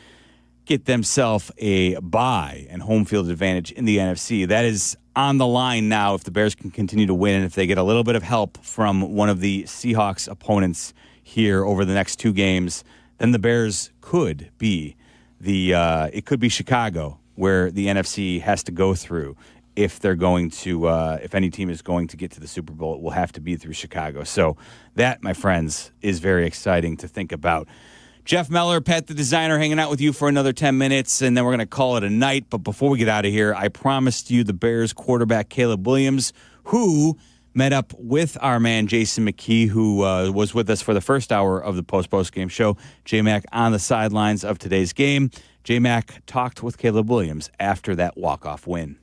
get themselves a bye and home field advantage in the NFC? That is on the line now if the Bears can continue to win and if they get a little bit of help from one of the Seahawks opponents here over the next 2 games. Then the Bears could be it could be Chicago, where the NFC has to go through. If they're going to, if any team is going to get to the Super Bowl, it will have to be through Chicago. So that, my friends, is very exciting to think about. Jeff Meller, Pat the Designer, hanging out with you for another 10 minutes, and then we're going to call it a night. But before we get out of here, I promised you the Bears quarterback Caleb Williams, who met up with our man Jason McKee, who was with us for the first hour of the post-game show. J-Mac on the sidelines of today's game. J-Mac talked with Caleb Williams after that walk-off win.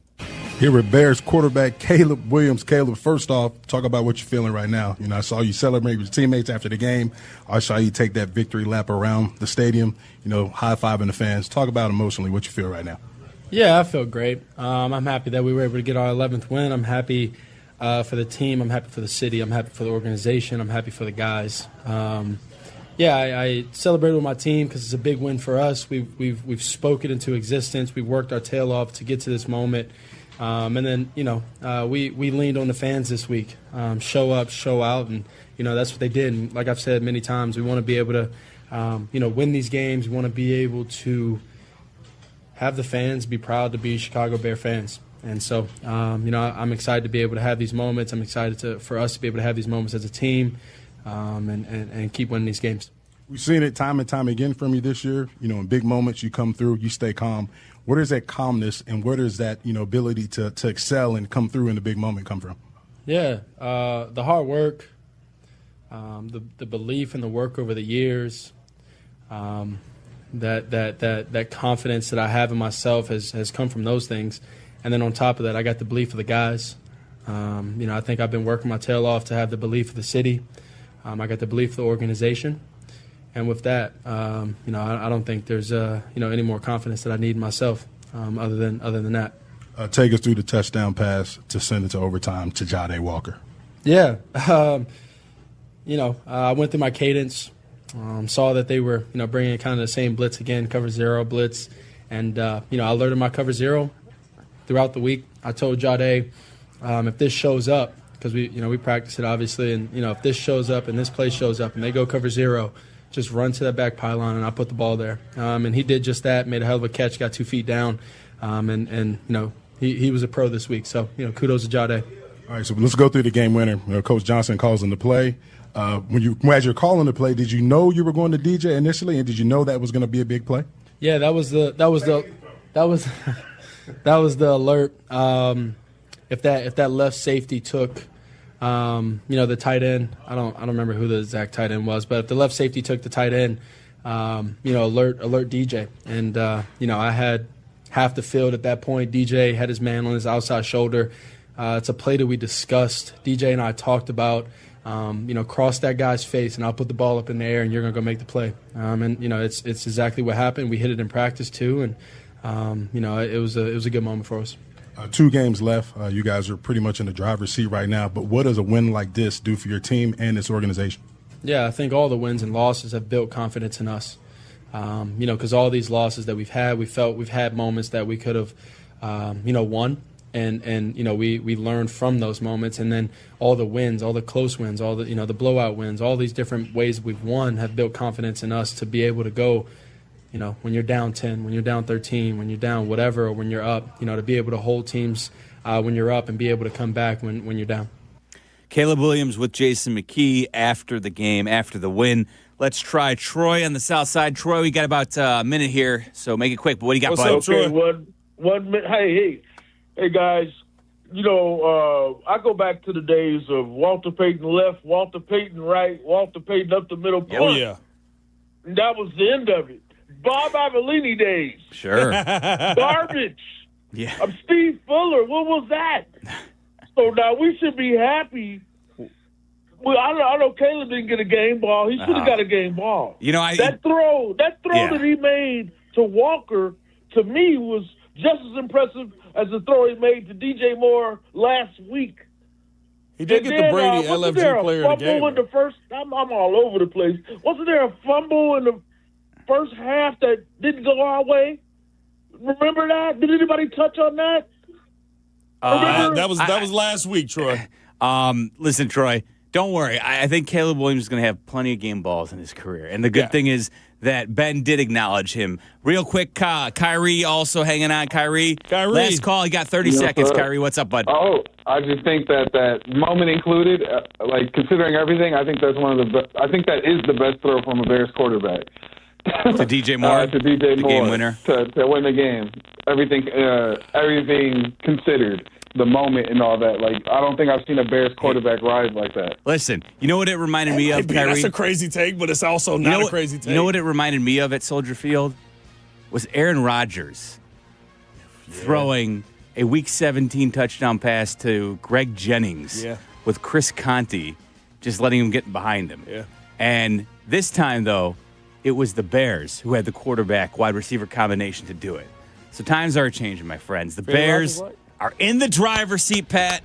Here with Bears quarterback Caleb Williams. Caleb, first off, talk about what you're feeling right now. I saw you celebrate with your teammates after the game. I saw you take that victory lap around the stadium, high-fiving the fans. Talk about emotionally what you feel right now. Yeah, I feel great. I'm happy that we were able to get our 11th win. I'm happy for the team. I'm happy for the city. I'm happy for the organization. I'm happy for the guys. I celebrated with my team because it's a big win for us. We've spoken into existence. We've worked our tail off to get to this moment. And then, we leaned on the fans this week. Show up, show out, and, that's what they did. And like I've said many times, we want to be able to, win these games. We want to be able to have the fans be proud to be Chicago Bear fans. And so, I'm excited to be able to have these moments. I'm excited for us to be able to have these moments as a team and keep winning these games. We've seen it time and time again from you this year. In big moments, you come through, you stay calm. Where does that calmness and where does that, ability to excel and come through in the big moment come from? Yeah, the hard work, the belief in the work over the years, that confidence that I have in myself has come from those things. And then on top of that, I got the belief of the guys. I think I've been working my tail off to have the belief of the city. I got the belief of the organization. And with that, I don't think there's any more confidence that I need in myself other than that. Take us through the touchdown pass to send it to overtime to Jade Walker. Yeah, I went through my cadence, saw that they were bringing kind of the same blitz again, cover zero blitz, and I alerted my cover zero throughout the week. I told Jade if this shows up, because we practice it obviously, and if this shows up and this play shows up and they go cover zero, just run to that back pylon and I'll put the ball there. And he did just that, made a hell of a catch, got 2 feet down, and he was a pro this week. So kudos to Jade. All right, so let's go through the game winner. Coach Johnson calls in the play. As you're calling the play, did you know you were going to DJ initially, and did you know that was going to be a big play? Yeah, that was the alert. If that left safety took, the tight end, I don't remember who the exact tight end was, but if the left safety took the tight end, alert DJ, and I had half the field at that point. DJ had his man on his outside shoulder. It's a play that we discussed. DJ and I talked about. Cross that guy's face, and I'll put the ball up in the air, and you're gonna go make the play. It's exactly what happened. We hit it in practice too, and it was a good moment for us. 2 games left. You guys are pretty much in the driver's seat right now. But what does a win like this do for your team and its organization? Yeah, I think all the wins and losses have built confidence in us. Because all these losses that we've had, we felt we've had moments that we could have, won. And we learned from those moments, and then all the wins, all the close wins, all the the blowout wins, all these different ways we've won have built confidence in us to be able to go, when you're down 10, when you're down 13, when you're down whatever, or when you're up, to be able to hold teams when you're up and be able to come back when you're down. Caleb Williams with Jason McKee after the game, after the win. Let's try Troy on the south side. Troy, we got about a minute here, so make it quick. But what do you got, bud? Okay, one minute. Hey, guys, I go back to the days of Walter Payton left, Walter Payton right, Walter Payton up the middle. Oh, yeah. And that was the end of it. Bob Avellini days. Sure. Garbage. Yeah. I'm Steve Fuller. What was that? So now we should be happy. Well, I know Caleb didn't get a game ball. He should have got a game ball. That throw that he made to Walker, to me, was just as impressive as the throw he made to DJ Moore last week. He did get the Brady LFG player of the game. In the first, I'm all over the place. Wasn't there a fumble in the first half that didn't go our way? Remember that? Did anybody touch on that? That was last week, Troy. Listen, Troy, don't worry. I think Caleb Williams is going to have plenty of game balls in his career. And the good thing is that Ben did acknowledge him. Real quick, Kyrie also hanging on. Kyrie, last call. You got 30 seconds, Kyrie. What's up, bud? Oh, I just think that moment included, considering everything, I think that's I think that is the best throw from a Bears quarterback. To DJ Moore? To DJ Moore. Game winner. To win the game. Everything considered. the moment and all that. Like, I don't think I've seen a Bears quarterback rise like that. Listen, you know what it reminded me of, Kyrie? That's a crazy take, but it's also not a crazy take. You know what it reminded me of at Soldier Field? Was Aaron Rodgers throwing a Week 17 touchdown pass to Greg Jennings with Chris Conte just letting him get behind him. Yeah. And this time, though, it was the Bears who had the quarterback wide receiver combination to do it. So times are changing, my friends. The Bears are in the driver's seat, Pat.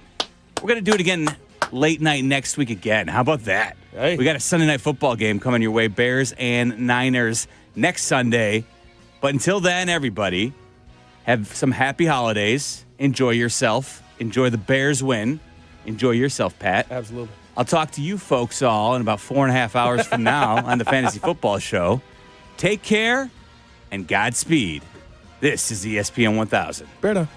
We're going to do it again late night next week again. How about that? Hey. We got a Sunday night football game coming your way, Bears and Niners next Sunday. But until then, everybody, have some happy holidays. Enjoy yourself. Enjoy the Bears win. Enjoy yourself, Pat. Absolutely. I'll talk to you folks all in about 4.5 hours from now on the Fantasy Football Show. Take care and Godspeed. This is ESPN 1000. Bear down.